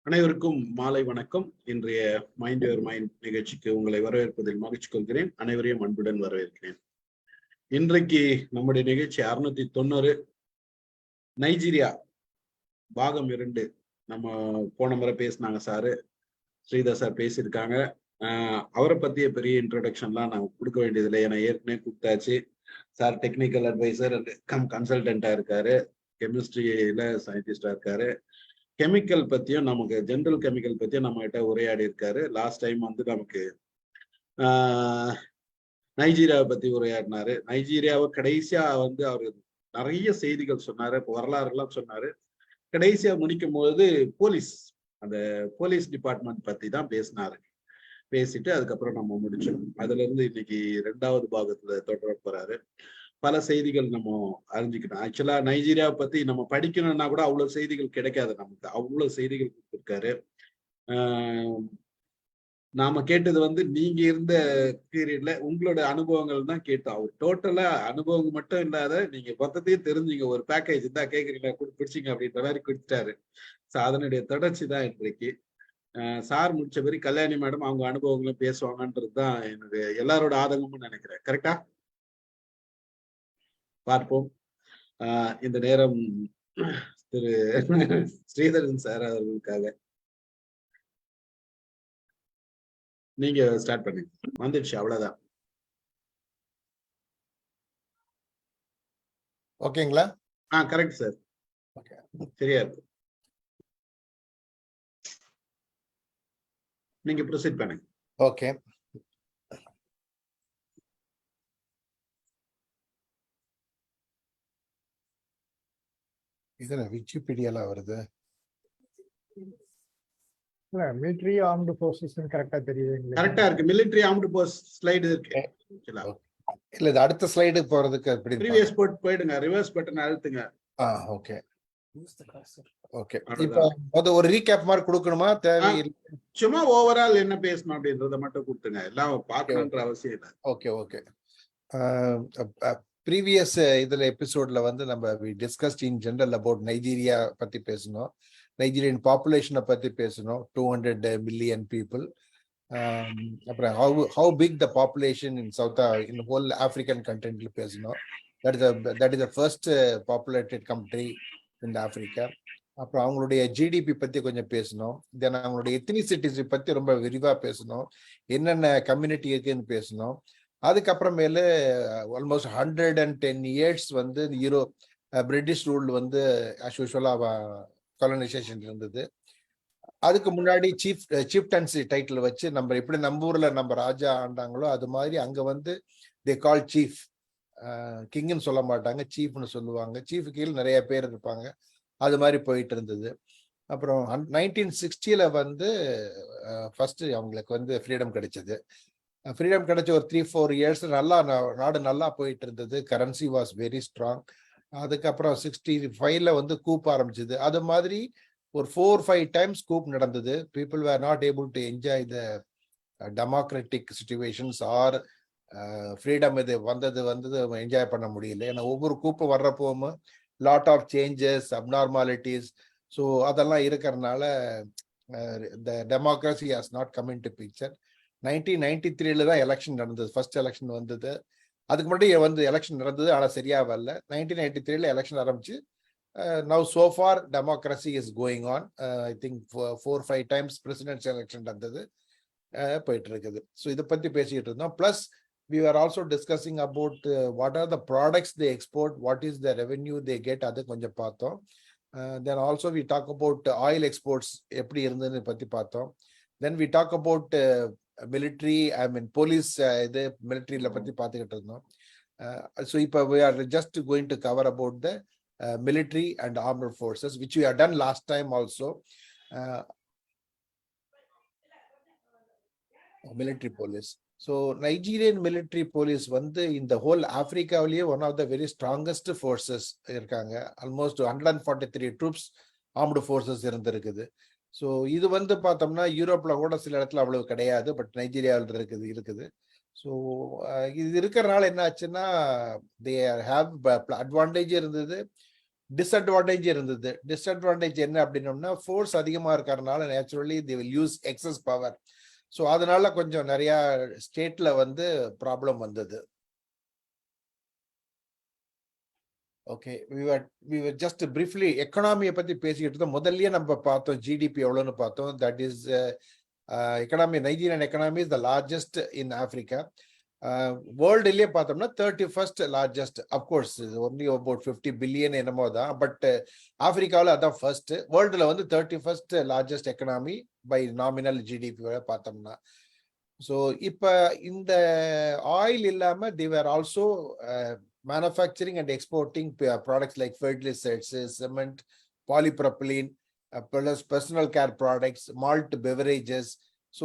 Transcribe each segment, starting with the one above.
அனைவருக்கும் மாலை வணக்கம். இன்றைய மைண்ட் யுவர் மைண்ட் நிகழ்ச்சிக்கு உங்களை வரவேற்பதில் மகிழ்ச்சி கொள்கிறேன். அனைவரையும் அன்புடன் வரவேற்கிறேன். இன்றைக்கு நம்முடைய நிகழ்ச்சி 690 நைஜீரியா பாகம் 2. நம்ம போன முறை பேசினாங்க சாரு, ஸ்ரீதர் சார் பேசியிருக்காங்க. அவரை பத்திய பெரிய இன்ட்ரோடக்ஷன்லாம் நான் கொடுக்க வேண்டியதில்லை, ஏன்னா ஏற்கனவே கொடுத்தாச்சு. சார் டெக்னிக்கல் அட்வைசர் அண்ட் கன்சல்டண்டா இருக்காரு, கெமிஸ்ட்ரியில சயின்டிஸ்டா இருக்காரு. கெமிக்கல் பத்தியும் நமக்கு ஜென்ரல் கெமிக்கல் பத்தியும் நம்ம கிட்ட உரையாடி இருக்காரு. லாஸ்ட் டைம் வந்து நமக்கு நைஜீரியாவை பத்தி உரையாடினாரு. நைஜீரியாவை கடைசியா வந்து அவரு நிறைய செய்திகள் சொன்னாரு, வரலாறு எல்லாம் சொன்னாரு. கடைசியா முடிக்கும் போது அந்த போலீஸ் டிபார்ட்மெண்ட் பத்தி தான் பேசினாரு. பேசிட்டு அதுக்கப்புறம் நம்ம முடிச்சோம். அதுல இருந்து இன்னைக்கு 2வது பாகத்துல தொடர போறாரு. பல செய்திகள் நம்ம அறிஞ்சுக்கணும். ஆக்சுவலா நைஜீரியாவை பத்தி நம்ம படிக்கணும்னா கூட அவ்வளவு செய்திகள் கிடைக்காது நமக்கு. அவ்வளவு செய்திகள் கொடுத்திருக்காரு. நாம கேட்டது வந்து நீங்க இருந்த பீரியட்ல உங்களோட அனுபவங்கள் தான் கேட்டோம். அவர் டோட்டலா அனுபவம் மட்டும் இல்லாத நீங்க மொத்தத்தையும் தெரிஞ்சுங்க, ஒரு பேக்கேஜ் தான் கேக்குறீங்களா பிடிச்சிங்க அப்படின்ற மாதிரி கொடுத்துட்டாரு. அதனுடைய தொடர்ச்சி தான் இன்றைக்கு. சார் முடிச்ச பிறகு கல்யாணி மேடம் அவங்க அனுபவங்களும் பேசுவாங்கன்றது தான் என்னுடைய எல்லாரோட ஆதங்கமும் நினைக்கிறேன். கரெக்டா? பார்ப்போம். இந்த நேரம் திரு ஸ்ரீதரன் சார் அவர்களுக்காக நீங்க ஸ்டார்ட் பண்ணுங்க. வந்துடுச்சு, அவ்வளவுதான். ஓகேங்களா? Correct sir. சரியா இருக்கு. நீங்க ப்ரொசீட் பண்ணுங்க. ஓகே. இதுல விக்கிபீடியால வருது. இல்ல மிலிட்டரி ஆர்ம்டு ஃபோர்சஸ் கரெக்ட்டா தெரியுதுங்களா? கரெக்ட்டா இருக்கு. மிலிட்டரி ஆர்ம்டு ஃபோர்ஸ் ஸ்லைடு இருக்கு. இல்ல இது அடுத்த ஸ்லைடு போறதுக்கு எப்படி ப்ரீவியஸ் போயிடுங்க, ரிவர்ஸ் பட்டன் அழுத்துங்க. Okay okay. இப்போ ஒரு ரீகேப் மாதிரி கொடுக்கணுமா? தேவையில்லை, சும்மா ஓவரால் என்ன பேசணும் அப்படின்றத மட்டும் கொடுத்துங்க. எல்லாம் பார்க்கணுன்ற அவசியம் இல்லை. Okay okay. ப்ரீவியஸ் இதுல எபிசோட்ல வந்து நம்ம discussed in general about Nigeria பத்தி பேசணும், நைஜீரியன் பாப்புலேஷனை பத்தி பேசணும், 200 மில்லியன் பீப்புள். அப்புறம் how big the population in in whole African கண்ட்ரில பேசணும். That is the first populated country in Africa. அப்புறம் அவங்களுடைய ஜிடிபி பத்தி கொஞ்சம் பேசணும். தென் அவங்களுடைய எத்னிசிட்டிஸ் பத்தி ரொம்ப விரிவா பேசணும், என்னென்ன கம்யூனிட்டி இருக்குன்னு பேசணும். அதுக்கப்புறமேலு ஆல்மோஸ்ட் 110 இயர்ஸ் வந்து பிரிட்டிஷ் ரூல் வந்து ஆஸ் யூஷுவலா காலனைசேஷன் இருந்தது. அதுக்கு முன்னாடி சீஃப்டன்சி டைட்டில் வச்சு நம்ம எப்படி நம்ம ஊர்ல நம்ம ராஜா ஆண்டாங்களோ அது மாதிரி அங்க வந்து தே கால் சீஃப். கிங்னு சொல்ல மாட்டாங்க, சீஃப்னு சொல்லுவாங்க. சீஃப் கீழ் நிறைய பேர் இருப்பாங்க. அது மாதிரி போயிட்டு இருந்தது. அப்புறம் 1960 வந்து ஃபர்ஸ்ட் அவங்களுக்கு வந்து ஃப்ரீடம் கிடைச்சது. ஃப்ரீடம் கிடைச்ச ஒரு 3-4 இயர்ஸ் நல்லா நாடு நல்லா போயிட்டு இருந்தது. Currency was very strong. அதுக்கப்புறம் 65 வந்து கூப் ஆரம்பிச்சது. அது மாதிரி ஒரு 4-5 டைம்ஸ் கூப் நடந்தது. People were not able to enjoy the democratic situations or freedom. இது வந்தது என்ஜாய் பண்ண முடியல. ஏன்னா ஒவ்வொரு கூப்பு வர்றப்போவும் lot of changes, abnormalities, so அதெல்லாம் இருக்கிறதுனால the democracy has not come in to picture. 1993 தான் எலெக்ஷன் நடந்தது, ஃபர்ஸ்ட் எலெக்ஷன் வந்தது. அதுக்கு முன்னாடி வந்து எலெக்ஷன் நடந்தது, ஆனால் சரியா வரல. 1993 எலெக்ஷன் ஆரம்பிச்சு now so for democracy is going on. I think 4-5 times president's election நடந்தது, போயிட்டு இருக்குது. ஸோ இதை பத்தி பேசிட்டு இருந்தோம். Plus we were also discussing about what are the products they export, what is the revenue they get, அது கொஞ்சம் பார்த்தோம். Then also we talk about oil exports எப்படி இருந்ததுன்னு பத்தி பார்த்தோம். Then we talk about military, I mean police, இது militaryல பத்தி பார்த்துக்கிட்டு இருந்தோம். So இப்போ we are just going to cover about the military and armed forces, which we have done last time also. Military police. So Nigerian military police வந்து இந்த whole ஆப்பிரிக்காவிலேயே one of the very strongest forces இருக்காங்க. Almost 143 troops armed forces இருந்திருக்குது. So இது வந்து பார்த்தோம்னா யூரோப்ல கூட சில இடத்துல அவ்வளவு கிடையாது, பட் நைஜீரியாவில் இருக்குது. ஸோ இது இருக்கிறனால என்ன ஆச்சுன்னா தே ஹேவ் அட்வான்டேஜ் இருந்தது. டிஸ்அட்வான்டேஜ் இருந்தது. டிஸ்அட்வான்டேஜ் என்ன அப்படின்னோம்னா, ஃபோர்ஸ் அதிகமா இருக்கிறதுனால naturally they will use excess power. So அதனால கொஞ்சம் நிறைய ஸ்டேட்ல வந்து ப்ராப்ளம் வந்தது. Okay, we were just briefly எக்கனாமியை பத்தி பேசிக்கிட்டு இருந்தோம். முதல்லயே நம்ம பார்த்தோம் ஜிடிபி எவ்வளோன்னு பார்த்தோம். That is economy, Nigerian economy is the largest in Africa. வேர்ல்டுலயே பார்த்தோம்னா 31st largest. Of course only about 50 billion என்னமோ தான். பட் ஆப்பிரிக்காவில் அதான் ஃபர்ஸ்ட். வேர்ல்டுல வந்து 31st largest economy by nominal GDP பார்த்தோம்னா. ஸோ இப்போ இந்த ஆயில் இல்லாம they were also manufacturing and exporting products like fertilizers, cement, polypropylene, plus personal care products, malt beverages. So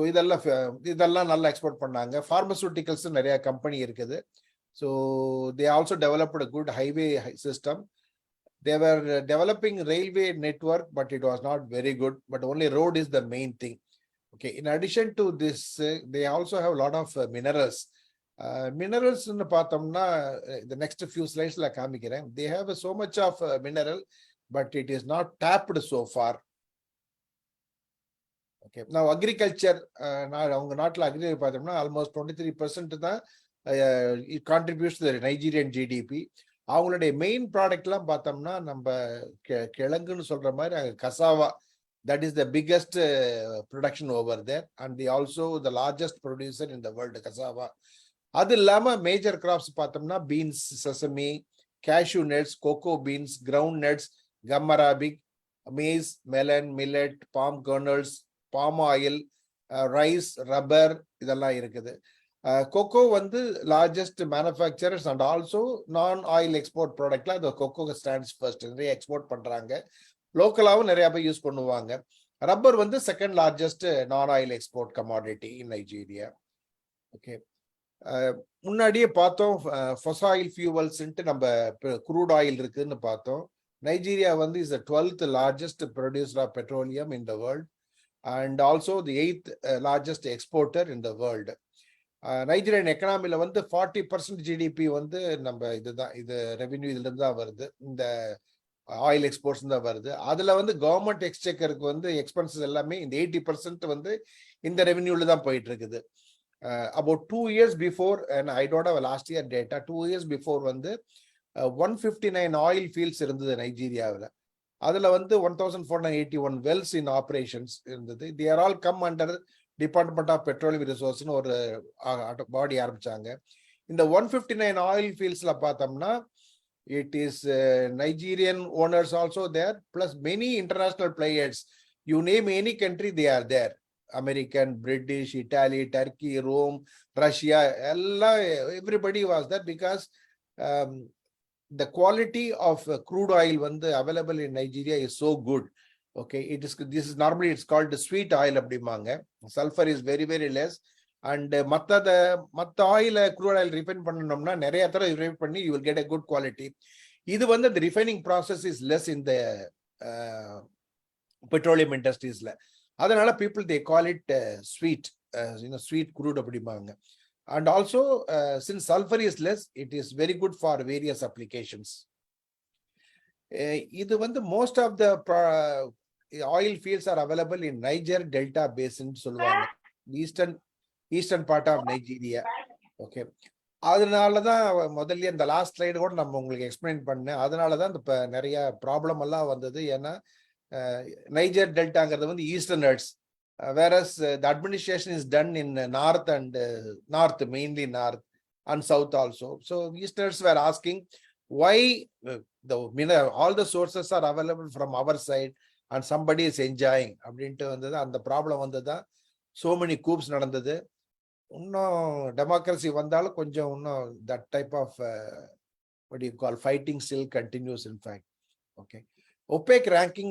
இதெல்லாம் நல்லா எக்ஸ்போர்ட் பண்ணாங்க. ஃபார்மசூட்டிக்கல்ஸ் நிறைய கம்பெனி இருக்குது. So they also developed good highway system. They were developing railway network, but it was not very good. But only road is the main thing. Okay. In addition to this, they also have a lot of minerals. Minerals in the next few slides la kaamikiren. They have so much of mineral, but it is not tapped so far. Okay. Now agriculture, அவங்க நாட்டில் agriculture பார்த்தோம்னா almost 23% தான் it contributes to the Nigerian GDP. அவங்களுடைய main ப்ராடக்ட்லாம் பார்த்தோம்னா நம்ம கிழங்குன்னு சொல்ற மாதிரி கசாவா, that is the biggest production over there, and they also the largest producer in the world, cassava. அது இல்லாம மேஜர் கிராப்ஸ் பார்த்தோம்னா beans, sesame, cashew nuts, cocoa beans, ground nuts, gum arabic, maize, melon, millet, palm kernels, palm oil, rice, rubber இதெல்லாம் இருக்குது. Cocoa வந்து largest manufacturers and also non oil export ப்ராடக்ட்ல அந்த cocoa stands first. நிறைய export பண்றாங்க, லோக்கலாவும் நிறைய பேர் யூஸ் பண்ணுவாங்க. ரப்பர் வந்து second largest non oil export commodity in Nigeria. Okay, முன்னாடியே பார்த்தோம் ஃபொசைல் ஃபியூவல்ஸ்ன்ட்டு நம்ம க்ரூட் ஆயில் இருக்குன்னு பார்த்தோம். நைஜீரியா வந்து is the 12th largest producer of petroleum in the world and also the 8th largest exporter in the world. Nigerian எக்கனாமில வந்து 40% GDP வந்து நம்ம இதுதான், இது ரெவென்யூ இதுல இருந்து தான் வருது, இந்த ஆயில் எக்ஸ்போர்ட்ஸ் தான் வருது. அதுல வந்து கவர்மெண்ட் எக்ஸ்சேக்கருக்கு வந்து எக்ஸ்பென்சஸ் எல்லாமே இந்த 80% வந்து இந்த ரெவென்யூல தான் போயிட்டு இருக்குது. About 2 years before, and I don't have last year data, 2 years before வந்து 159 ஆயில் ஃபீல்ட்ஸ் இருந்தது நைஜீரியாவில். அதுல வந்து 1481 wells in operations இருந்தது. they are all come under department of petroleum ரிசோர்ஸ்னு ஒரு பாடி ஆரம்பிச்சாங்க. இந்த 159 ஆயில் ஃபீல்ட்ஸ்ல பார்த்தோம்னா it is Nigerian owners also there, plus many international players. You name any country, they are there. American, British, Italy, Turkey, Rome, Russia, everybody was there because the quality of crude oil available in Nigeria is so good. Okay, this is normally it's called the sweet oil அப்படிம்பாங்க. Sulfur is very very less, and மற்ற ஆயில crude oil refine பண்ணணும்னா நிறைய தடவை refine பண்ணி you will get a good quality. இது வந்து the refining process is less in the petroleum industriesல. அதனால people they call it sweet, sweet crude அப்படிம்பாங்க. And also since sulfur is less, it is very good for various applications. இது வந்து most of the oil fields are available in Niger Delta Basin சொல்லுவாங்க, eastern part of Nigeria. Okay, அதனாலதான் முதல்ல இந்த last slide கூட நம்ம உங்களுக்கு explain பண்ணேன். அதனாலதான் இந்த நிறைய ப்ராப்ளம் எல்லாம் வந்தது. ஏன்னா நைஜர் டெல்டாங்கிறது வந்து ஈஸ்டர்னர்ஸ், whereas the administration is done in north and north, mainly north and south also. So easterners were asking why all the sources are available from our side and somebody is enjoying அப்படின்ட்டு வந்தது. அந்த problem வந்ததுதான் so many coups நடந்தது. இன்னும் democracy வந்தாலும் கொஞ்சம் இன்னும் that type of what do you call fighting still continues in fact. Okay, OPEC ranking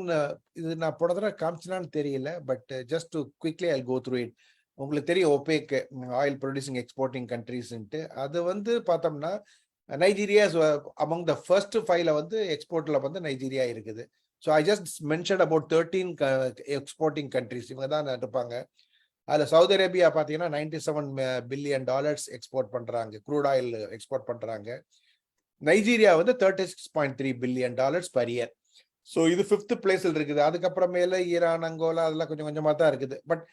இது நான் போன தடவை காமிச்சினான்னு தெரியல, but just to quickly I go through it. உங்களுக்கு தெரியும் OPEC ஆயில் ப்ரொடியூசிங் எக்ஸ்போர்ட்டிங் கண்ட்ரிஸ்ன்ட்டு. அது வந்து பார்த்தோம்னா நைஜீரியா அமங் த ஃபர்ஸ்ட் 5ல வந்து எக்ஸ்போர்ட்ல வந்து நைஜீரியா இருக்குது. So I just mention about 13 exporting countries, இவங்க தான் இருப்பாங்க. அதில் சவுதி அரேபியா பார்த்தீங்கன்னா $97 billion எக்ஸ்போர்ட் பண்றாங்க, க்ரூட் ஆயில் எக்ஸ்போர்ட் பண்றாங்க. நைஜீரியா வந்து $36.3 billion per year. ஸோ இது 5th பிளேஸ்ல இருக்குது. அதுக்கப்புறமேல ஈரான், அங்கோலா அதெல்லாம் கொஞ்சம் கொஞ்சமா தான் இருக்குது. பட்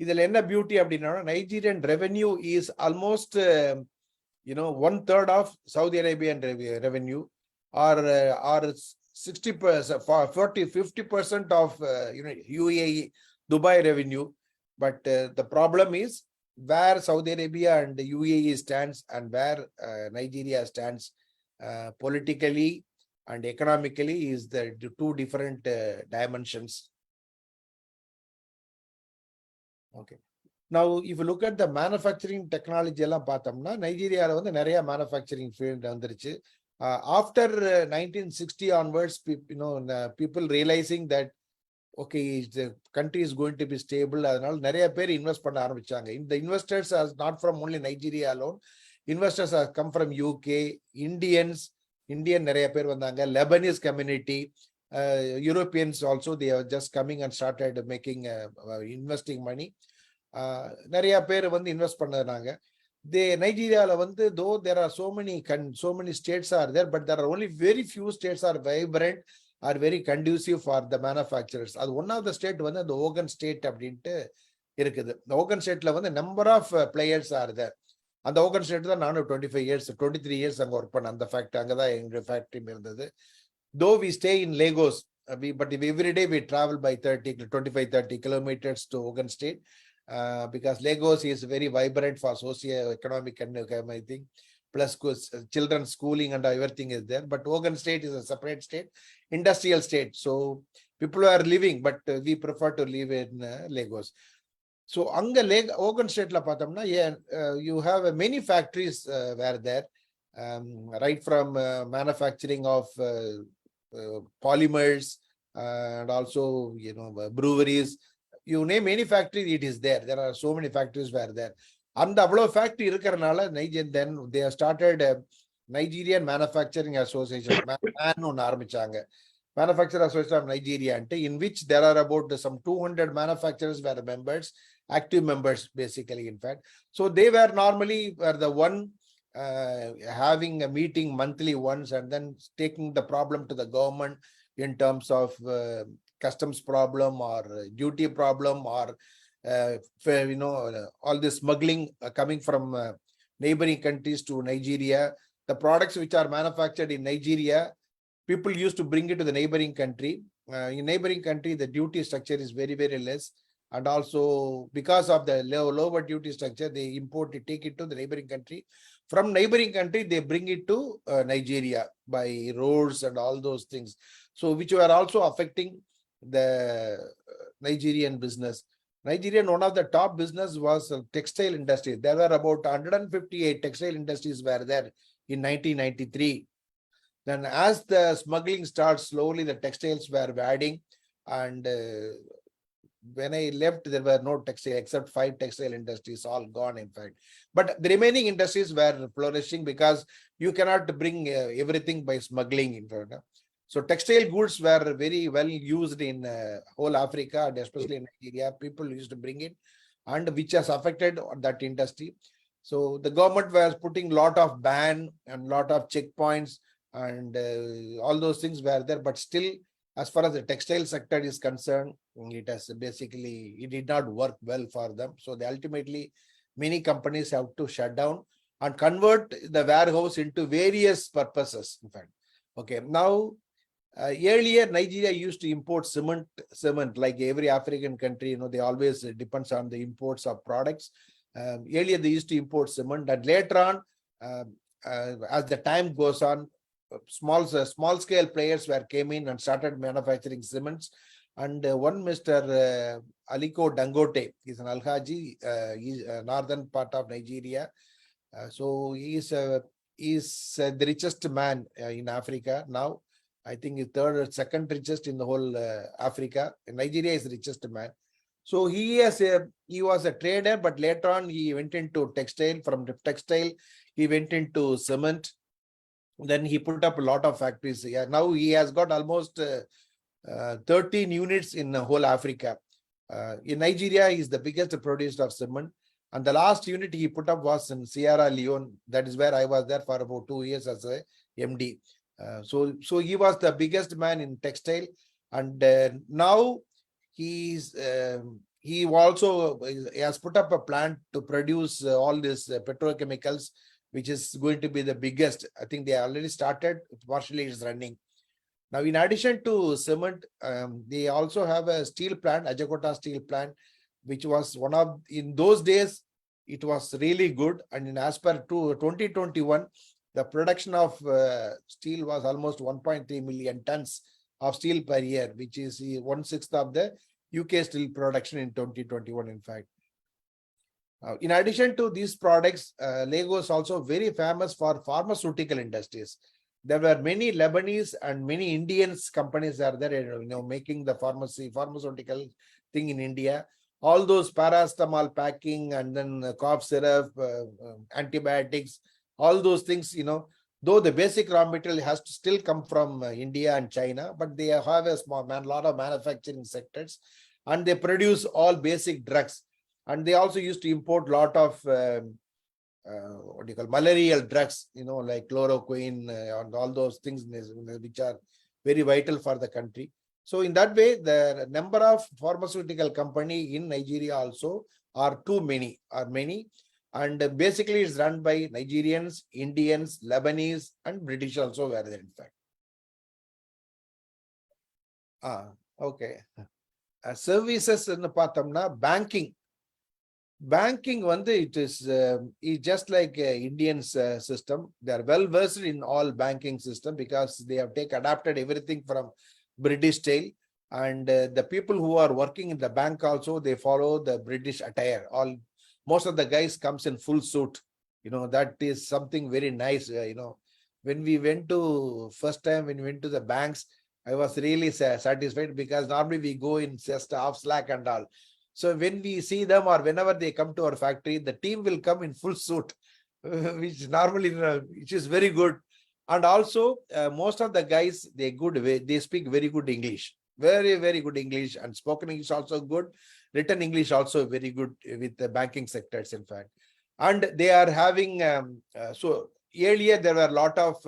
இதுல என்ன பியூட்டி அப்படின்னா, Nigerian revenue is almost 1/3 of Saudi Arabian revenue or 60%, 50% of UAE, Dubai revenue. But the problem is where Saudi Arabia and UAE stands and where Nigeria stands politically and economically is the two different dimensions. Okay. Now, if you look at the manufacturing technology, Nigeria வந்து நிறைய manufacturing field வந்துருச்சு. After 1960 onwards, people realizing that okay, the country is going to be stable, அதனால நிறைய பேர் invest பண்ண ஆரம்பிச்சாங்க. The investors are not from only Nigeria alone. Investors have come from UK, Indian நிறைய பேர் வந்தாங்க, Lebanese community, Europeans also, they are just coming and started making investing money. நிறைய பேர் வந்து இன்வெஸ்ட் பண்ணாங்க. நைஜீரியால வந்து though there are so many states are there, but there are only very few states are vibrant, are very conducive for the manufacturers. அது one of the state வந்து அந்த Ogun state அப்படின்ட்டு இருக்குது. இந்த Ogun stateல வந்து number of players are there. அந்த Ogun state தான் நானும் 23 years அங்க ஒர்க் பண்ண. அந்த ஃபேக்டரி அங்கதான் எங்க ஃபேக்டரி இருந்தது. Though we stay in Lagos, but every day we travel by 25-30 kilometers to Ogun state, because Lagos is very vibrant for socio-economic and everything. Plus children's schooling and everything is there. But Ogun state is a separate state, industrial state. So people are living, but we prefer to live in Lagos. So anga Ogun state la patamna, you have many factories were there, right from manufacturing of polymers and also breweries. You name any factory, it is there. There are so many factories were there. அந்த அவ்வளவு factory இருக்கிறனால then they started Nigerian Manufacturing Association, ஒன்னு ஆரம்பிச்சாங்க, Manufacturing Association of Nigeria, in which there are about some 200 manufacturers were members, active members basically, in fact. So they were normally the one having a meeting monthly once and then taking the problem to the government in terms of customs problem or duty problem or all this smuggling coming from neighboring countries to Nigeria. The products which are manufactured in Nigeria, people used to bring it to the neighboring country. In neighboring country, the duty structure is very, very less. And also because of the lower duty structure, they take it to the neighboring country. From neighboring country, they bring it to Nigeria by roads and all those things. So which were also affecting the Nigerian business. Nigerian, one of the top business was textile industry. There were about 158 textile industries were there in 1993. Then as the smuggling starts, slowly the textiles were adding, and when I left, there were no textile except 5 textile industries, all gone in fact. But the remaining industries were flourishing because you cannot bring everything by smuggling in fact. So textile goods were very well used in whole Africa and especially in Nigeria. People used to bring it, and which has affected that industry. So the government was putting lot of ban and lot of checkpoints and all those things were there. But still, as far as the textile sector is concerned, it did not work well for them. So they ultimately, many companies have to shut down and convert the warehouse into various purposes. In fact, okay, now. Earlier, Nigeria used to import cement like every African country. They always depends on the imports of products. Earlier, they used to import cement, and later on, as the time goes on, small scale players came in and started manufacturing cements. And one Mr. Aliko Dangote is an Alhaji, northern part of Nigeria. So he is the richest man in Africa now. I think he's third or second richest in the whole Africa. Nigeria is the richest man. So he was a trader, but later on he went into textile. From the textile, he went into cement. Then he put up a lot of factories. Yeah, now he has got almost 13 units in the whole Africa. In Nigeria, he is the biggest producer of cement. And the last unit he put up was in Sierra Leone. That is where I was there for about 2 years as a MD. So he was the biggest man in textile, and now he also has put up a plant to produce all these petrochemicals, which is going to be the biggest. I think they already started, partially it's running. Now, in addition to cement, they also have a steel plant, Ajakota steel plant, which was one of, in those days, it was really good. And as per 2021, the production of steel was almost 1.3 million tons of steel per year, which is 1/6 of the UK steel production in 2021, in fact. In addition to these products, Lagos also very famous for pharmaceutical industries. There were many Lebanese and many Indians companies are there, making the pharmaceutical thing in India. All those paracetamol packing and then cough syrup, antibiotics, all those things, though the basic raw material has to still come from India and China, but they have a lot of manufacturing sectors, and they produce all basic drugs. And they also used to import a lot of malarial drugs, like chloroquine and all those things, which are very vital for the country. So in that way, the number of pharmaceutical company in Nigeria also are many. And basically it's run by Nigerians, Indians, Lebanese, and British also were there, in fact. Okay. Services in the banking. It is just like Indian system. They are well versed in all banking system because they have adapted everything from British style. And the people who are working in the bank also, they follow the British attire. Most of the guys comes in full suit. That is something very nice. When we went to the banks, I was really satisfied because normally we go in just half slack and all. So when we see them or whenever they come to our factory, the team will come in full suit, which normally, which is very good. And also most of the guys, they speak very good English, very, very good English, and spoken English also good, written English also very good with the banking sectors, in fact. And they are having, so earlier there were a lot of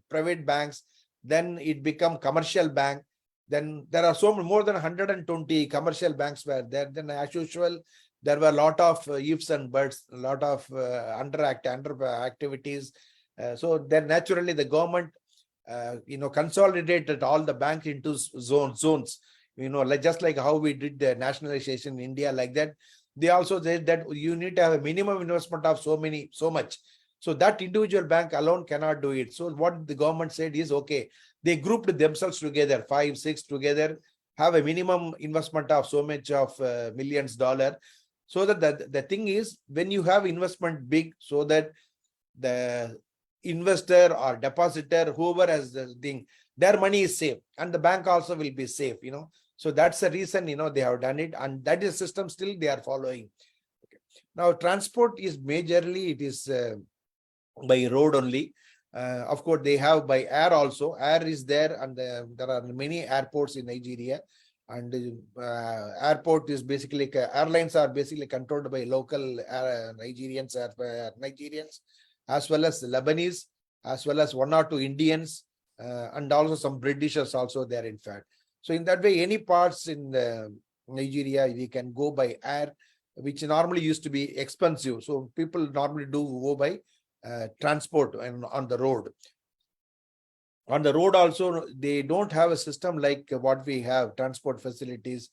private banks, then it became commercial bank. Then there are more than 120 commercial banks were there. Then as usual, there were a lot of ifs and buts, a lot of under activities. So then naturally the government, consolidated all the banks into zones, just like how we did the nationalization in India, like that. They also said that you need to have a minimum investment of so much. So that individual bank alone cannot do it. So what the government said is, okay, they grouped themselves together, 5, 6 together, have a minimum investment of so much of millions dollar. So that the thing is, when you have investment big, so that the investor or depositor, whoever has the thing, their money is safe and the bank also will be safe, So that's the reason, they have done it, and that is system still they are following. Okay. Now, transport is majorly, it is by road only. Of course, they have by air also. Air is there, and there are many airports in Nigeria. And airport is basically, airlines are basically controlled by local Nigerians, as well as Lebanese, as well as 1 or 2 Indians, and also some Britishers also there, in fact. So in that way, any parts in Nigeria, we can go by air, which normally used to be expensive. So people normally do go by transport and on the road. On the road also, they don't have a system like what we have, transport facilities.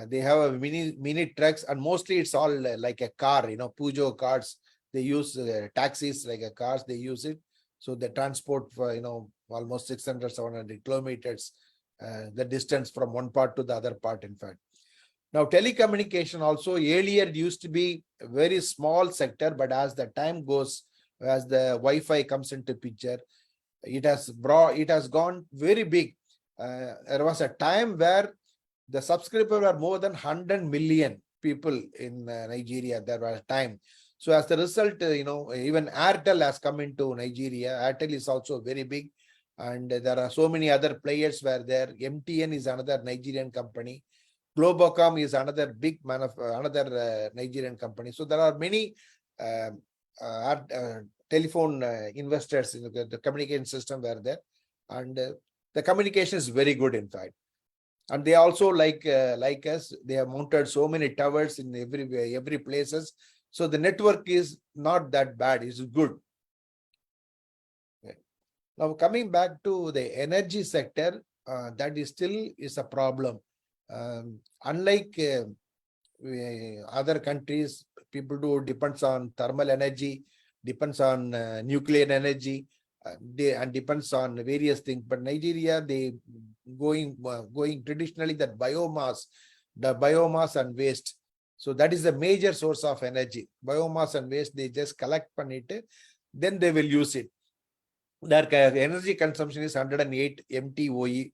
They have a mini trucks, and mostly it's all like a car, Peugeot cars. They use taxis like a cars, they use it. So the transport for, almost 600, 700 kilometers, the distance from one part to the other part, in fact. Now, telecommunication also earlier used to be a very small sector, but as the time goes, as the Wi-Fi comes into picture, it has gone very big. There was a time where the subscribers were more than 100 million people in Nigeria. There was a time. So as the result, even Airtel has come into Nigeria. Airtel is also very big. And there are so many other players were there. MTN is another Nigerian company. Globocom is another big Nigerian company. So there are many telephone investors, the communication system were there, and the communication is very good, in fact. And they also like us, they have mounted so many towers in every places. So the network is not that bad, it's good. Okay. Now coming back to the energy sector, that is still is a problem. Unlike other countries, people do depends on thermal energy, depends on nuclear energy, and depends on various things. But Nigeria, they going traditionally that biomass and waste. So that is the major source of energy. Biomass and waste, they just collect it, then they will use it. Their energy consumption is 108 MTOE,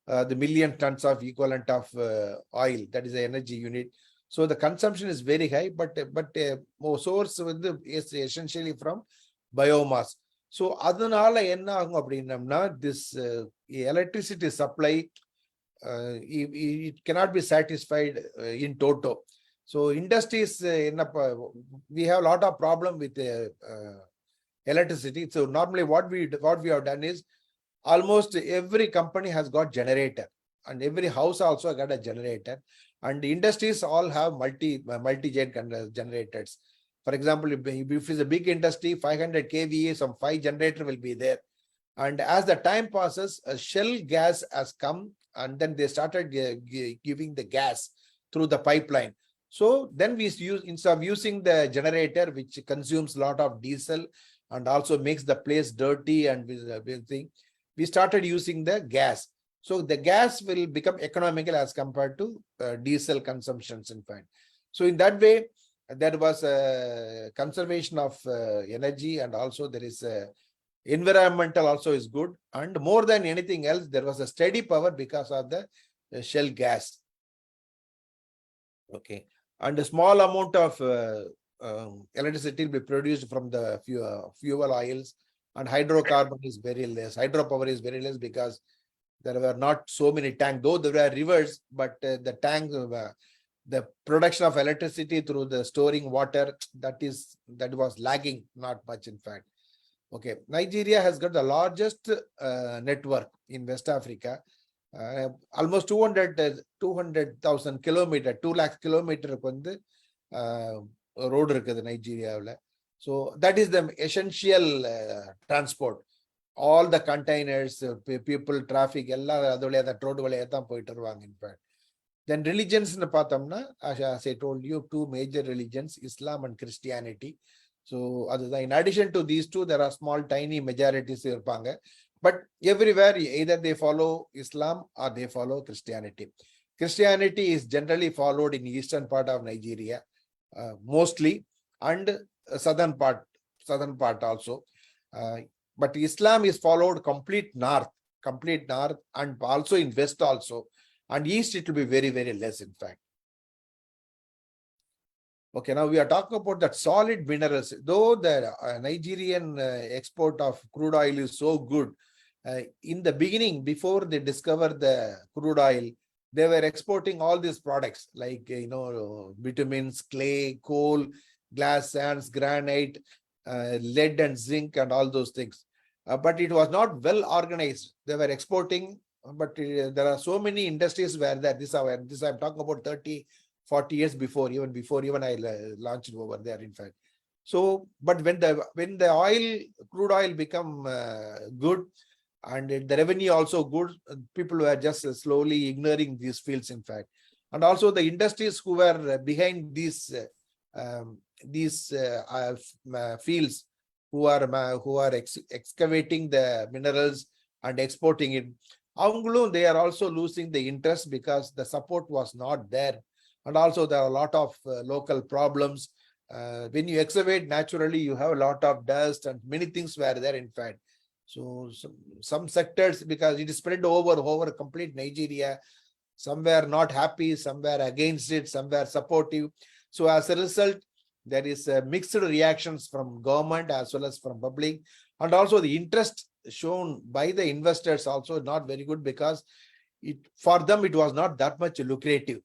the million tons of equivalent of oil. That is the energy unit. So the consumption is very high, but source is essentially from biomass. So adanala enna agum appadinamna, this electricity supply it cannot be satisfied in toto. So industries, we have a lot of problem with electricity. So normally what we have done is, almost every company has got generator, and every house also got a generator, and the industries all have multi-gen generators. For example, if it's a big industry, 500 kVA, some 5 generator will be there. And as the time passes, a shell gas has come, and then they started giving the gas through the pipeline. So then we use, instead of using the generator, which consumes a lot of diesel and also makes the place dirty and everything, we started using the gas. So the gas will become economical as compared to diesel consumptions, in fact. So in that way, there was a conservation of energy, and also there is environmental also is good. And more than anything else, there was a steady power because of the shell gas. Okay. And a small amount of electricity will be produced from the fuel oils, and hydrocarbon is very less. Hydropower is very less because there were not so many tanks, though there were rivers, but the tank, the production of electricity through the storing water, that was lagging not much, in fact. Okay, Nigeria has got the largest network in West Africa. Almost 200,000 kilometers, 2 lakh kilometers road இருக்குது Nigeria. So that is the essential transport. All the containers, people, traffic, that road in fact. Then religions, as I told you, 2 major religions, Islam and Christianity. So in addition to these 2, there are small tiny majorities, but everywhere either they follow Islam or they follow Christianity. Christianity is generally followed in eastern part of Nigeria, mostly, and southern part also. But Islam is followed complete north, and also in west also, and east it will be very, very less, in fact. Okay, now we are talking about that solid minerals. Though the Nigerian export of crude oil is so good, in the beginning, before they discovered the crude oil, they were exporting all these products like, vitamins, clay, coal, glass, sands, granite, lead and zinc, and all those things. But it was not well organized. They were exporting, but there are so many industries where that this I'm talking about 30-40 years before I launched over there, in fact. So, but when the crude oil become good, and the revenue also good, people were just slowly ignoring these fields, in fact. And also the industries who were behind these fields, who are excavating the minerals and exporting it, they are also losing the interest because the support was not there. And also there are a lot of local problems. When you excavate, naturally you have a lot of dust, and many things were there, in fact. So some sectors, because it is spread over complete Nigeria, some were not happy, some were against it, some were supportive. So as a result, there is mixed reactions from government as well as from public, and also the interest shown by the investors also not very good, because for them it was not that much lucrative.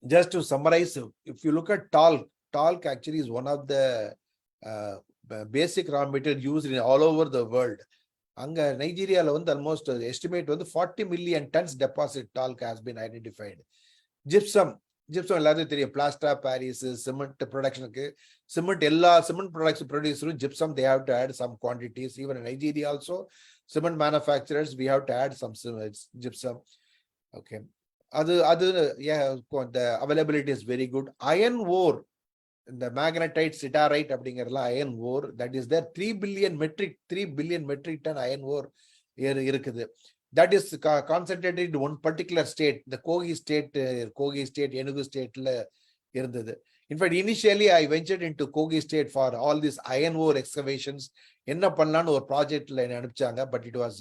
Just to summarize, if you look at talc actually is one of the basic raw material used in all over the world. அங்க நைஜீரியால வந்து almost estimate வந்து 40 million tons deposit talc has been identified. Gypsum எல்லாத்தையும் தெரியும், plaster Paris cement ப்ரொடக்ஷனுக்கு cement எல்லா cement production ப்ரொடியூசரும் gypsum they have to add some quantities. Even in Nigeria also cement manufacturers we have to add some gypsum. Okay, அது yeah, the availability is very good. Iron ore, இந்த magnetite siderite அப்படிங்கிறதுலாம் iron ore, that is there 3 billion metric ton iron ore இருக்குது. That is concentrated in one particular state, இந்த Kogi State Enugu ஸ்டேட்ல இருந்தது. In fact initially I ventured into Kogi State for all this iron ore excavations. என்ன பண்ணலான்னு ஒரு ப்ராஜெக்ட்ல என்ன அனுப்பிச்சாங்க. But it was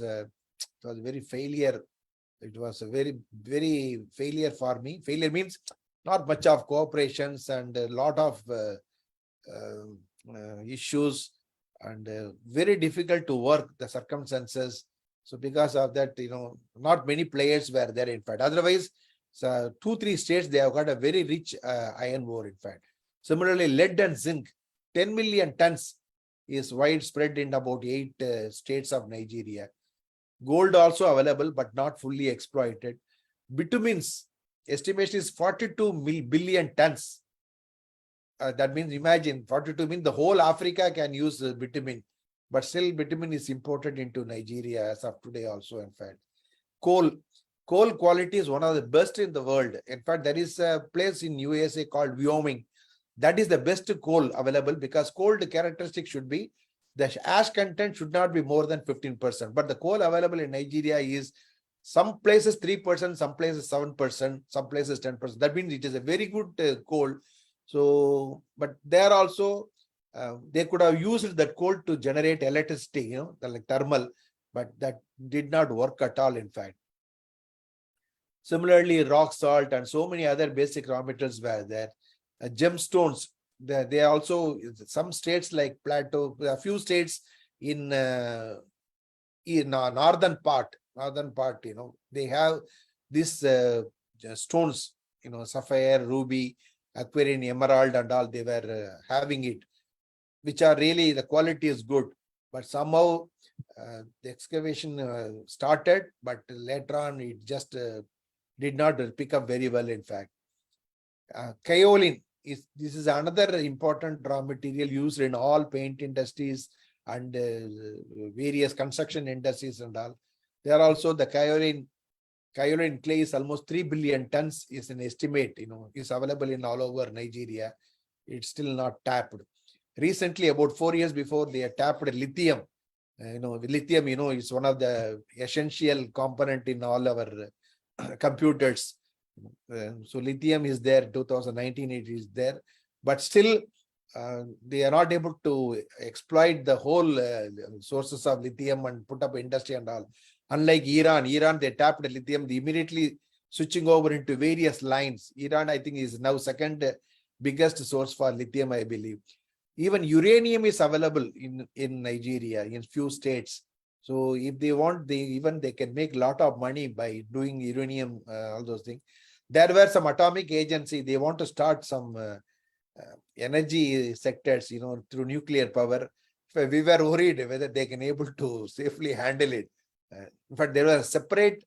very failure. It was a very failure for me. Failure means not much of cooperations and a lot of issues and very difficult to work the circumstances. So because of that, not many players were there in fact. Otherwise, 2-3 states, they have got a very rich iron ore in fact. Similarly, lead and zinc, 10 million tons is widespread in about 8 states of Nigeria. Gold also available, but not fully exploited. Bitumens, estimation is 42 billion tons. That means, imagine, 42 means the whole Africa can use bitumen, but still bitumen is imported into Nigeria as of today also in fact. Coal quality is one of the best in the world. In fact, there is a place in USA called Wyoming. That is the best coal available because coal characteristic should be the ash content should not be more than 15%. But the coal available in Nigeria is some places 3%, some places 7%, some places 10%. That means it is a very good coal. So, but there also, they could have used that coal to generate electricity, like thermal, but that did not work at all, in fact. Similarly, rock salt and so many other basic raw materials were there. Gemstones, they also, some states like Plateau, a few states in northern part, they have these stones, sapphire, ruby, aquarium, emerald and all, they were having it, which are really, the quality is good. But somehow the excavation started, but later on it just did not pick up very well, in fact. Kaolin, this is another important raw material used in all paint industries and various construction industries and all. There also the kaolin clay is almost 3 billion tons is an estimate, is available in all over Nigeria. It's still not tapped. Recently, about 4 years before, they tapped lithium. Lithium, is one of the essential component in all our computers. So lithium is there, 2019 it is there, but still they are not able to exploit the whole sources of lithium and put up industry and all. Unlike Iran, they tapped lithium, they immediately switching over into various lines. Iran, I think, is now second biggest source for lithium, I believe. Even uranium is available in Nigeria, in few states. So if they want, they can make a lot of money by doing uranium, all those things. There were some atomic agency, they want to start some energy sectors, through nuclear power. We were worried whether they can able to safely handle it. In fact, there was a separate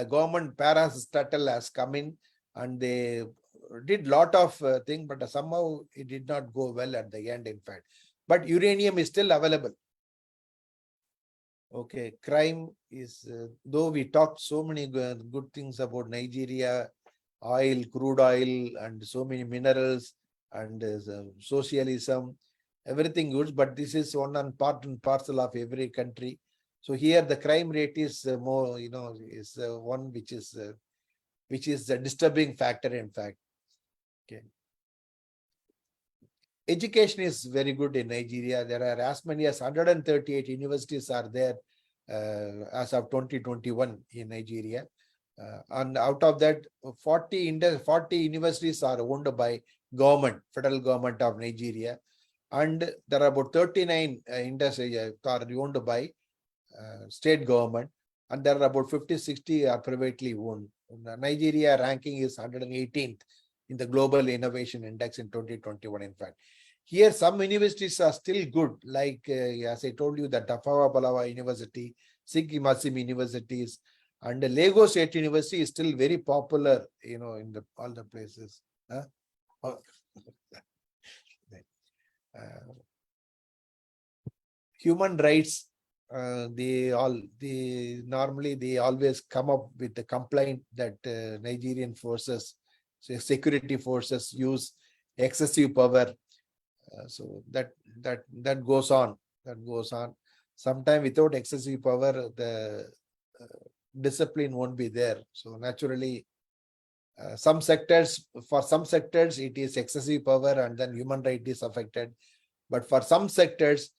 government parastatal has come in and they did lot of things, but somehow it did not go well at the end, in fact. But uranium is still available. Okay, crime is, though we talked so many good things about Nigeria, oil, crude oil, and so many minerals and socialism, everything good, but this is one part and parcel of every country. So here the crime rate is more, is one which is a disturbing factor, in fact. Okay. Education is very good in Nigeria. There are as many as 138 universities are there as of 2021 in Nigeria. And out of that, 40 universities are owned by government, federal government of Nigeria. And there are about 39 industries are owned by state government. And there are about 50-60 are privately owned. Nigeria ranking is 118th in the Global Innovation Index in 2021, in fact. here some universities are still good, like as I told you, the Tafawa Balewa University, Sikh Masim universities, and the Lagos State University is still very popular, in all the places. Huh? Oh. Human rights, they always come up with the complaint that Nigerian forces, security forces, use excessive power. So that goes on. Sometime without excessive power, the discipline won't be there. So naturally, for some sectors, it is excessive power and then human right is affected. But for some sectors,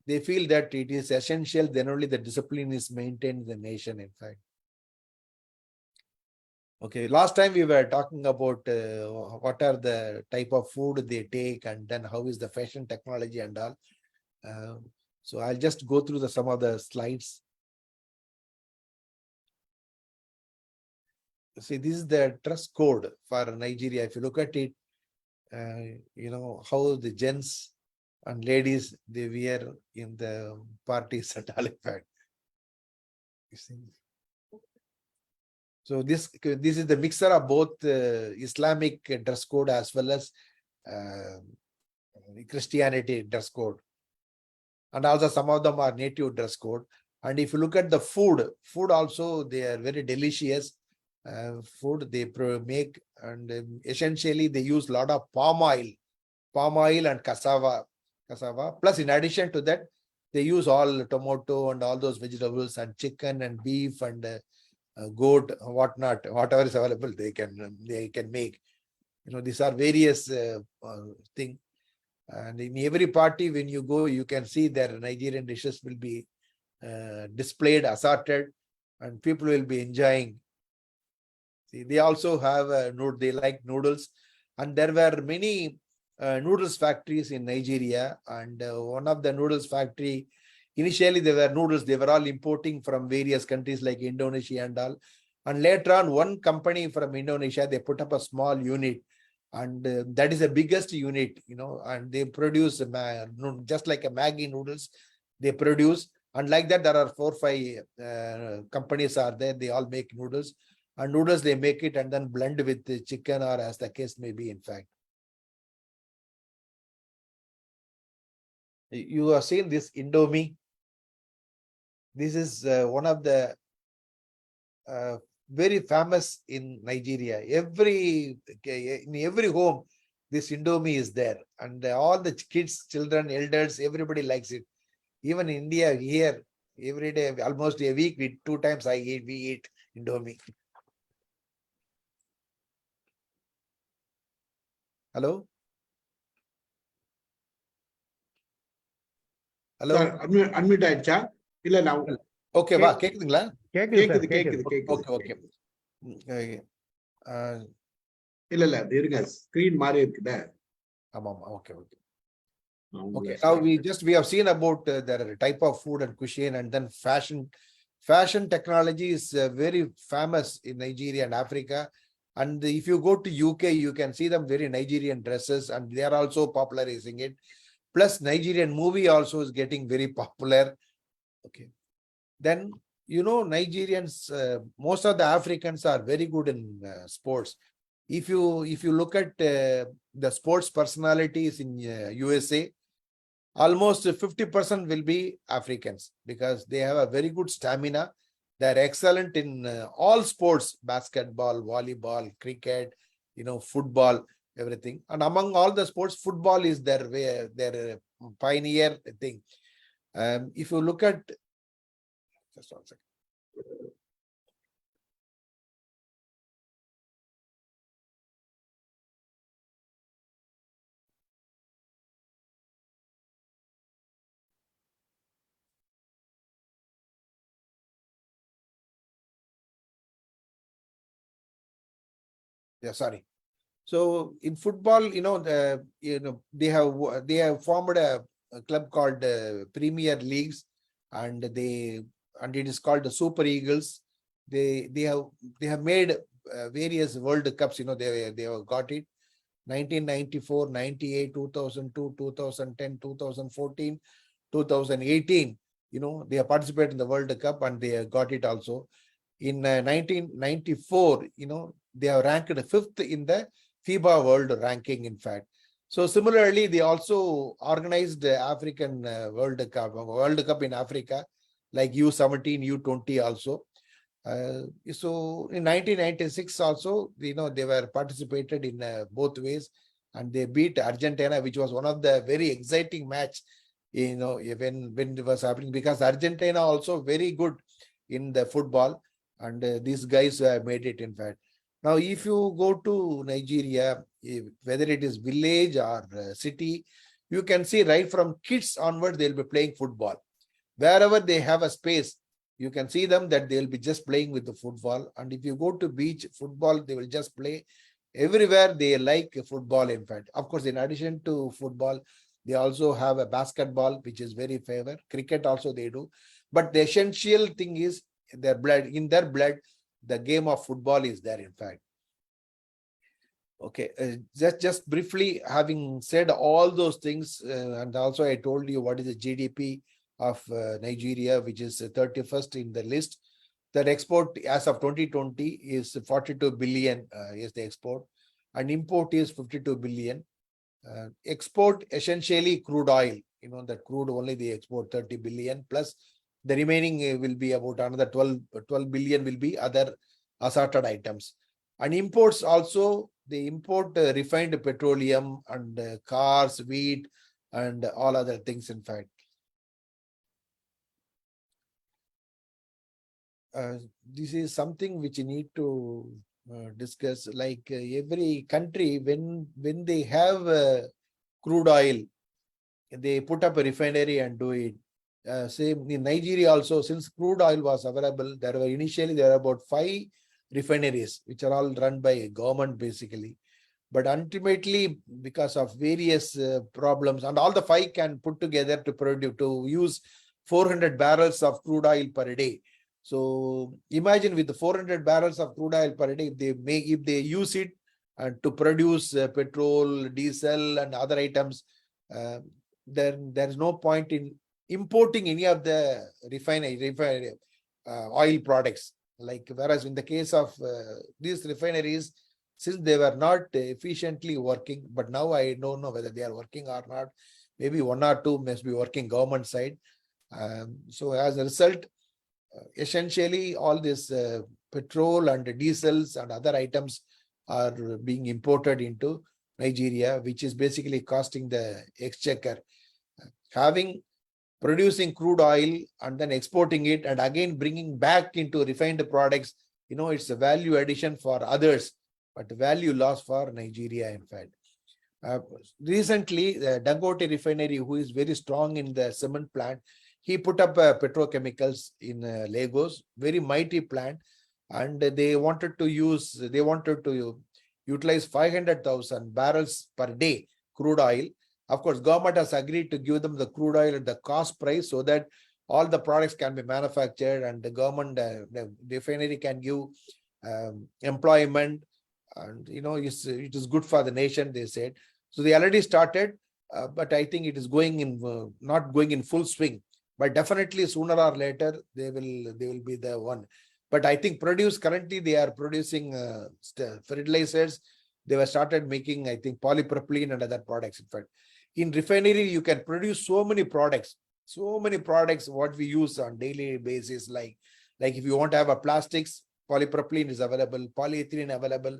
they feel that it is essential, then only the discipline is maintained in the nation, in fact. Okay, last time we were talking about what are the type of food they take and then how is the fashion technology and all. So I'll just go through some of the slides. See, this is the dress code for Nigeria. If you look at it, how the gents and ladies, they wear in the parties and all, in fact. So this is the mixture of both Islamic dress code as well as Christianity dress code. And also some of them are native dress code. And if you look at the food also, they are very delicious food they make. And essentially they use a lot of palm oil and cassava. Plus in addition to that, they use all tomato and all those vegetables and chicken and beef and goat, whatnot, whatever is available, they can make. These are various things. And in every party, when you go, you can see their Nigerian dishes will be displayed, assorted, and people will be enjoying. See, they also have they like noodles, and there were many noodles factories in Nigeria. And one of the noodles factory, initially they were noodles, they were all importing from various countries like Indonesia and all. And later on, one company from Indonesia, they put up a small unit, and that is the biggest unit, and they produce just like a Maggi noodles they produce. And like that, there are 4 or 5 companies are there. They all make noodles, and noodles they make it and then blend with the chicken, or as the case may be, in fact. You have seen this Indomie. This is one of the very famous in Nigeria. In every home, this Indomie is there, and all the kids, children, elders, everybody likes it. Even in India, here, every day, almost a week, 2 times we eat Indomie. Hello? Hello? Sir, unmute ஆயிடுச்சா? இல்ல நான் okay வா, கேக்குதுங்களா? கேக்குது. Okay. இல்ல இருங்க, screen மாறி இருக்குதே. ஆமா, okay. Okay, now we have seen about the type of food and cuisine, and then fashion. Fashion technology is very famous in Nigeria and Africa. And if you go to UK, you can see them very Nigerian dresses, and they are also popularizing it. Plus Nigerian movie also is getting very popular. Okay. Then, Nigerians, most of the Africans are very good in sports. If you look at the sports personalities in USA, almost 50% will be Africans, because they have a very good stamina. They're excellent in all sports: basketball, volleyball, cricket, football, everything. And among all the sports, football is their pioneer thing. If you look at, just 1 second. Yeah, sorry. So in football, they have formed a club called Premier Leagues, and it is called the Super Eagles. They have made various World Cups. They have got it. 1994, 98, 2002, 2010, 2014, 2018. They have participated in the World Cup and they got it also. In 1994, they are ranked fifth in the FIBA World Ranking, in fact. So similarly, they also organized the African World Cup in Africa, like U17, U20 also. So in 1996 also, they were participated in both ways, and they beat Argentina, which was one of the very exciting match, when it was happening, because Argentina also very good in the football, and these guys made it, in fact. Now, if you go to Nigeria, whether it is village or city, you can see right from kids onward, they'll be playing football. Wherever they have a space, you can see them that they'll be just playing with the football. And if you go to beach, football, they will just play. Everywhere they like football, in fact. Of course, in addition to football, they also have a basketball, which is very favor. Cricket also they do. But the essential thing is in their blood, the game of football is there, in fact. Okay, just briefly, having said all those things, and also I told you what is the GDP of Nigeria, which is 31st in the list. That export as of 2020 is 42 billion is the export, and import is 52 billion. Export essentially crude oil, that crude only they export 30 billion, plus the remaining will be about another 12 billion will be other assorted items. And imports also, they import refined petroleum and cars, wheat, and all other things, in fact. This is something which you need to discuss. Like every country, when they have crude oil, they put up a refinery and do it. Same in Nigeria also, since crude oil was available, there were about 5 refineries, which are all run by government basically. But ultimately, because of various problems, and all the 5 can put together to use 400 barrels of crude oil per day. So imagine with the 400 barrels of crude oil per day, if they use it to produce petrol, diesel, and other items, then there is no point in importing any of the refinery oil products. Like, whereas in the case of these refineries, since they were not efficiently working, but now I don't know whether they are working or not. Maybe 1 or 2 must be working government side. So as a result, essentially all this petrol and diesels and other items are being imported into Nigeria, which is basically costing the exchequer. Producing crude oil and then exporting it and again bringing back into refined products, it's a value addition for others, but value loss for Nigeria, in fact. Recently, the Dangote refinery, who is very strong in the cement plant, he put up petrochemicals in Lagos, very mighty plant, and they wanted to utilize 500,000 barrels per day crude oil. Of course, government has agreed to give them the crude oil at the cost price so that all the products can be manufactured, and the government, the refinery can give employment, and it is good for the nation, they said. So they already started, but I think it is not going in full swing. But definitely sooner or later they will be the one. But I think currently they are producing fertilizers. They were started making, I think, polypropylene and other products. In fact, in refinery you can produce so many products what we use on daily basis. Like if you want to have a plastics, polypropylene is available, polyethylene available,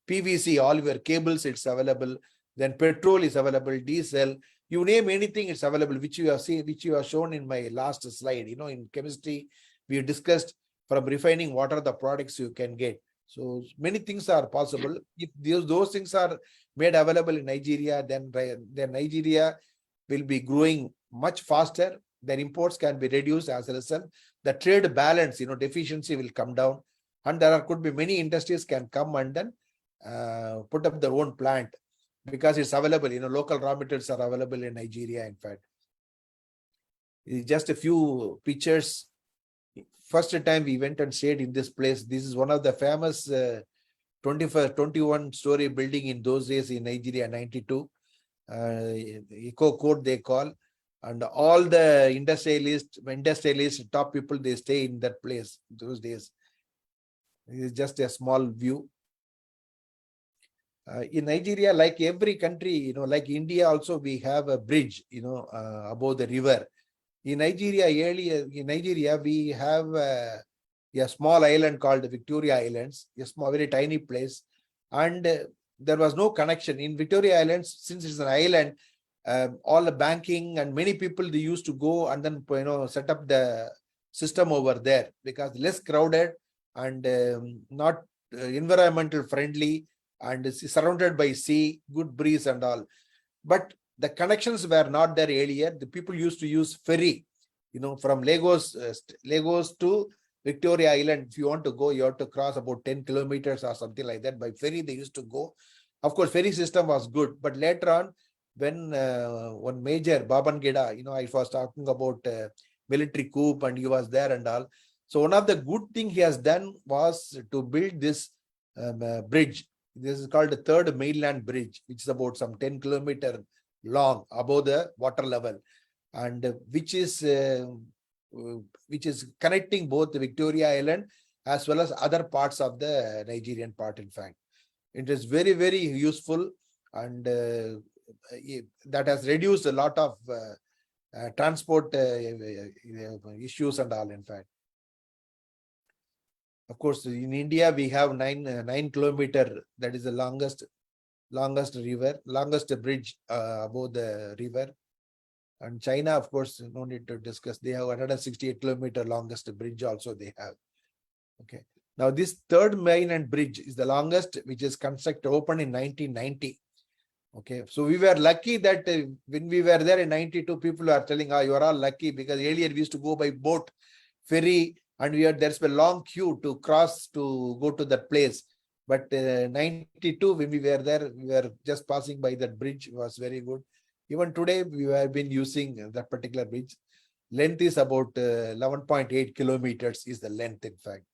PVC, all your cables, it's available. Then petrol is available, diesel, you name anything, it's available, which you have shown in my last slide. In chemistry, we discussed from refining what are the products you can get. So many things are possible. If those things are made available in Nigeria, then Nigeria will be growing much faster. Their imports can be reduced as a result. The trade balance, deficiency will come down, and could be many industries can come and then put up their own plant, because it's available. Local raw materials are available in Nigeria, in fact. Just a few pictures. First time we went and stayed in this place. This is one of the famous 21-story building in those days in Nigeria, 92. Eco code they call. And all the industrialists, top people, they stay in that place those days. It is just a small view. In Nigeria, like every country, like India also, we have a bridge, above the river. In Nigeria, we have a small island called Victoria Islands, a small, very tiny place. And there was no connection. In Victoria Islands, since it's an island, all the banking and many people, they used to go and then, set up the system over there because less crowded and not environmental friendly, and it's surrounded by sea, good breeze and all. But the connections were not there earlier. The people used to use ferry, from Lagos to Victoria Island. If you want to go, you have to cross about 10 kilometers or something like that. By ferry, they used to go. Of course, ferry system was good. But later on, when one Major Babangida, I was talking about military coup and he was there and all. So one of the good thing he has done was to build this bridge. This is called the third mainland bridge, which is about some 10 kilometers long above the water level, and which is connecting both the Victoria Island as well as other parts of the Nigerian part. In fact, it is very, very useful, and that has reduced a lot of transport issues and all. In fact, of course, in India, we have 9 kilometer. That is the longest bridge above the river. And China, of course, no need to discuss. They have 168 kilometer longest bridge also they have. Okay. Now, this third mainland bridge is the longest, which is opened in 1990. Okay. So we were lucky that when we were there in 92, people are telling, you are all lucky because earlier we used to go by boat, ferry, and there's a long queue to cross to go to that place. But 92, when we were there, we were just passing by that bridge. It was very good. Even today, we have been using that particular bridge. Length is about 11.8 kilometers is the length, in fact.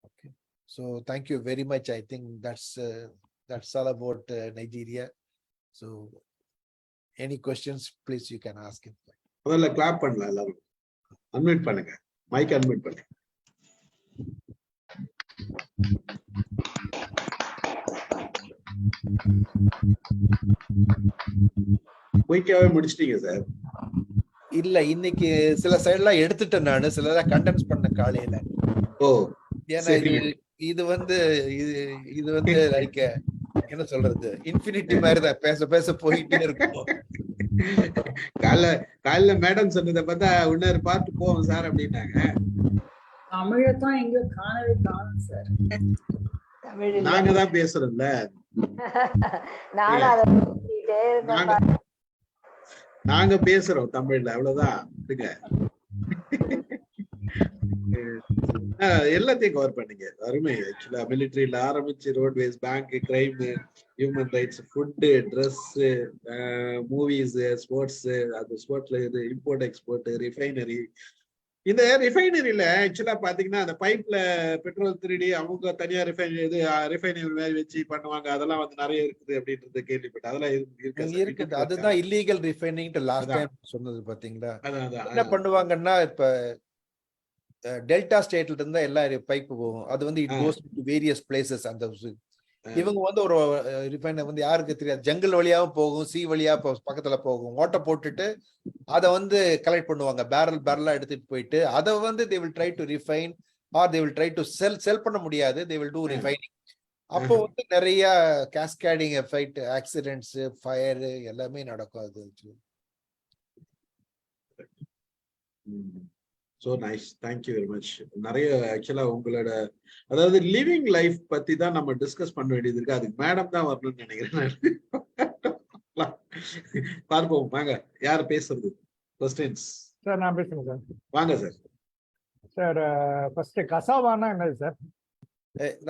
Okay. So thank you very much. I think that's all about Nigeria. So any questions, please, you can ask him. முதல்ல clap பண்ணலாம் எல்லாரும். Unmute பண்ணுங்க. Mic unmute பண்ணுங்க. குயிக்காவே முடிச்சிட்டீங்க sir. இல்ல, இன்னைக்கு சில சைட்லாம் எடுத்துட்டேன் நானு, சிலதெல்லாம் கண்டென்ஸ் பண்ண காலையில. ஓ, ஏன்னா இது வந்து லைக் என்ன சொல்றது, இன்ஃபினிட்டி மாதிரி தான், பேச பேச போயிட்டே இருக்கும். காலைல மேடம் சொன்னதை பார்த்தா இன்னொரு பார்த்து போவோம் சார் அப்படின்னாங்க. தமிழத்தான் எங்க காணவே காணும் சார். நாங்க தான் பேசுறோம்ல. நாங்க பேசுறோம் தமிழ்ல, அவ்வளவுதான். எல்லாத்தையும் கவர் பண்ணீங்க, அருமை. ஆக்சுவலா மிலிட்டரியில ஆரம்பிச்சு roadways, bank, crime, human rights, food, dress, movies, sports, அது ஸ்போர்ட்ஸ்ல இது இம்போர்ட் எக்ஸ்போர்ட், ரிஃபைனரி. இந்த ரிஃபைனரியில ஆக்சுவலா பாத்தீங்கன்னா அந்த பைப்ல பெட்ரோல் திருடி அவங்க தனியா ரிஃபைனரி மாதிரி வச்சு பண்ணுவாங்க. அதெல்லாம் வந்து நிறைய இருக்குது அப்படின்றது கேள்விப்பட்டேன். அதெல்லாம் இருக்குது. அதுதான் இல்லீகல் ரிஃபைனிங் லாஸ்ட் டைம் சொன்னது பாத்தீங்களா. என்ன பண்ணுவாங்கன்னா, இப்ப டெல்டா ஸ்டேட்ல இருந்தா எல்லா பைப் போகும். அது வந்து it goes to various places. அந்த இவங்க வந்து ஒரு ரிஃபைனர் வந்து யாருக்கு தெரியாது, ஜங்கல் வழியாவும் போகும், சி வழியா பக்கத்துல போகும், ஓட்ட போட்டுட்டு அதை வந்து கலெக்ட் பண்ணுவாங்க. பேரலா எடுத்துட்டு போயிட்டு அதை வந்து they will try to refine or they will try to sell பண்ண முடியாது, they will do refining. அப்போ வந்து நிறைய கேஸ்கேடிங் எஃபெக்ட், ஆக்சிடென்ட்ஸ், ஃபயர் எல்லாமே நடக்கும். அது so nice, thank you very much. நிறைய ஆக்சுவலா உங்களோட அதாவது லிவிங் லைஃப் பத்தி தான் நம்ம டிஸ்கஸ் பண்ண வேண்டியது இருக்கு. அதுக்கு மேடம் தான் வரணும்னு நினைக்கிறேன். பார்ப்போம், வாங்க யார் பேசுறது. கொஸ்டின்ஸ் சார் நான் பேசுறேன் சார். வாங்க சார். சார் ஃபர்ஸ்ட் கசாவானா என்னது சார்?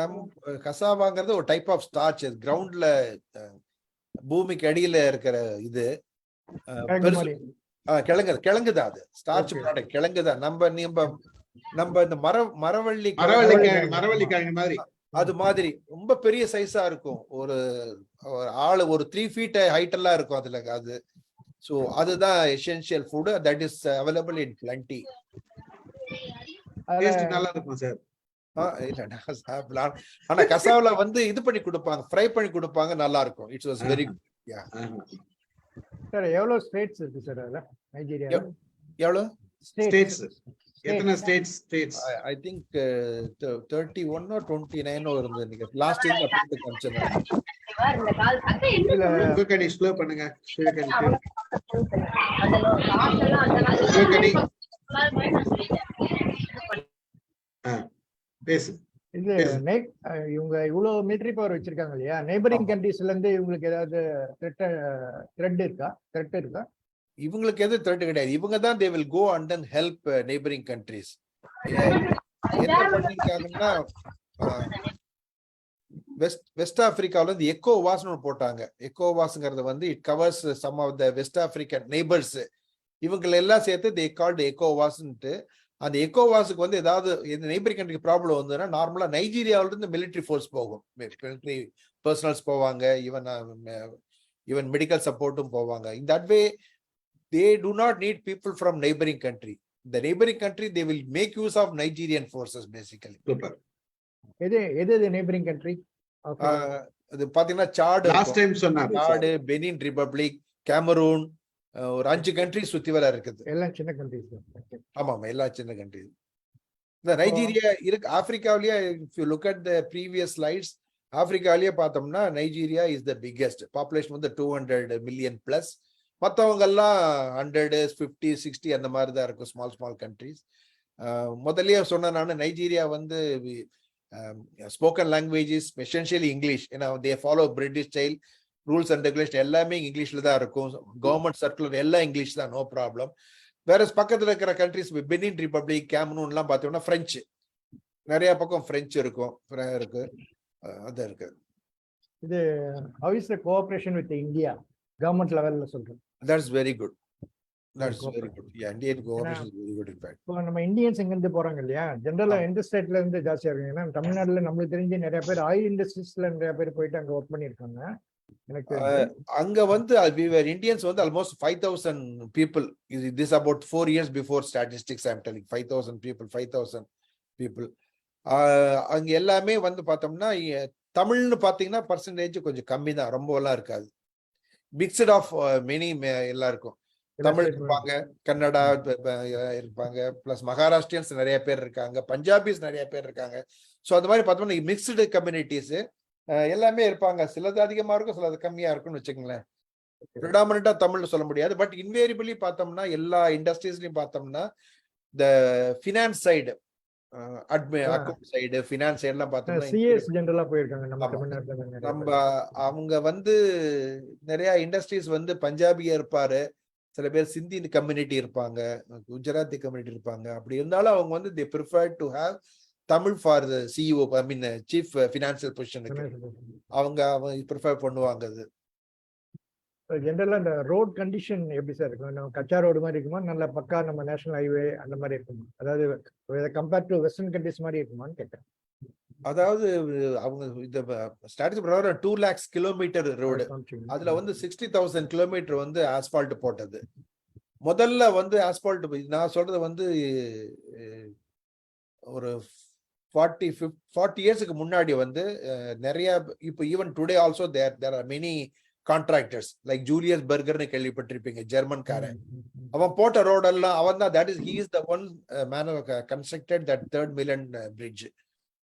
நம்ம கசாவாங்கிறது ஒரு டைப் ஆஃப் ஸ்டார்ச். கிரவுண்ட்ல பூமிக்கு அடியில இருக்கிற இது கிழங்குதான். அது ஸ்டார்ச் ப்ராடக்ட் கிழங்குதான். நம்ம நம்ம இந்த மரவள்ளி மரவள்ளிக்கிழங்கு மாதிரி அது மாதிரி ரொம்ப பெரிய சைஸா இருக்கும். ஒரு ஆளு ஒரு 3 feet ஹைட் எல்லாம் இருக்கும் அதுல. அது ஸோ அதுதான் essential food, that is available in plenty. Taste நல்லா இருக்கும் சார். ஆனா கசாவ்ல வந்து இது பண்ணி கொடுப்பாங்க, ஃப்ரை பண்ணி கொடுப்பாங்க, நல்லா இருக்கும். It's was very good. Sir எவ்வளவு ஸ்டேட்ஸ் இருக்கு சார் அதுல நைஜீரியால? எவ்வளவு ஸ்டேட்ஸ்? எத்தனை ஸ்டேட்ஸ்? ஐ திங்க் 31 or 29 இருந்தது நீங்க லாஸ்ட் இயர் அப்படி காமிச்சேன். சுகக்கனி ஸ்லோ பண்ணுங்க. சுகக்கனி சுகக்கனி பேசு. இது இவங்க இவ்வளவு மிலிட்டரி பவர் வச்சிருக்காங்க இல்லையா, நெய்பரிங் கண்ட்ரீஸ்ல இருந்து இவங்களுக்கு ஏதாவது த்ரெட் இருக்கா? இவங்களுக்கு எது த்ரெட் கிடையாது. இவங்க தான் they will go and then help neighboring countries. என்ன பண்ணிருக்காங்கன்னா வெஸ்ட் ஆப்பிரிக்கால இருந்து எக்கோவாஸ்னு போட்டாங்க. எக்கோவாஸ்ங்கிறது வந்து it covers some of the West African neighbours. இவங்களை எல்லாம் சேர்த்து தே கால்ட் எக்கோவாஸ்ன்ட்டு. அந்த எக்கோவாஸுக்கு வந்து ஏதாவது இந்த நெய்பரிங் கண்ட்ரிக்கு ப்ராப்ளம் வந்ததுன்னா நார்மலா நைஜீரியாவில இருந்து மிலிட்டரி ஃபோர்ஸ் போகும், மிலிட்டரி பர்சனல்ஸ் போவாங்க, ஈவன் மெடிக்கல் சப்போர்ட்டும் போவாங்க. In that way they do not need people from neighboring country. The neighboring country, they will make use of Nigerian forces basically. Super. எது neighbouring country? அது பாத்தீங்கன்னா chat, last time சொன்னாரு. Chat, Benin republic, Cameron, ஒரு 5 country சுத்தி வர இருக்குது. எல்லாம் சின்ன கண்ட்ரிஸ். ஆமா, எல்லா சின்ன கண்ட்ரி. இந்த நைஜீரியா இருக்கு. ஆப்பிரிக்காவிலேயே if you look at the previous slides, ஆப்பிரிக்காவிலேயே பார்த்தோம்னா Nigeria is the biggest. Population வந்து 200 million plus. மற்றவங்க எல்லாம் 100, 50, 60 அந்த மாதிரி தான் இருக்கும், ஸ்மால் கண்ட்ரிஸ். முதல்லயே சொன்ன நான் நைஜீரியா வந்து ஸ்போக்கன் லாங்குவேஜஸ் எசென்ஷியலி இங்கிலீஷ். ஏன்னா they follow British style, rules and regulation எல்லாமே இங்கிலீஷ்ல தான் இருக்கும். கவர்மெண்ட் சர்க்குலர் எல்லாம் இங்கிலீஷ் தான், நோ ப்ராப்ளம். வேற பக்கத்துல இருக்கிற கண்ட்ரிஸ் பெனின் ரிபப்ளிக், கேமரூன்லாம் பார்த்தோம்னா பிரெஞ்சு, நிறைய பக்கம் பிரெஞ்சு இருக்கும், அது இருக்கு. இது how is the cooperation with India government லெவல்ல சொல்றேன்? That's very good. That's very good. Yeah, Indian cooperation is very good in fact. இப்போ நம்ம இந்தியன்ஸ் இங்க இருந்து போறாங்க இல்லையா, ஜெனரலா எந்த ஸ்டேட்ல இருந்து ஜாஸ்தியா இருக்காங்க? ஏன்னா தமிழ்நாட்டுல நம்மளுக்கு தெரிஞ்சு நிறைய பேர் ஆயில் இண்டஸ்ட்ரீஸ்ல நிறைய பேர் போயிட்டு அங்க ஒர்க் பண்ணிருக்காங்க. எனக்கு அங்க வந்து இந்தியன்ஸ் வந்து almost 5,000 people. This about 4 years before statistics I'm telling. 5,000 people. அங்க எல்லாமே வந்து பார்த்தோம்னா தமிழ்னு பாத்தீங்கன்னா பர்சன்டேஜ் கொஞ்சம் கம்மி தான், ரொம்ப எல்லாம் இருக்காது. மிக்சட் ஆஃப் மெனி எல்லாம் இருக்கும். தமிழ் இருப்பாங்க, கன்னடா இருப்பாங்க, பிளஸ் மகாராஷ்டிரியன்ஸ் நிறைய பேர் இருக்காங்க, பஞ்சாபிஸ் நிறைய பேர் இருக்காங்க. ஸோ அந்த மாதிரி பார்த்தோம்னா மிக்சடு கம்யூனிட்டிஸ் எல்லாமே இருப்பாங்க. சிலது அதிகமா இருக்கும், சிலது கம்மியா இருக்கும்னு வச்சுக்கோங்களேன். ப்ரிடாமினண்டா தமிழ்னு சொல்ல முடியாது. பட் இன்வேரியபிளி பார்த்தோம்னா எல்லா இண்டஸ்ட்ரீஸ்லயும் பார்த்தோம்னா இந்த finance side, account side, finance சைடுலாம் பார்த்தோம்னா சிஎஸ் ஜெனரலா போயிருக்காங்க நம்ம தமிழ்நாட்டுல. நம்ம அவங்க வந்து நிறைய இண்டஸ்ட்ரீஸ் வந்து பஞ்சாபியா இருப்பாரு, சில பேர் சிந்தி கம்யூனிட்டி இருப்பாங்க, குஜராத்தி கம்யூனிட்டி இருப்பாங்க. அப்படி இருந்தாலும் அவங்க வந்து they prefer to have Tamil for the CEO, I mean chief financial பொசிஷனுக்கு அவங்க ப்ரிஃபர் பண்ணுவாங்க. அது ஜெனரலா இந்த ரோட் கண்டிஷன் எப்படி சார் இருக்கும்? நம்ம கச்சா ரோடு மாதிரி இருக்குமா, நல்ல பக்கா நம்ம நேஷனல் ஹைவே அந்த மாதிரி இருக்குமா? அதாவது கம்பேர்ட் டு வெஸ்டர்ன் கண்ட்ரிஸ் மாதிரி இருக்குமான்னு கேட்கறேன். அதாவது அவங்க இந்த ஸ்டாட்டிஸ்டிக்ஸ் பிரகாரம் 2 lakhs kilometer ரோடு, அதுல வந்து 60,000 kilometer வந்து ஆஸ்பால்ட் போட்டது. முதல்ல வந்து ஆஸ்பால்ட் நான் சொல்றது வந்து ஒரு 40 இயர்ஸ்க்கு முன்னாடி வந்து நிறைய, இப்போ even today also there are many contractors like Julius பர்கர்னு கேள்விப்பட்டிருப்பீங்க, ஜெர்மன்காரன். அவன் போட்ட ரோடெல்லாம் அவன் தான். That is he is the one man constructed that 3rd million bridge.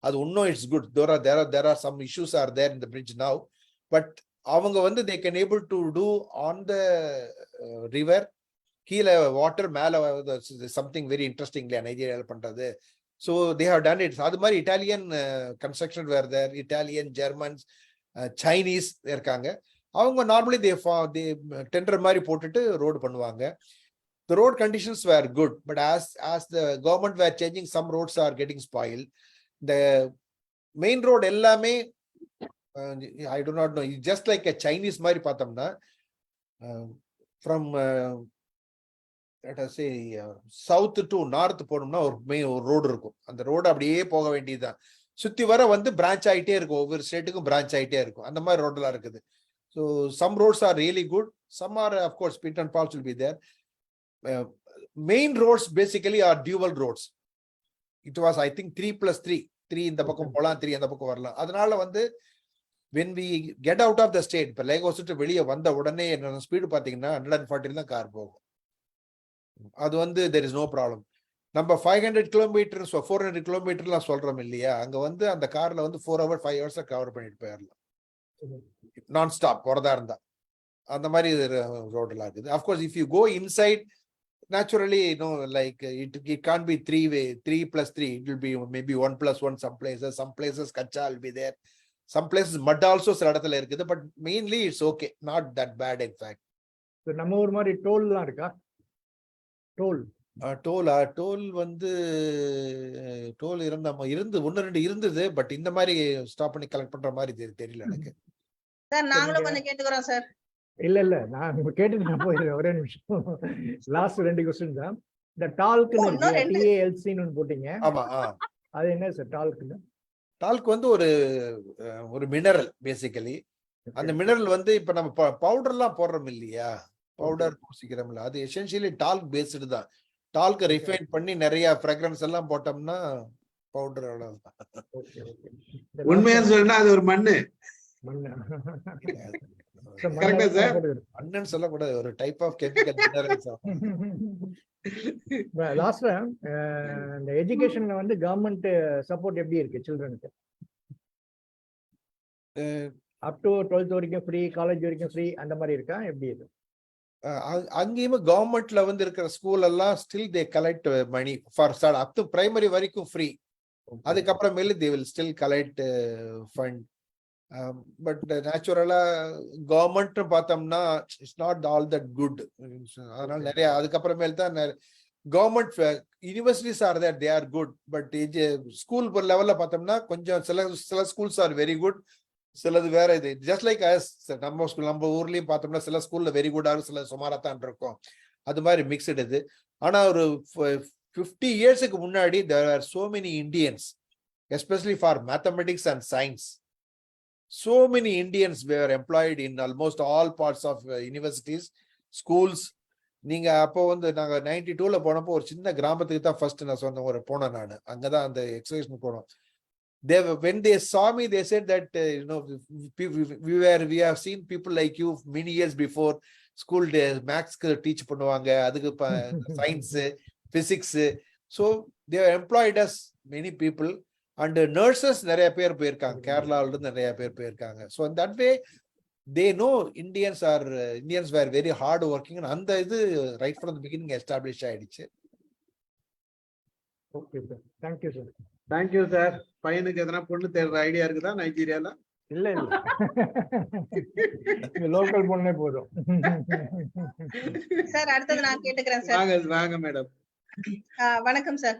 அது இன்னும் it's good. there are some issues are there in the bridge now, but அவங்க வந்து they can able to do on the river, கீழே water மேல something very interesting இல்லையா நைஜீரியால பண்றது. So they have done it. அது மாதிரி Italian construction were there, Italian, Germans, Chinese இருக்காங்க. அவங்க நார்மலி they டெண்டர் மாதிரி போட்டுட்டு ரோடு பண்ணுவாங்க. The road conditions were good, but as the government were changing, some roads are getting spoiled. The main road எல்லாமே I do not know, it's just like a Chinese மாதிரி பார்த்தோம்னா from south to north போனோம்னா ஒரு road இருக்கும். அந்த road அப்படியே போக வேண்டியதுதான். சுத்தி வர வந்து பிரான்ச் ஆகிட்டே இருக்கும், ஒவ்வொரு ஸ்டேட்டுக்கும் பிரான்ச் ஆகிட்டே இருக்கும். அந்த மாதிரி ரோடெல்லாம் இருக்குது. So some roads are really good, some are of course pit and falls will be there. Main roads basically are dual roads. It was I think 3+3, 3 இந்த பக்கம் போகலாம், 3 அந்த பக்கம் வரலாம். அதனால வந்து when we get out of the state, இப்போ லேகோஸ் விட்டு வெளியே வந்த உடனே என்னோட ஸ்பீடு பார்த்தீங்கன்னா 140 தான் கார் போகும். அது வந்து there is no problem. நம்ம 500 கிலோமீட்டர் 400 கிலோமீட்டர்லாம் சொல்றோம் இல்லையா, அங்க வந்து அந்த கார்ல வந்து 4 hours 5 hours கவர் பண்ணிட்டு போயிடலாம் நான் ஸ்டாப் போறதா இருந்தா. அந்த மாதிரி ரோடெல்லாம் இருக்குது. Of course if you go inside naturally, like it can't be 3+3. It will be maybe 1+1 some places kacha will be there, some places mud also சில இடத்துல இருக்குது. But mainly it's okay, not that bad in fact. So நம்ம ஊர் மாதிரி டோல்லாம் இருக்கா? Toll வந்து toll இருந்து 1-2 இருந்தது. பட் இந்த மாதிரி ஸ்டாப் பண்ணி கலெக்ட் பண்ற மாதிரி தெரியல எனக்கு. சார் நாங்களும் கொஞ்சம் கேட்டுக்கிறோம் சார். இல்ல நான் கேட்டுட்டு நான் போயிடுறேன். ஒரே நிமிஷம். லாஸ்ட் 2 கொஸ்டின் தான். இந்த டால்க்னு TALCன்னு ஒன்று போட்டீங்க. ஆமா. அது என்ன சார் டால்க்னு? டால்க் வந்து ஒரு மினரல் பேசிக்கலி. அந்த மினரல் வந்து இப்ப நம்ம பவுடர்லாம் போடுறோம் இல்லையா, பவுடர் பூசிக்கிறோம்ல, அது எசென்ஷியலி டால்க் பேஸ்டு தான். டால்க் ரிஃபைன் பண்ணி நிறைய ஃப்ராக்ரன்ஸ் எல்லாம் போட்டோம்னா பவுடர் அவ்வளவுதான். உண்மையா சொன்னா அது ஒரு மண்ணு. மண்ணுன்னு சொல்லக்கூடாது, ஒரு டைப் ஆஃப் கெமிக்கல் மினரல்ஸ். லாஸ்ட்ல இந்த எஜுகேஷன்ல வந்து கவர்மெண்ட் சப்போர்ட் எப்படி இருக்கு சில்ட்ரனுக்கு? அப் டு 12th வரைக்கும் ஃப்ரீ, காலேஜ் வரைக்கும் ஃப்ரீ, அந்த மாதிரி இருக்கா? எப்படி இது? அங்கேயுமே கவர்மெண்ட்ல வந்து இருக்கிற ஸ்கூல் எல்லாம் still they collect money for start up to primary வரைக்கும் ஃப்ரீ. அதுக்கப்புறமேலு they will still collect fund. But நேச்சுரலா கவர்மெண்ட் பார்த்தோம்னா it's not all that good. அதனால நிறைய அதுக்கப்புறமேல் தான் government universities are there, they are good. But school லெவல்ல பார்த்தோம்னா கொஞ்சம் சில ஸ்கூல்ஸ் ஆர் வெரி குட், சிலது வேற. இது ஜஸ்ட் லைக் நம்ம ஊர்லயும் பார்த்தோம்னா சில ஸ்கூல்ல வெரி குட்டா இருக்கும், சில சுமாரா தான் இருக்கும். அது மாதிரி மிக்சடு இது. ஆனா ஒரு 50 yearsக்கு முன்னாடி there are so many Indians, especially for mathematics and science. So many Indians were employed in almost all parts of universities, schools. நீங்க அப்போ வந்து நாங்க 92ல போனப்போ ஒரு சின்ன கிராமத்துக்கு தான் ஃபர்ஸ்ட் நான் சொன்ன போனேன். நான் அங்கதான் அந்த எக்ஸர்சைஸ் போனோம். When they saw me, they said that we have seen people like you many years before. School days maths teach பண்ணுவாங்க, அதுக்கு science, physics. So they have employed us many people. And nurses நிறைய பேர் போயிருக்காங்க, கேரளால இருந்து நிறைய பேர் போயிருக்காங்க. So in that way they know Indians were very hard working. அந்த இது right from the beginning established ஆயிடுச்சு. Okay sir, thank you sir. Thank you sir. பையனுக்கு எதனா பொண்ணு தேடுற ஐடியா இருக்குதா நைஜீரியால? இல்ல லோக்கல் பொண்ணே போதும் சார். அடுத்தது நான் கேட்டுக்கிறேன் சார். வாங்க மேடம். வணக்கம் sir.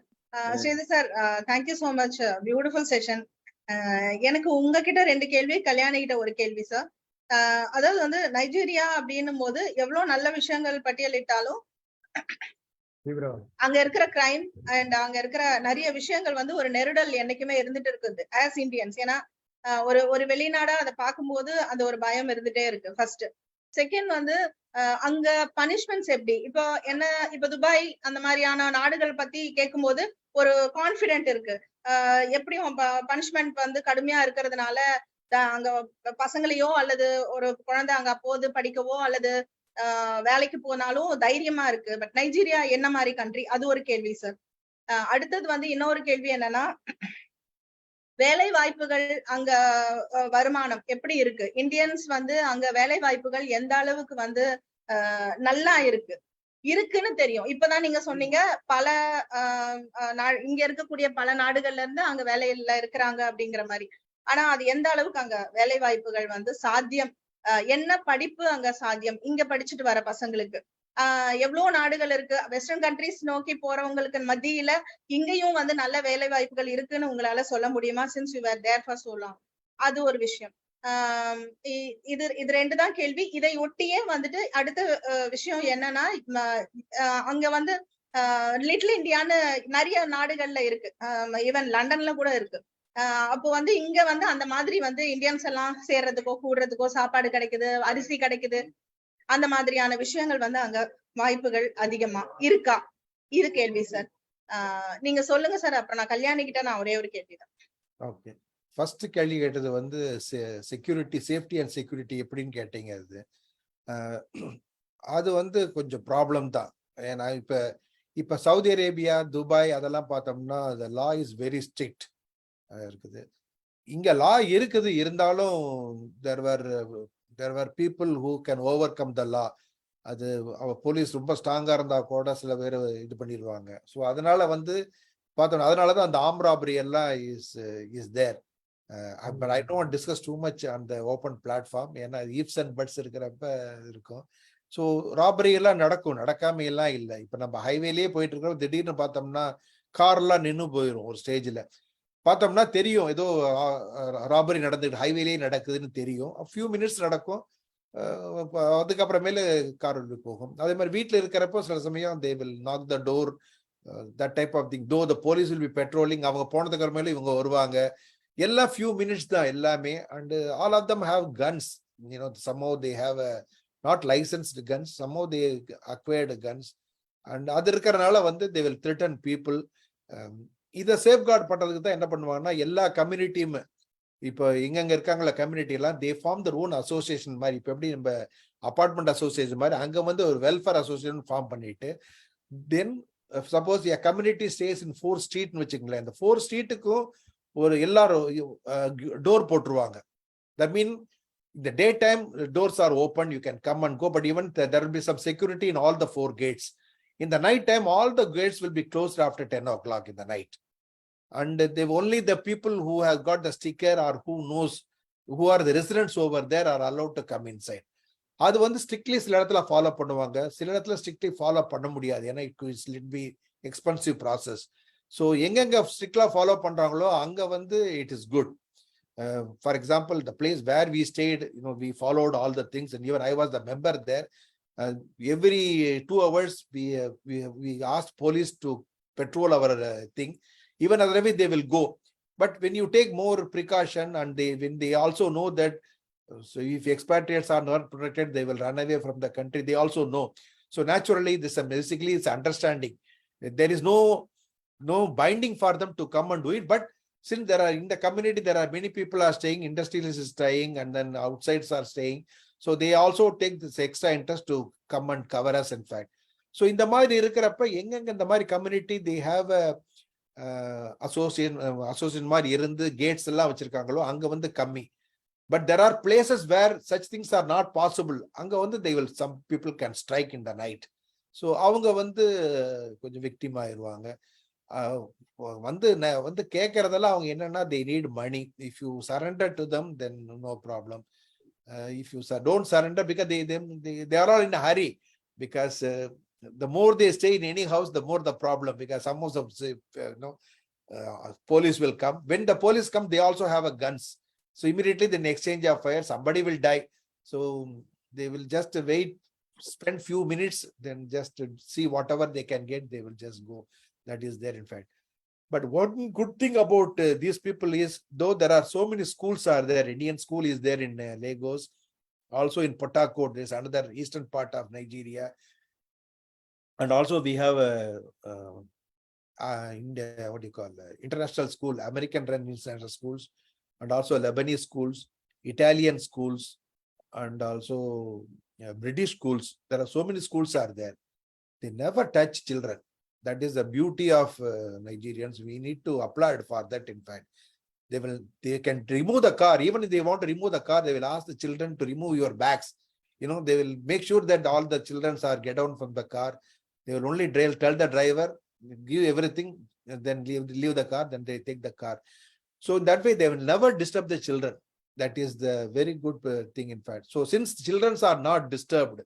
Sridhar sir, thank you so much, beautiful session. எனக்கு உங்ககிட்ட 2 கேள்வி, கல்யாணி கிட்ட ஒரு கேள்வி சார். அதாவது வந்து நைஜீரியா அப்படின்னும் போது எவ்வளவு நல்ல விஷயங்கள் பட்டியலிட்டாலும் அங்க இருக்கிற கிரைம் அண்ட் அங்க இருக்கிற நிறைய விஷயங்கள் வந்து ஒரு நெருடல் என்னைக்குமே இருந்துட்டு இருக்குது ஆஸ் இந்தியன்ஸ். ஏன்னா ஒரு வெளிநாடா அதை பார்க்கும்போது அந்த ஒரு பயம் இருந்துட்டே இருக்கு ஃபர்ஸ்ட். செகண்ட் வந்து அங்க பனிஷ்மெண்ட்ஸ் எப்படி? இப்போ துபாய் அந்த மாதிரியான நாடுகள் பத்தி கேட்கும்போது ஒரு கான்பிடென்ட் இருக்கு. எப்படியும் பனிஷ்மெண்ட் வந்து கடுமையா இருக்கிறதுனால அங்க பசங்களையோ அல்லது ஒரு குழந்தை அங்க போது படிக்கவோ அல்லது வேலைக்கு போனாலும் தைரியமா இருக்கு. பட் நைஜீரியா என்ன மாதிரி கண்ட்ரி? அது ஒரு கேள்வி சார். அடுத்தது வந்து இன்னொரு கேள்வி என்னன்னா, வேலை வாய்ப்புகள் அங்க வருமானம் எப்படி இருக்கு? இந்தியன்ஸ் வந்து அங்க வேலை வாய்ப்புகள் எந்த அளவுக்கு வந்து நல்லா இருக்குன்னு தெரியும். இப்பதான் நீங்க சொன்னீங்க பல இங்க இருக்கக்கூடிய பல நாடுகள்ல இருந்து அங்க வேலையில இருக்கிறாங்க அப்படிங்கிற மாதிரி. ஆனா அது எந்த அளவுக்கு அங்க வேலை வாய்ப்புகள் வந்து சாத்தியம், என்ன படிப்பு அங்க சாத்தியம் இங்க படிச்சுட்டு வர பசங்களுக்கு? எவ்வளவு நாடுகள் இருக்கு, வெஸ்டர்ன் கண்ட்ரிஸ் நோக்கி போறவங்களுக்கு மத்தியில இங்கேயும் வந்து நல்ல வேலை வாய்ப்புகள் இருக்குன்னு உங்களால சொல்ல முடியுமா? Since you are there for so long. அது ஒரு விஷயம். இது ரெண்டு தான் கேள்வி. இதை ஒட்டியே வந்துட்டு அடுத்த விஷயம் என்னன்னா, அங்க வந்து லிட்டில் இந்தியான்னு நிறைய நாடுகள்ல இருக்கு, ஈவன் லண்டன்ல கூட இருக்கு. அப்போ வந்து இங்க வந்து அந்த மாதிரி வந்து இந்தியன்ஸ் எல்லாம் சேர்றதுக்கோ கூடுறதுக்கோ சாப்பாடு கிடைக்குது, அரிசி கிடைக்குது, அந்த மாதிரியான விஷயங்கள் வந்து அங்க வாய்ப்புகள் அதிகமா இருக்கா? இது கேள்வி சார். நீங்க சொல்லுங்க சார். அப்புறம் நான் கல்யாணி கிட்ட நான் ஒரே ஒரு கேள்வி தான். ஓகே, ஃபர்ஸ்ட் கேள்வி கேட்டது வந்து செக்யூரிட்டி, சேஃப்டி அண்ட் செக்யூரிட்டி எப்படின்னு கேட்டீங்க. அது வந்து கொஞ்சம் ப்ராப்ளம் தான். ஏன்னா இப்ப சவுதி அரேபியா, துபாய் அதெல்லாம் பார்த்தோம்னா the law is very strict இருக்குது. இங்க லா இருக்குது, இருந்தாலும் there were people who can overcome the law. அது போலீஸ் ரொம்ப ஸ்ட்ராங்கா இருந்தா கூட சில பேர் இது பண்ணிடுவாங்க. ஸோ அதனால வந்து பார்த்தோம், அதனாலதான் அந்த ஆர்ம் ராபரி எல்லாம் is there. But I don't discuss too much on the open platform, ஏன்னா ஈப்ஸ் அண்ட் பட்ஸ் இருக்கிறப்ப இருக்கும். ஸோ ராபரி எல்லாம் நடக்கும், நடக்காம எல்லாம் இல்லை. இப்ப நம்ம ஹைவேலயே போயிட்டு இருக்கிறோம், திடீர்னு பார்த்தோம்னா கார்லாம் நின்று போயிடும். ஒரு ஸ்டேஜ்ல பார்த்தோம்னா தெரியும் ஏதோ ராபரி நடந்துட்டு ஹைவேலயே நடக்குதுன்னு தெரியும். ஃபியூ மினிட்ஸ் நடக்கும், அதுக்கப்புறமேல கார் போகும். அதே மாதிரி வீட்டில் இருக்கிறப்போ சில சமயம் they will knock the door, that type of thing. Though the police will be patrolling, அவங்க போனதுக்கு அப்புறமேல இவங்க வருவாங்க. எல்லா few minutes தான் எல்லாமே. And all of them have guns, somehow they have not licensed guns, somehow they acquired guns. And அது இருக்கிறனால வந்து they will threaten people. இதை சேஃப்கார்ட் பண்றதுக்கு தான் என்ன பண்ணுவாங்கன்னா, எல்லா கம்யூனிட்டியும் இப்போ எங்கெங்க இருக்காங்களா கம்யூனிட்டி எல்லாம் they form their own association மாதிரி. இப்போ எப்படி நம்ம அபார்ட்மெண்ட் அசோசியேஷன் மாதிரி அங்க வந்து ஒரு வெல்ஃபேர் அசோசியேஷன் ஃபார்ம் பண்ணிட்டு, தென் suppose a community stays in 4 street னு வச்சுக்கங்களேன், அந்த 4 ஸ்ட்ரீட்டுக்கும் ஒரு எல்லாரும் டோர் போட்டுருவாங்க. That mean in the daytime doors are open, you can come and go, but even there will be some security in all the 4 gates. In the night time all the gates will be closed after 10 o'clock in the night, and they only the people who have got the sticker or who knows who are the residents over there are allowed to come inside. அது வந்து strictly சில இடத்துல follow பண்ணுவாங்க, சில இடத்துல strictly follow பண்ண முடியாது, ஏன்னா it be expensive process. So எங்கெங்க ஸ்ட்ரிக்ட்லா ஃபாலோ பண்றாங்களோ அங்க வந்து it is good. For example the place where we stayed, we followed all the things, and even I was the member there. Every 2 hours we asked police to patrol our thing. Even otherwise they will go, but when you take more precaution and when they also know that, so if expatriates are not protected, they will run away from the country, they also know. So naturally this basically is understanding. There is no binding for them to come and do it, but since there are in the community, there are many people are staying, industrialists is staying, and then outsides are staying, so they also take this extra interest to come and cover us, in fact. So in the மாதிரி இருக்கிறப்ப எங்கெங்க இந்த மாதிரி community they have a association மாதிரி இருந்து Gates எல்லாம் வச்சிருக்காங்களோ அங்க வந்து கம்மி. But there are places where such things are not possible. அங்க வந்து some people can strike in the night. So அவங்க வந்து கொஞ்சம் விக்டிம் ஆயிருவாங்க. வந்து கேட்கறதெல்லாம் அவங்க என்னன்னா, they need money. If you surrender to them, then no problem. If you don't surrender, because they are all in a hurry, because the more they stay in any house, the more the problem, because some of them police will come. When the police come, they also have a guns. So immediately the exchange of fire, somebody will die. So they will just wait, spend few minutes, then just to see whatever they can get, they will just go. That is there, in fact. But one good thing about these people is, though there are so many schools are there, Indian school is there in Lagos, also in Port Harcourt, there's another eastern part of Nigeria, and also we have what do you call international school, American run international schools, and also Lebanese schools, Italian schools, and also British schools. There are so many schools are there. They never touch children. That is the beauty of Nigerians. We need to applaud for that. In fact, they can remove the car. Even if they want to remove the car, they will ask the children to remove your bags. They will make sure that all the children are get down from the car. They will only tell the driver, give everything, and then leave the car, then they take the car. So in that way, they will never disturb the children. That is the very good thing, in fact. So since children are not disturbed,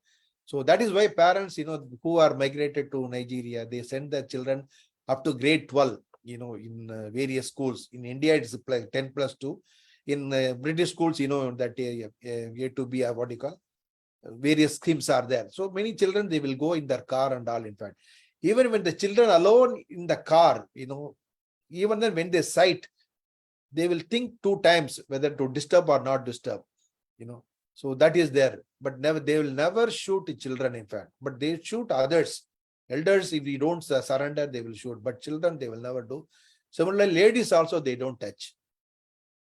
so that is why parents, who are migrated to Nigeria, they send their children up to grade 12, in various schools. In India, it's 10+2. in British schools, you know, that A to B, what do you call, various schemes are there. So many children, they will go in their car and all, in fact. Even when the children alone in the car, you know, even then when they sight, they will think 2 times whether to disturb or not disturb, you know. So that is there, but never, they will never shoot children, in fact, but they shoot others. Elders, if we don't surrender, they will shoot, but children, they will never do. Similarly, ladies also, they don't touch.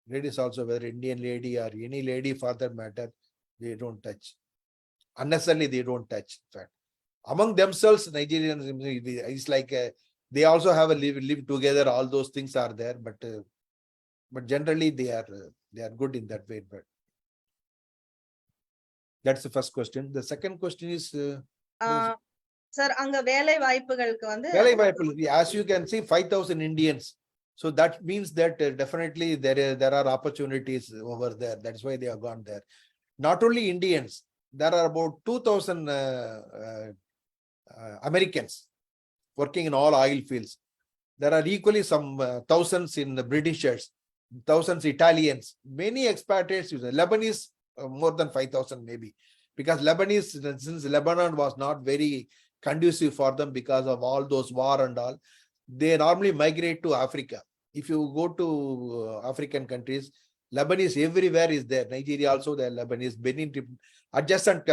Ladies also, whether Indian lady or any lady for that matter, they don't touch. Unnecessarily, they don't touch, in fact. Among themselves, Nigerians, it's like they also have a live together, all those things are there, but generally they are good in that way. But that's the first question. The second question is sir, அங்க வேலை வாய்ப்புகளுக்கு வந்து as you can see, 5,000 Indians. So that means that definitely there are opportunities over there. That's why they have gone there. Not only Indians, there are about 2,000 Americans working in all oil fields. There are equally some thousands in the Britishers, thousands Italians, many expatriates. Lebanese, more than 5,000 maybe, because Lebanese, since Lebanon was not very conducive for them because of all those war and all, they normally migrate to Africa. If you go to African countries, Lebanese everywhere is there. Nigeria also there, Lebanese, Benin, adjacent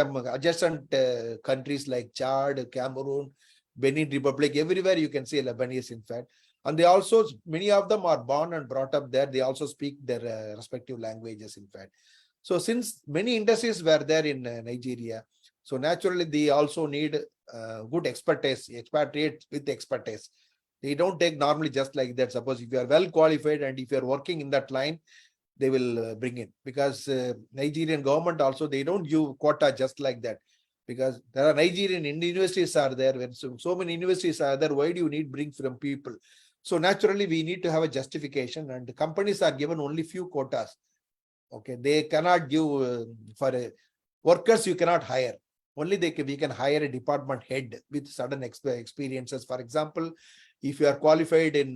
countries like Chad, Cameroon, Benin Republic, everywhere you can see Lebanese, in fact. And they also, many of them are born and brought up there. They also speak their respective languages, in fact. So since many industries were there in Nigeria, so naturally they also need good expertise, expatriates with expertise. They don't take normally just like that. Suppose if you are well qualified and if you are working in that line, they will bring in, because Nigerian government also, they don't give quota just like that, because there are Nigerian universities are there. When so many universities are there, why do you need bring from people? So naturally we need to have a justification, and the companies are given only few quotas. Okay, they cannot give for workers, you cannot hire. Only we can hire a department head with sudden experiences. For example, if you are qualified in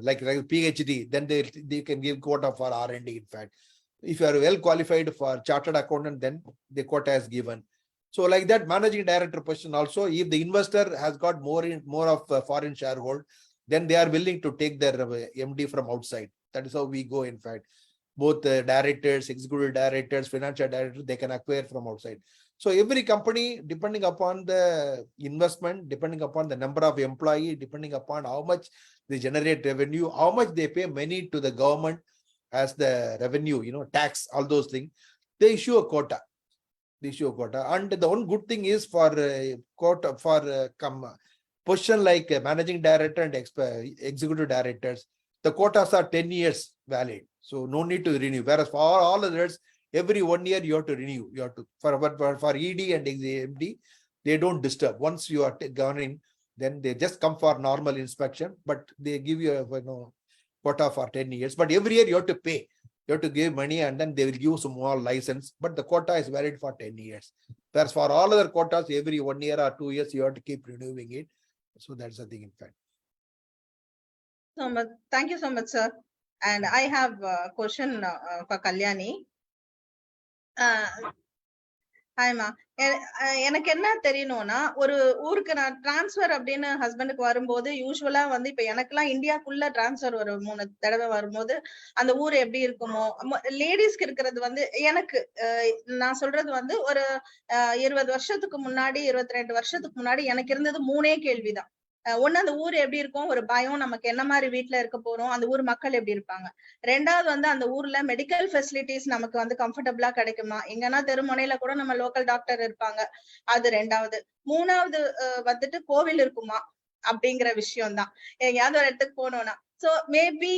like PhD, then they can give quota for R&D, in fact. If you are well qualified for chartered accountant, then the quota is given. So like that, managing director position also, if the investor has got more of foreign sharehold, then they are willing to take their MD from outside. That is how we go, in fact. Both directors, executive directors, financial directors, they can acquire from outside. So every company, depending upon the investment, depending upon the number of employees, depending upon how much they generate revenue, how much they pay money to the government as the revenue, you know, tax, all those things, they issue a quota. And the one good thing is for quota for position like managing director and executive directors, the quotas are 10 years valid. So no need to renew. Whereas for all others, every 1 year you have to renew. You have to for ED and MD, they don't disturb. Once you are gone in, then they just come for normal inspection, but they give you a quota for 10 years. But every year you have to pay. You have to give money, and then they will give some more license. But the quota is valid for 10 years. Whereas for all other quotas, every 1 year or 2 years you have to keep renewing it. So that's the thing, in fact. So much. Thank you so much, sir. And I have a question for Kalyani. ஹாய்மா, எனக்கு என்ன தெரியணும்னா, ஒரு ஊருக்கு நான் transfer அப்படின்னு ஹஸ்பண்டுக்கு வரும்போது யூஸ்வலா வந்து இப்ப எனக்கெல்லாம் இந்தியாக்குள்ள டிரான்ஸ்பர் ஒரு 3 தடவை வரும்போது அந்த ஊர் எப்படி இருக்குமோ, லேடிஸ்க்கு இருக்கிறது வந்து எனக்கு நான் சொல்றது வந்து ஒரு 20 வருஷத்துக்கு முன்னாடி 22 வருஷத்துக்கு முன்னாடி எனக்கு இருந்தது 3 கேள்விதான். ஒண்ணு, அந்த ஊர் எப்படி இருக்கும், ஒரு பயம், நமக்கு என்ன மாதிரி வீட்டுல இருக்க போறோம், அந்த ஊர் மக்கள் எப்படி இருப்பாங்க. 2வது வந்து அந்த ஊர்ல மெடிக்கல் ஃபெசிலிட்டிஸ் நமக்கு வந்து கம்ஃபர்டபுளா கிடைக்குமா, எங்கன்னா தெருமுனையில கூட நம்ம லோக்கல் டாக்டர் இருப்பாங்க, அது 2வது. 3வது வந்துட்டு கோவில் இருக்குமா அப்படிங்கிற விஷயம் தான். எங்கேயாவது ஒரு இடத்துக்கு போனோம்னா, சோ மேபி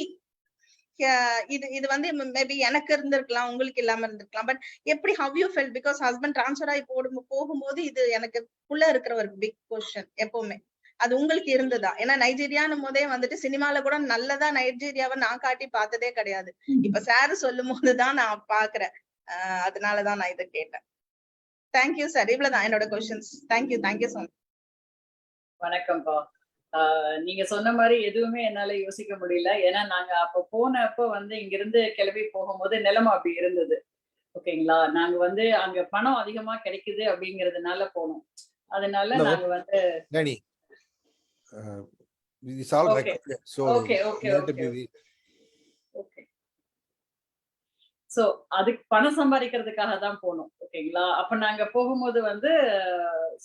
இது வந்து மேபி எனக்கு இருந்திருக்கலாம், உங்களுக்கு இல்லாம இருந்திருக்கலாம். பட் எப்படி, how you felt, because husband transfer ஆகி போகும்போது இது எனக்கு உள்ள இருக்கிற ஒரு பிக் கொஸ்டின் எப்பவுமே. அது உங்களுக்கு இருந்ததா? ஏன்னா நைஜீரியான்னு போதே வந்துட்டு சினிமால கூட நல்லதா நைஜீரியாவை நான் காட்டி பார்த்ததே கிடையாது. இப்ப சார் சொல்லும் போதுதான் நான் பாக்குறேன். அதனாலதான் நான் இதை கேட்டேன். Thank you sir. இவ்வளவுதான் என்னோட கொஸ்டின்ஸ். Thank you so much. வணக்கம்ப்பா. நீங்க சொன்ன மாதிரி எதுவுமே என்னால யோசிக்க முடியல. ஏன்னா நாங்க அப்ப போனப்ப வந்து இங்கிருந்து கிளம்பி போகும்போது நிலைமை அப்படி இருந்தது. ஓகேங்களா? நாங்க வந்து அங்க பணம் அதிகமா கிடைக்குது அப்படிங்கிறதுனால போனோம். அதனால Hello. நாங்க வந்து Danny, it's all Okay. recorded, so Okay, okay, you have to okay. be. Okay. So அதுக்கு பணம் சம்பாதிக்கிறதுக்காக தான் போனோம். ஓகேங்களா? அப்ப நாங்க போகும்போது வந்து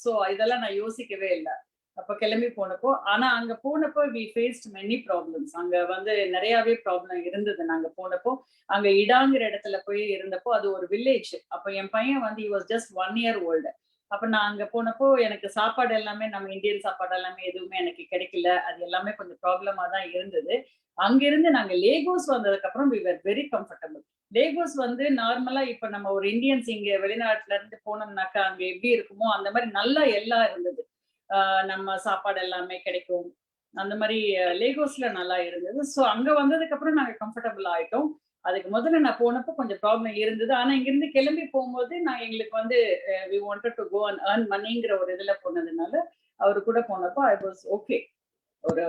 சோ இதெல்லாம் நான் யோசிக்கவே இல்ல. அப்ப கிளம்பி போனப்போ, ஆனா அங்க போனப்போ we faced many problems. அங்க வந்து நிறையவே ப்ராப்ளம் இருந்தது நாங்க போனப்போ. அங்க இடாங்கிற இடத்துல போய் இருந்தப்போ அது ஒரு வில்லேஜ். அப்ப என் பையன் வந்து he was just 1 year old. அப்ப நான் அங்க போனப்போ எனக்கு சாப்பாடு எல்லாமே நம்ம இந்தியன் சாப்பாடு எல்லாமே எதுவுமே எனக்கு கிடைக்கல. அது எல்லாமே கொஞ்சம் ப்ராப்ளமா தான் இருந்தது. அங்கிருந்து நாங்க லேகோஸ் வந்ததுக்கு அப்புறம் we were very comfortable. லேகோஸ் வந்து நார்மலா இப்ப நம்ம ஒரு இந்தியன்ஸ் இங்க வெளிநாட்டுல இருந்து போனோம்னாக்கா அங்க எப்படி இருக்குமோ அந்த மாதிரி நல்லா எல்லாம் இருந்தது. நம்ம சாப்பாடு எல்லாமே கிடைக்கும். அந்த மாதிரி லேகோஸ்ல நல்லா இருந்தது. சோ அங்க வந்ததுக்கு அப்புறம் நாங்க கம்ஃபர்டபுள் ஆயிட்டோம். அதுக்கு முதல்ல நான் போனப்போ கொஞ்சம் ப்ராப்ளம் இருந்தது. ஆனா இங்கிருந்து கிளம்பி போகும்போது நான் எங்களுக்கு வந்து we wanted to go and earn moneyங்கிற ஒரு இதுல போனதுனால அவரு கூட போனப்போ I was okay. ஒரு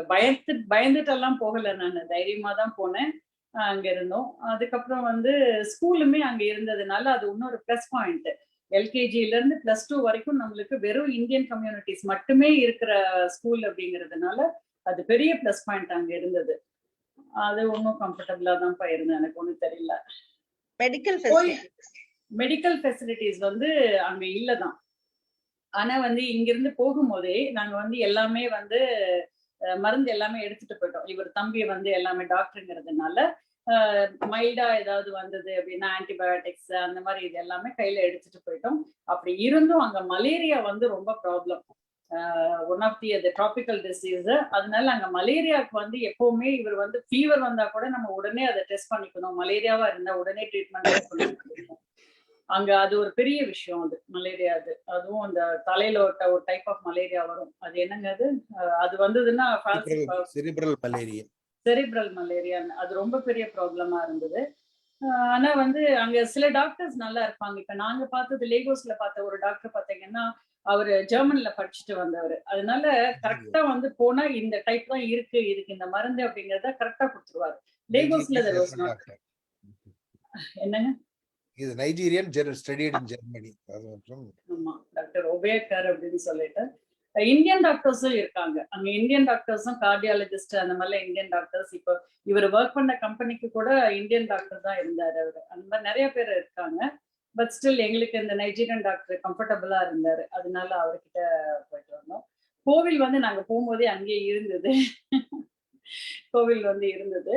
பயந்துட்டு எல்லாம் போகல, நான் தைரியமா தான் போனேன். அங்க இருந்தோம். அதுக்கப்புறம் வந்து ஸ்கூலுமே அங்க இருந்ததுனால அது இன்னொரு பிளஸ் பாயிண்ட். எல்கேஜில இருந்து +2 வரைக்கும் நம்மளுக்கு வெறும் இந்தியன் கம்யூனிட்டிஸ் மட்டுமே இருக்கிற ஸ்கூல் அப்படிங்கிறதுனால அது பெரிய பிளஸ் பாயிண்ட் அங்க இருந்தது. அது ஒன்றும் கம்ஃபர்டபுளா தான் இருந்தேன். எனக்கு ஒன்றும் தெரியல. மெடிக்கல் ஃபெசிலிட்டிஸ் வந்து அங்க இல்லதான். ஆனா வந்து இங்கிருந்து போகும்போதே நாங்க வந்து எல்லாமே வந்து மருந்து எல்லாமே எடுத்துட்டு போயிட்டோம். இவர் தம்பி வந்து எல்லாமே டாக்டருங்கிறதுனால மைல்டா ஏதாவது வந்தது அப்படின்னா ஆன்டிபயோட்டிக்ஸ் அந்த மாதிரி இது எல்லாமே கையில எடுத்துட்டு போயிட்டோம். அப்படி இருந்தும் அங்க மலேரியா வந்து ரொம்ப problem. One of the tropical disease. அதனால அங்க மலேரியாவுக்கு வந்து எப்பவுமே இவர் வந்து ஃபீவர் வந்தா கூட நம்ம உடனே அதை டெஸ்ட் பண்ணிக்கணும். மலேரியாவா இருந்தா உடனே ட்ரீட்மெண்ட் எடுக்கணும். அங்க அது ஒரு பெரிய விஷயம். அது மலேரியா. அதுவும் அந்த தலையில ஒரு டைப் ஆஃப் மலேரியா வரும். அது என்னங்க அது? அது வந்ததுன்னா செரிப்ரல் மலேரியா. Cerebral malaria. அது ரொம்ப பெரிய ப்ராப்ளமா இருந்தது. ஆனா வந்து அங்க சில டாக்டர்ஸ் நல்லா இருப்பாங்க. இப்ப நாங்க பார்த்தது லேகோஸ்ல பார்த்த ஒரு டாக்டர் பாத்தீங்கன்னா அவரு ஜெர்மன்ல படிச்சுட்டு வந்தவர். அதனால கரெக்டா வந்து போனா இந்த டைப் தான் இருக்கு, இதுக்கு இந்த மருந்து அப்படிங்கறத கரெக்டா கொடுத்துருவாரு. லேகோஸ்ல என்னங்க? இது நைஜீரியன் ஸ்டடிட் இன் ஜெர்மனி. ஆமா, டாக்டர் ஒபேக்கர் அப்படின்னு சொல்லிட்டு இந்தியன் டாக்டர்ஸும் இருக்காங்க. அங்க இந்தியன் டாக்டர்ஸும் கார்டியாலஜிஸ்ட் அந்த மாதிரிலாம் இந்தியன் டாக்டர்ஸ். இப்போ இவர் ஒர்க் பண்ண கம்பெனிக்கு கூட இந்தியன் டாக்டர் தான் இருந்தாரு அவரு. அந்த மாதிரி நிறைய பேர் இருக்காங்க. பட் ஸ்டில் எங்களுக்கு இந்த நைஜீரியன் டாக்டர் கம்ஃபர்டபுளா இருந்தாரு. அதனால அவர்கிட்ட போயிட்டு வந்தோம். கோவில் வந்து நாங்க போகும்போதே அங்கேயே இருந்தது. கோவில் வந்து இருந்தது.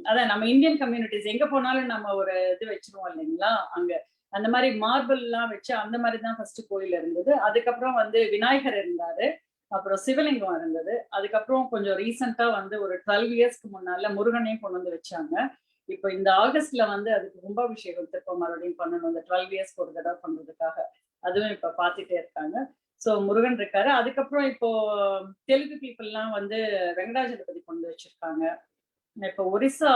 அதான் நம்ம இந்தியன் கம்யூனிட்டிஸ் எங்க போனாலும் நம்ம ஒரு இது வச்சிருவோம் இல்லைங்களா? அங்க அந்த மாதிரி மார்பிள் எல்லாம் வச்சு அந்த மாதிரி தான் ஃபர்ஸ்ட் கோயில் இருந்தது. அதுக்கப்புறம் வந்து விநாயகர் இருந்தாரு. அப்புறம் சிவலிங்கம் இருந்தது. அதுக்கப்புறம் கொஞ்சம் ரீசெண்டா வந்து ஒரு 12 இயர்ஸ்க்கு முன்னால முருகனையும் கொண்டு வந்து வச்சாங்க. இப்போ இந்த ஆகஸ்ட்ல வந்து அதுக்கு கும்பாபிஷேகம் திருப்ப மறுபடியும் பண்ணணும். இந்த 12 இயர்ஸ்க்கு ஒரு தடவை பண்றதுக்காக. அதுவும் இப்ப பாத்துட்டே இருக்காங்க. சோ முருகன் இருக்காரு. அதுக்கப்புறம் இப்போ தெலுங்கு பீப்புள் எல்லாம் வந்து வெங்கடாஜலபதி கொண்டு வச்சிருக்காங்க. இப்ப ஒரிசா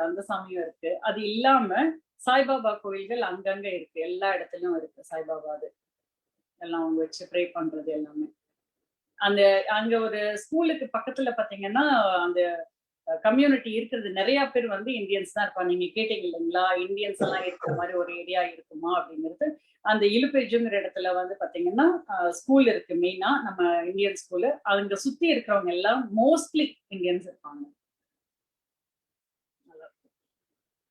அந்த சாமியும் இருக்கு. அது இல்லாம சாய்பாபா கோயில்கள் அங்கங்க இருக்கு. எல்லா இடத்துலயும் இருக்கு சாய்பாபா. அது எல்லாம் அவங்க வச்சு ப்ரே பண்றது எல்லாமே. அங்க ஒரு ஸ்கூலுக்கு பக்கத்துல பாத்தீங்கன்னா அந்த கம்யூனிட்டி இருக்கிறது நிறைய பேர் வந்து இந்தியன்ஸ் தான் இருப்பாங்க. நீங்க கேட்டீங்க இல்லைங்களா, இந்தியன்ஸ் எல்லாம் இருக்கிற மாதிரி ஒரு ஏரியா இருக்குமா அப்படிங்கிறது. அந்த இலுப்பேஜுங்கிற இடத்துல வந்து பாத்தீங்கன்னா ஸ்கூல் இருக்கு. மெயினா நம்ம இந்தியன் ஸ்கூலு. அங்க சுத்தி இருக்கிறவங்க எல்லாம் மோஸ்ட்லி இந்தியன்ஸ் இருப்பாங்க.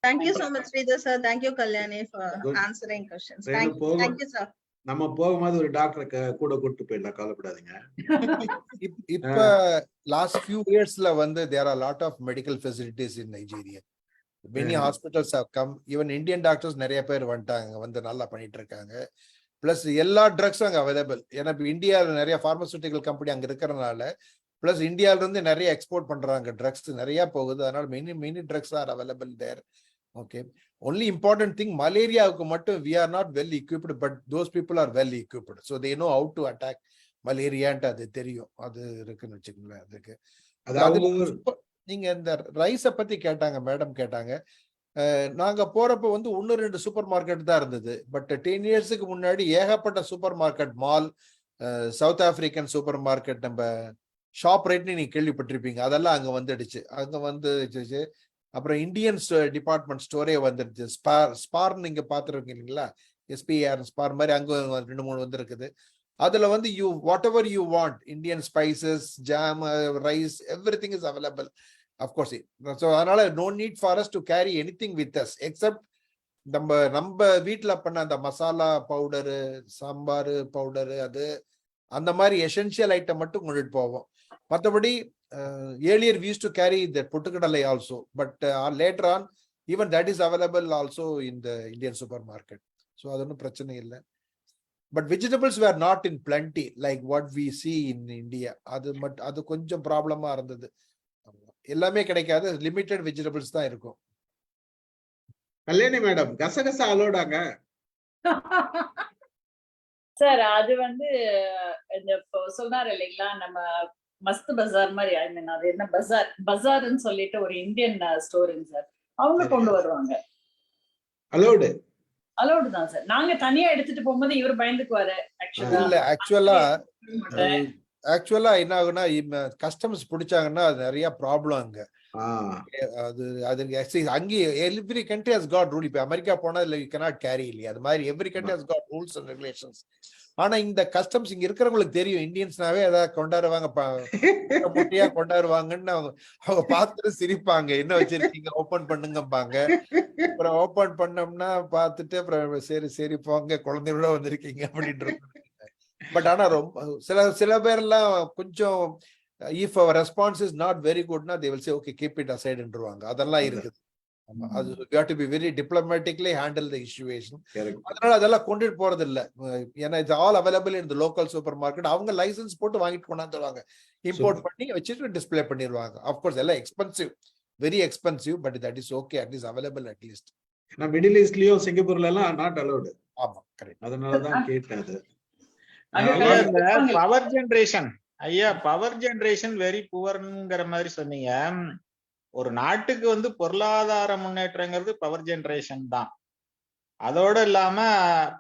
Thank you so much, Sridhar sir. Thank you, Kalyani, for answering questions. Thank you, sir. நம்ம போகும்போது ஒரு டாக்டரை கூட கூட்டு போயிடலாம், கவலைப்படாதீங்க. இப்ப லாஸ்ட் few yearsல வந்து there are a lot of medical facilities in Nigeria. Many hospitals have come. Even Indian doctors நிறைய பேர் வந்துட்டாங்க, வந்து நல்லா பண்ணிட்டு இருக்காங்க. பிளஸ் எல்லா ட்ரக்ஸும் அங்க அவைலபிள். ஏன்னா இப்ப இந்தியாவில் நிறைய பார்மசூட்டிக்கல் கம்பெனி அங்க இருக்கிறதுனால, பிளஸ் இந்தியாவில இருந்து நிறைய எக்ஸ்போர்ட் பண்றாங்க. ட்ரக்ஸ் நிறைய போகுது. அதனால many drugs are available there. Okay. Only important thing, malaria mattum we are not well equipped, but those people are well equipped. So they know how to attack malaria and adu theriyum. Adu irukku vechukonga adukku. Adu நீங்க இந்த rice பத்தி கேட்டாங்க, madam கேட்டாங்க. நாங்க போறப்ப வந்து 1-2 super market தான் இருந்தது. பட் 10 இயர்ஸ்க்கு முன்னாடி ஏகப்பட்ட super market, mall, south African super market, நம்ம ஷாப் ரைட்னு நீங்க கேள்விப்பட்டிருப்பீங்க, அதெல்லாம் அங்க வந்துடுச்சு. அங்க வந்துச்சு. அப்புறம் இந்தியன் டிபார்ட்மெண்ட் ஸ்டோரே வந்துடுச்சு. ஸ்பார் நீங்க பாத்துருக்கீங்க இல்லைங்களா, எஸ்பிஆர் ஸ்பார் மாதிரி அங்க 2-3 வந்துருக்குது. அதுல வந்து you whatever you want, Indian spices, jam, rice, everything is available of course. So அதனால no need for us to carry anything with us except நம்ம வீட்டுல பண்ண அந்த மசாலா பவுடரு, சாம்பார் பவுடரு, அது அந்த மாதிரி எசென்ஷியல் ஐட்டம் மட்டும் கொண்டுட்டு போவோம். மற்றபடி earlier we used to carry the பொட்டுக்கடலை also, but later on even that is available also in the Indian supermarket. So அது ஒன்றும் பிரச்சனை இல்லை. But vegetables were not in plenty like what we see in India. அது கொஞ்சம் ப்ராப்ளமா இருந்தது. எல்லாமே கிடைக்காது, லிமிட்டெட் வெஜிடபிள்ஸ் தான் இருக்கும். கல்யாணி மேடம், கசகசா அலோடாங்க? சார் அது வந்து இந்த சொன்னார் இல்லைங்களா, நம்ம மஸ்த் பஜார் மாதிரி, ஐ மீன் அது என்ன பஜார்ன்னு சொல்லிட்டு ஒரு இந்தியன் ஸ்டோருங்க சார், அவங்க கொண்டு வருவாங்க. அலோடு தான் சார். நாங்க தனியா எடுத்துட்டு போகும்போது இவர் பயந்துக்குவாரு. ஆக்சுவலா என்ன ஆகுனா, கஸ்டம்ஸ் பிடிச்சாங்கன்னா அது நிறைய ப்ராப்ளம் அங்க. அது அங்கே every country has got rule. இப்ப அமெரிக்கா போனா யூ கேனாட் கேரி இல்லையா, அது மாதிரி every country has got rules and regulations. ஆனா இந்த கஸ்டம்ஸ் இங்க இருக்கிறவங்களுக்கு தெரியும், இந்தியன்ஸ்னாவே ஏதாவது கொண்டாடுவாங்க, முட்டையா கொண்டாடுவாங்கன்னு அவங்க பார்த்துட்டு சிரிப்பாங்க, என்ன வச்சிருக்கீங்க ஓபன் பண்ணுங்கப்பாங்க. அப்புறம் ஓபன் பண்ணோம்னா பார்த்துட்டு அப்புறம் சரி போங்க, குழந்தையோட வந்திருக்கீங்க அப்படின்ற. பட் ஆனா ரொம்ப சில பேர்லாம் கொஞ்சம் if our response is not very good na, they will say okay, keep it aside என்றுவாங்க. அதெல்லாம் இருக்குது. அது you have to be very diplomatically handle the situation. அதனால அதெல்லாம் கொண்டுட்டு போறது இல்ல. ஏன்னா it's all available in the local supermarket. அவங்க லைசென்ஸ் போட்டு வாங்கிட்டு கொண்டாந்துருவாங்க, இம்போர்ட் பண்ணி வச்சுட்டு டிஸ்ப்ளே பண்ணிடுவாங்க. of course எல்லாம் expensive, very expensive, but that is okay, at least available at least. நான் மிடில் ஈஸ்ட்லயோ சிங்கப்பூர்ல எல்லாம் நாட் அலோடு. ஆமா கரெக்ட். அதனால தான் கேட்டது. பவர் ஜெனரேஷன் ஐயா, பவர் ஜெனரேஷன் வெரி புவர்ங்கிற மாதிரி சொன்னீங்க. ஒரு நாட்டுக்கு வந்து பொருளாதார முன்னேற்றங்கிறது பவர் ஜெனரேஷன் தான். அதோட இல்லாம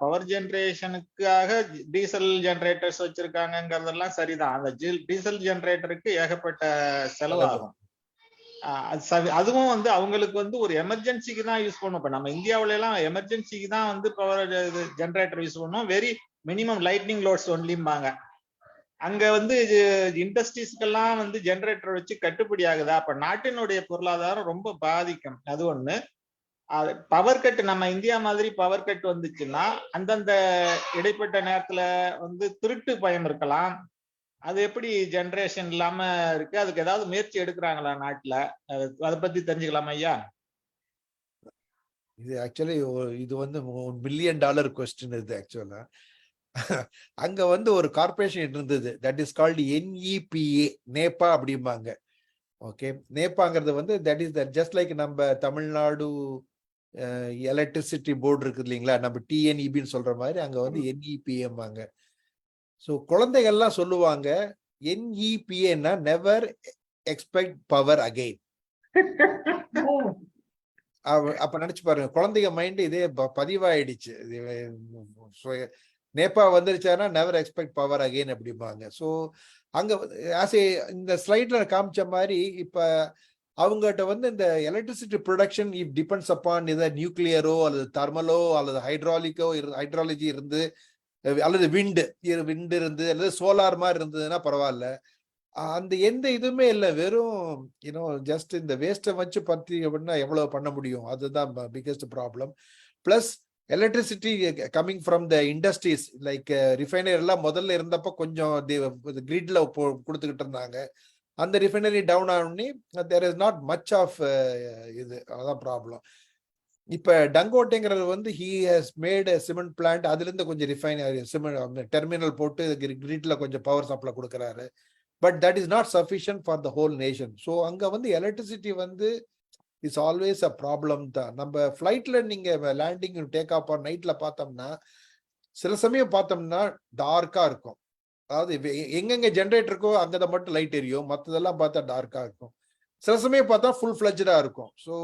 பவர் ஜெனரேஷனுக்காக டீசல் ஜெனரேட்டர்ஸ் வச்சிருக்காங்கிறதெல்லாம் சரிதான். அந்த டீசல் ஜெனரேட்டருக்கு ஏகப்பட்ட செலவாகும். அதுவும் வந்து அவங்களுக்கு வந்து ஒரு எமர்ஜென்சிக்கு தான் யூஸ் பண்ணும். இப்ப நம்ம இந்தியாவில எல்லாம் எமர்ஜென்சிக்கு தான் வந்து பவர் ஜெனரேட்டர் யூஸ் பண்ணுவோம். வெரி மினிமம் லைட்னிங் லோட்ஸ் ஒன்லிம்பாங்க. அங்க வந்து இண்டஸ்ட்ரீஸ்க்கெல்லாம் வந்து ஜெனரேட்டர் வச்சு கட்டுப்படி ஆகுதா, அப்ப நாட்டினுடைய பொருளாதாரம் ரொம்ப பாதிக்கும். அது ஒண்ணு. பவர் கட், நம்ம இந்தியா மாதிரி பவர் கட் வந்துச்சுன்னா அந்தந்த இடைப்பட்ட நேரத்துல வந்து திருட்டு பயம் இருக்கலாம். அது எப்படி ஜெனரேஷன் இல்லாம இருக்கு? அதுக்கு ஏதாவது முயற்சி எடுக்கிறாங்களா நாட்டுல? அதை பத்தி தெரிஞ்சுக்கலாமா ஐயா? இது ஆக்சுவலி இது வந்து $1 மில்லியன் கொஸ்டின். இது ஆக்சுவலா அங்க வந்து ஒரு கார்பரேஷன் இருந்தது, that is called NEPA, Nepa அப்படிம்பாங்க. ஓகே, நேப்பாங்கிறது வந்து தட் இஸ் ஜஸ்ட் லைக் நம்ம தமிழ்நாடு எலக்ட்ரிசிட்டி போர்டு இருக்குது இல்லைங்களா, நம்ம TNEBன்னு சொல்ற மாதிரி அங்க வந்து NEPAம்பாங்க. ஸோ குழந்தைகள்லாம் சொல்லுவாங்க NEPAன்னா நெவர் எக்ஸ்பெக்ட் பவர் அகெயின். அப்ப நினைச்சு பாருங்க, குழந்தைங்க மைண்ட் இதே பதிவாயிடுச்சு. Nepa வந்துருச்சானா never expect power again அப்படிம்பாங்க. ஸோ அங்க இந்த ஸ்லைட்ல காமிச்ச மாதிரி இப்ப அவங்ககிட்ட வந்து இந்த electricity production if depends upon இதை நியூக்ளியரோ அல்லது தெர்மலோ அல்லது ஹைட்ராலஜி இருந்து அல்லது விண்டு இருந்து அல்லது சோலார் மாதிரி இருந்ததுன்னா பரவாயில்ல. அந்த எந்த இதுவுமே இல்லை, வெறும் ஜஸ்ட் இந்த வேஸ்ட்டை வச்சு பத்தி அப்படின்னா எவ்வளவு பண்ண முடியும், அதுதான் biggest problem. Plus electricity coming from the industries like refinery எல்லாம் முதல்ல இருந்தப்போ கொஞ்சம் கிரிட்ல கொடுத்துக்கிட்டு இருந்தாங்க. அந்த ரிஃபைனரி டவுன் ஆனோடனே there is not much of இது, அதான் ப்ராப்ளம். இப்ப டங்கோட்டேங்கிறது வந்து he has made cement plant, அதுல இருந்து கொஞ்சம் ரிஃபைனரி சிமெண்ட் டெர்மினல் போட்டு கிரிட்ல கொஞ்சம் பவர் சப்ளை கொடுக்குறாரு. But that is not sufficient for the whole nation. So அங்க வந்து எலக்ட்ரிசிட்டி வந்து இட்ஸ் ஆல்வேஸ் அ ப்ராப்ளம் தான். நம்ம ஃபிளைட்ல நீங்க லேண்டிங் டேக் ஆஃப் ஆர் நைட்ல பார்த்தோம்னா சில சமயம் பார்த்தோம்னா டார்க்கா இருக்கும். அதாவது எங்கெங்க ஜென்ரேட்டர் இருக்கோ அங்கதான் மட்டும் லைட் எரியும், மற்றதெல்லாம் பார்த்தா டார்க்கா இருக்கும். சில சமயம் பார்த்தா ஃபுல் ஃபிளட்ஜா இருக்கும். ஸோ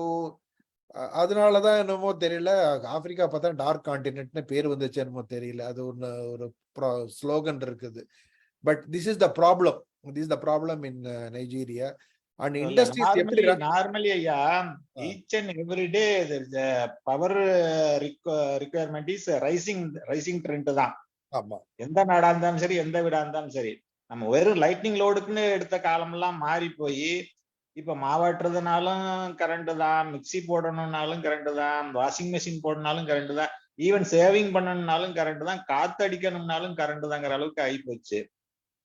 அதனாலதான் என்னமோ தெரியல, ஆப்பிரிக்கா பார்த்தா டார்க் கான்டினென்ட்னு பேர் வந்துச்சு என்னமோ தெரியல. அது ஒரு ஸ்லோகன் இருக்குது. But this is the problem in Nigeria. And industries எப்படி நார்மலி ஐயா each and every day power requirement is rising trend தான். ஆமா, எந்த நாடா இருந்தாலும் சரி, எந்த வீடா இருந்தாலும் சரி. நம்ம வெறும் லைட்னிங் லோடுக்குன்னு எடுத்த காலம் எல்லாம் மாறி போய் இப்ப மாவாட்டுறதுனாலும் கரண்ட் தான், மிக்சி போடணும்னாலும் கரண்ட் தான், வாஷிங் மிஷின் போடணும்னாலும் கரண்ட் தான், ஈவன் சேவிங் பண்ணணும்னாலும் கரண்ட் தான், காத்தடிக்கணும்னாலும் கரண்ட் தாங்கிற அளவுக்கு ஆகி போச்சு.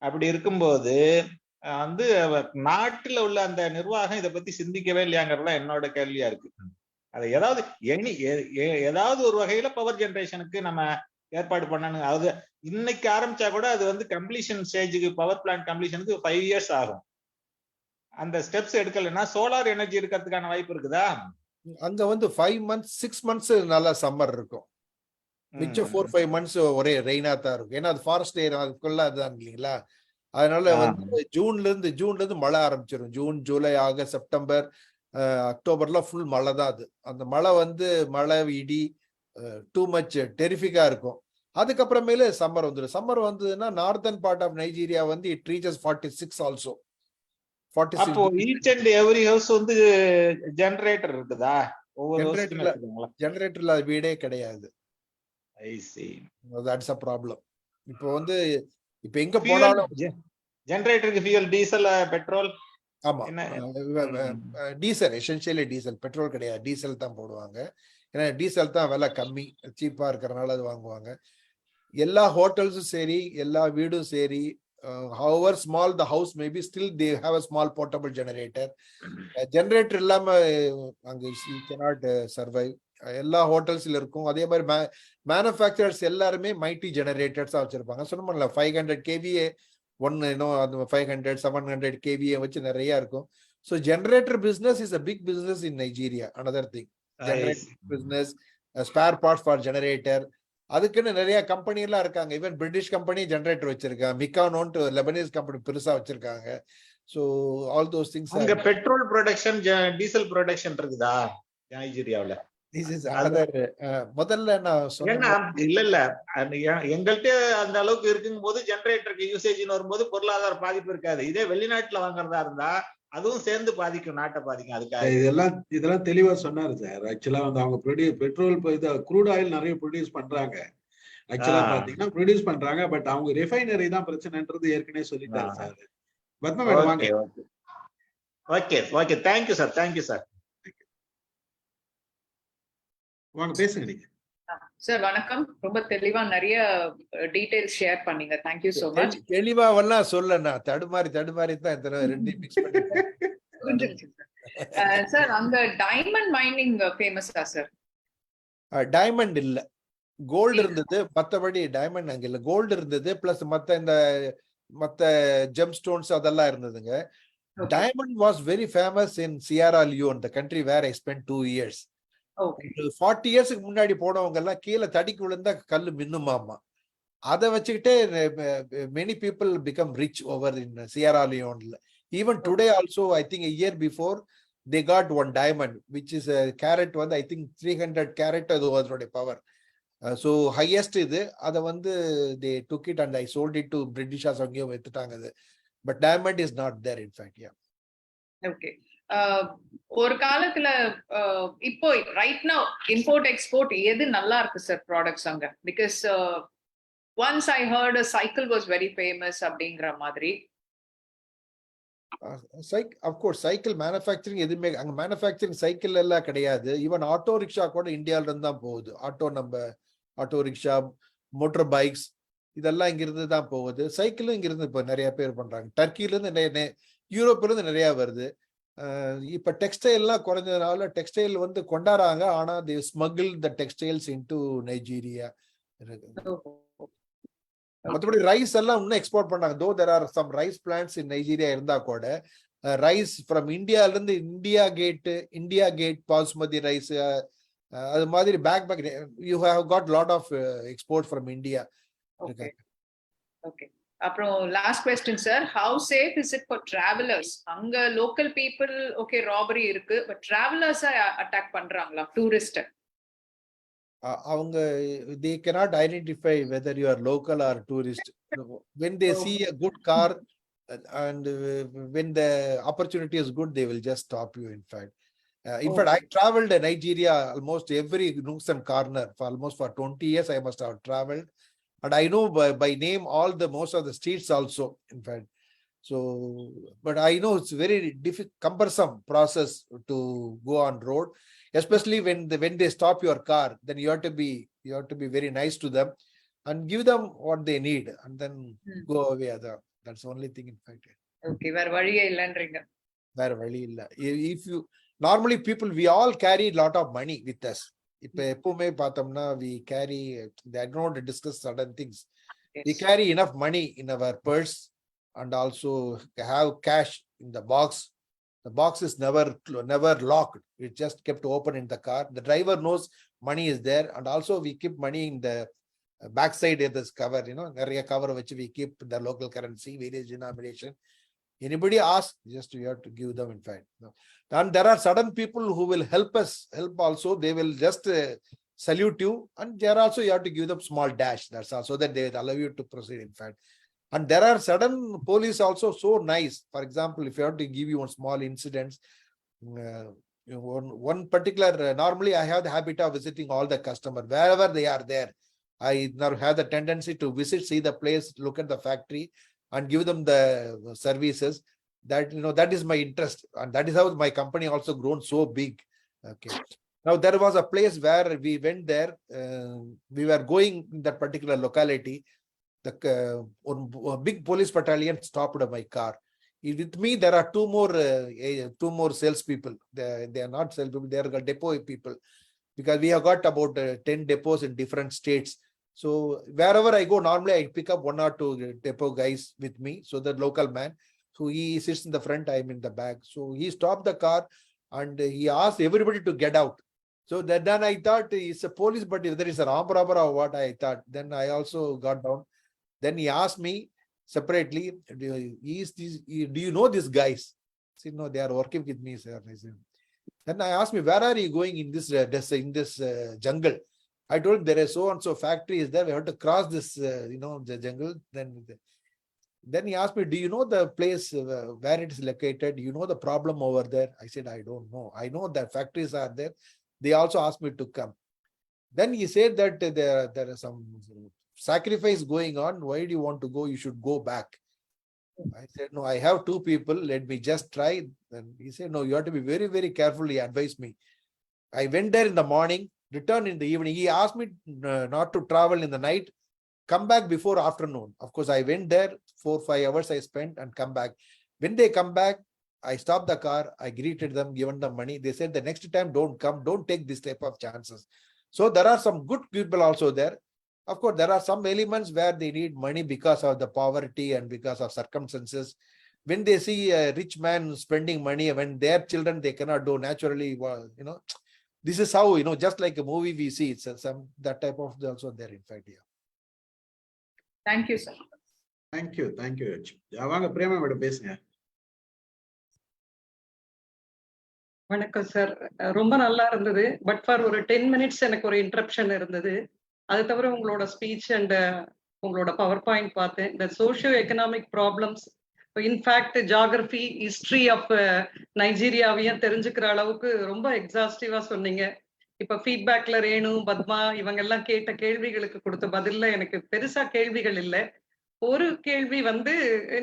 அப்படி இருக்கும்போது வந்து நாட்டுல உள்ள அந்த நிர்வாகம் இதை பத்தி சிந்திக்கவே இல்லையாங்கிறதுலாம் என்னோட கேள்வியா இருக்கு. அது ஏதாவது ஒரு வகையில பவர் ஜெனரேஷனுக்கு நம்ம ஏற்பாடு பண்ணணும். அது இன்னைக்கு ஆரம்பிச்சா கூட அது வந்து கம்ப்ளீஷன் ஸ்டேஜுக்கு, பவர் பிளான்ட் கம்ப்ளீஷனுக்கு 5 years ஆகும். அந்த ஸ்டெப்ஸ் எடுக்கலைன்னா சோலார் எனர்ஜி இருக்கிறதுக்கான வாய்ப்பு இருக்குதா? அங்க வந்து 5 months 6 months நல்லா சம்மர் இருக்கும். மிச்சம் 4-5 months ஒரே ரெயினா தான் இருக்கும். ஏன்னா அது ஃபாரஸ்ட் ஏரியா, அதுக்குள்ள அதுதான் இல்லைங்களா. அதனால வந்து ஜூன்ல இருந்து மழை ஆரம்பிச்சிடும். ஜூன், ஜூலை, ஆகஸ்ட், செப்டம்பர், அக்டோபர்லாம் ஃபுல் மழை தான். அது அந்த மழை இடி டூ மச் டெரிஃபிக்கா இருக்கும். அதுக்கப்புறமேல சம்மர் வந்துடும். சம்மர் வந்ததுன்னா நார்தன் பார்ட் ஆஃப் நைஜீரியா வந்து இட் ரீச்சஸ் 46 ஆல்சோ. 46. அப்போ ஈச் அண்ட் எவ்ரி ஹவுஸ் வந்து ஜெனரேட்டர் இருக்குதா? ஜெனரேட்டர்ல வீடே கிடையாது. I see. That's a problem. இப்போ வந்து இப்ப எங்க போனாலும் ஜெனரேட்டருக்கு ஃபியூல், டீசல், பெட்ரோல். ஆமா, டீசல், எசென்ஷியலி டீசல், பெட்ரோல் கிடையாது, டீசல் தான் போடுவாங்க. ஏன்னா டீசல் தான் விலை கம்மி, சீப்பா இருக்கிறனால அது வாங்குவாங்க. எல்லா ஹோட்டல்ஸும் சரி, எல்லா வீடும் சரி, however small the house may be, still they have a small portable generator. Generator இல்லாம அங்க you cannot survive. எல்லா ஹோட்டல்ஸ்ல இருக்கும். அதே மாதிரி மேனுஃபேக்சரர்ஸ் எல்லாருமே மைட்டி ஜெனரேட்டர்ஸ் வச்சிருப்பாங்க. சொன்னோம்ல 500 kVA ஒன்னு, அது 500 700 kVA வச்சு நிறைய இருக்கும். So generator business is a big business in Nigeria. Another thing, generator business, spare parts for generator, அதுக்குன்னு நிறைய கம்பெனி எல்லாம் இருக்காங்க. ஈவன் பிரிட்டிஷ் கம்பெனி ஜெனரேட்டர் வச்சிருக்காங்க. மிக்கானோன்ட்டு லெபனீஸ் கம்பெனி பெருசா வச்சிருக்காங்க. So all those things. அங்க பெட்ரோல் ப்ரொடக்ஷன், டீசல் ப்ரொடக்ஷன் இருக்குதா நைஜீரியாவுல? This is another. முதல்ல நான் சொன்னேன் இல்ல எங்கள்கிட்ட அந்த அளவுக்கு இருக்குங்கும் போது ஜெனரேட்டருக்கு யூசேஜ்னு வரும்போது பொருளாதார பாதிப்பு இருக்காது. இதே வெளிநாட்டுல வாங்குறதா இருந்தா அதுவும் சேர்ந்து பாதிக்கும், நாட்டை பாதிக்கும். அதுக்காக இதெல்லாம் தெளிவா சொன்னாரு சார். ஆக்சுவலா வந்து அவங்க பெட்ரோல் க்ரூட் ஆயில் நிறைய ப்ரொடியூஸ் பண்றாங்க. ஆக்சுவலா பாத்தீங்கன்னா ப்ரொடியூஸ் பண்றாங்க. பட் அவங்க ரிஃபைனரி தான் பிரச்சனைன்றது ஏற்கனவே சொல்லிட்டாரு சார். பத்மா மேடம் வாங்க. Okay thank you sir. Thank you sir. வாங்க பேசுங்க நீங்க. சார் வணக்கம். ரொம்ப தெளிவா நிறைய டீடைல்ஸ் ஷேர் பண்ணீங்க. Thank you so much. தெளிவாவெல்லாம் சொல்லனா தடுமாறி தான் இந்த ரெண்டு மிக்ஸ் பண்ணி. சார் அங்க டைமண்ட் மைனிங் ஃபேமஸா சார்? டைமண்ட் இல்ல, கோல்டு இருந்தது. மத்தபடி டைமண்ட் அங்க இல்ல. கோல்டு இருந்தது பிளஸ் மத்த ஜெம் ஸ்டோன்ஸ் அதெல்லாம் இருந்ததுங்க. Diamond was very famous in Sierra Leone, the country where I spend 2 years. 40 இயர்ஸ்க்கு முன்னாடி போனவங்க எல்லாம் கீழே தடிக்கு விழுந்தா கல்லு மின்னுமாமா. அதை வச்சுக்கிட்டே many people become rich over in Sierra Leone. Even today also, I think a year before they got one diamond which is a carat வந்து I think 300 carat அது அதோட பவர். So highest இது. அதை வந்து they took it and I sold it to Britishers. அங்கேயே வித்துட்டாங்க அது. But diamond is not there in fact. Yeah. Okay. ஒரு காலத்துல இப்போ ரைட் நவ இம்போர்ட் எக்ஸ்போர்ட் எது நல்லா இருக்கு சார் ப்ராடக்ட்ஸ் அங்க? Because once I heard a cycle was very famous அப்படிங்கிற மாதிரி. Of course cycle manufacturing எதுவுமே அங்க மேனுஃபேக்சரிங் சைக்கிள் எல்லாம் கிடையாது. ஈவன் ஆட்டோ ரிக்ஷா கூட இந்தியால இருந்து தான் போகுது. ஆட்டோ ரிக்ஷா, மோட்டர் பைக்ஸ் இதெல்லாம் இங்கிருந்து தான் போகுது. சைக்கிளும் இங்கிருந்து இப்போ நிறைய பேர் பண்றாங்க. டர்க்கில இருந்து, யூரோப்ல இருந்து நிறைய வருது. இப்ப டெக்ஸ்டைல் எல்லாம் குறைஞ்சதுனால டெக்ஸ்டைல் வந்து கொண்டாடுறாங்க. ஆனா they smuggle the textiles into Nigeria. மற்றபடி ரைஸ் எல்லாம் இன்னும் எக்ஸ்போர்ட் பண்ணாங்க. though there are some rice plants in Nigeria இருந்தா கூட ரைஸ் ஃப்ரம் இந்தியால இருந்து இந்தியா கேட் பாஸ்மதி ரைஸ் அது மாதிரி back you have got lot of export from India. Okay. அப்புறம் last question sir, how safe is it for travelers? அங்க local people okay robbery இருக்கு, but travellers attack பண்றாங்களா tourist? அவங்க they cannot identify whether you are local or tourist. when they see a good car and when the opportunity is good, they will just stop you. In fact, I traveled in Nigeria almost every nooks and corner for almost for 20 years. I must have traveled, and I know by name all the most of the streets also. In fact, so but I know it's very cumbersome process to go on road, especially when they stop your car. Then you have to be very nice to them and give them what they need, and then go away. That's the only thing. In fact, Okay, வேற வழியே இல்லன்றீங்க. வேற வழி இல்ல. If you normally people, we all carry a lot of money with us. இப்ப எப்பவுமே பார்த்தோம்னா we carry, I don't want to discuss certain things. We carry enough money in our purse and also have cash in the box. The box is never locked. It's just kept open in the car. The driver knows money is there, and also we keep money in the backside of this cover, நிறைய cover which we keep the local currency, various denomination. Anybody asks, just we have to give them. In fact, and there are certain people who will help also. They will just salute you, and there also you have to give them small dash. That's also that they will allow you to proceed. In fact, and there are certain police also so nice. For example, if you have to give you one small incidents, one particular, normally I have the habit of visiting all the customer wherever they are there. I now have the tendency to visit, see the place, look at the factory, and give them the services. That that is my interest, and that is how my company also grown so big. Okay. Now there was a place where we went there. We were going in that particular locality. The big police battalion stopped my car. With me, there are two more salespeople. They are not salespeople; they are depot people, because we have got about 10 depots in different states. So wherever I go, normally I pick up 1 or 2 depot guys with me. So the local man, so he sits in the front, I'm in the back. So he stopped the car and he asked everybody to get out. So then I thought it's a police, but if there is an armed robber or what, I thought. Then I also got down. Then he asked me separately, do you know these guys? I said, no, they are working with me, sir. I said. Then I asked me, where are you going in this jungle? I told him there is so and so factory is there. We have to cross this, the jungle. Then he asked me, do you know the place where it is located? Do you know the problem over there? I said, I don't know. I know that factories are there. They also asked me to come. Then he said that there is some sacrifice going on. Why do you want to go? You should go back. I said, no, I have 2 people. Let me just try. Then he said, no, you have to be very, very careful. He advised me. I went there in the morning, returned in the evening. He asked me not to travel in the night, come back before afternoon. Of course, I went there, 4-5 hours I spent and come back. When they come back, I stopped the car. I greeted them, given them money. They said the next time don't come, don't take this type of chances. So there are some good people also there. Of course, there are some elements where they need money because of the poverty and because of circumstances. When they see a rich man spending money, when their children, they cannot do naturally, this is how, just like a movie we see, it's some that type of also there, in fact. Yeah. Thank you, sir. Thank you. வாங்க Prema madam பேசுங்க. வணக்கம் sir, ரொம்ப நல்லா இருந்தது. But for ஒரு 10 minutes எனக்கு ஒரு interruption இருந்தது. அது தவிர உங்களோட ஸ்பீச் அண்ட் உங்களோட பவர் பாயிண்ட் பார்த்தேன். இந்த socio economic problems, in fact geography, history of நைஜீரியாவையும் தெரிஞ்சுக்கிற அளவுக்கு ரொம்ப எக்ஸாஸ்டிவா சொன்னீங்க. இப்ப ஃபீட்பேக்ல ரேணு, பத்மா இவங்க எல்லாம் கேட்ட கேள்விகளுக்கு கொடுத்த பதில்ல எனக்கு பெருசா கேள்விகள் இல்லை. ஒரு கேள்வி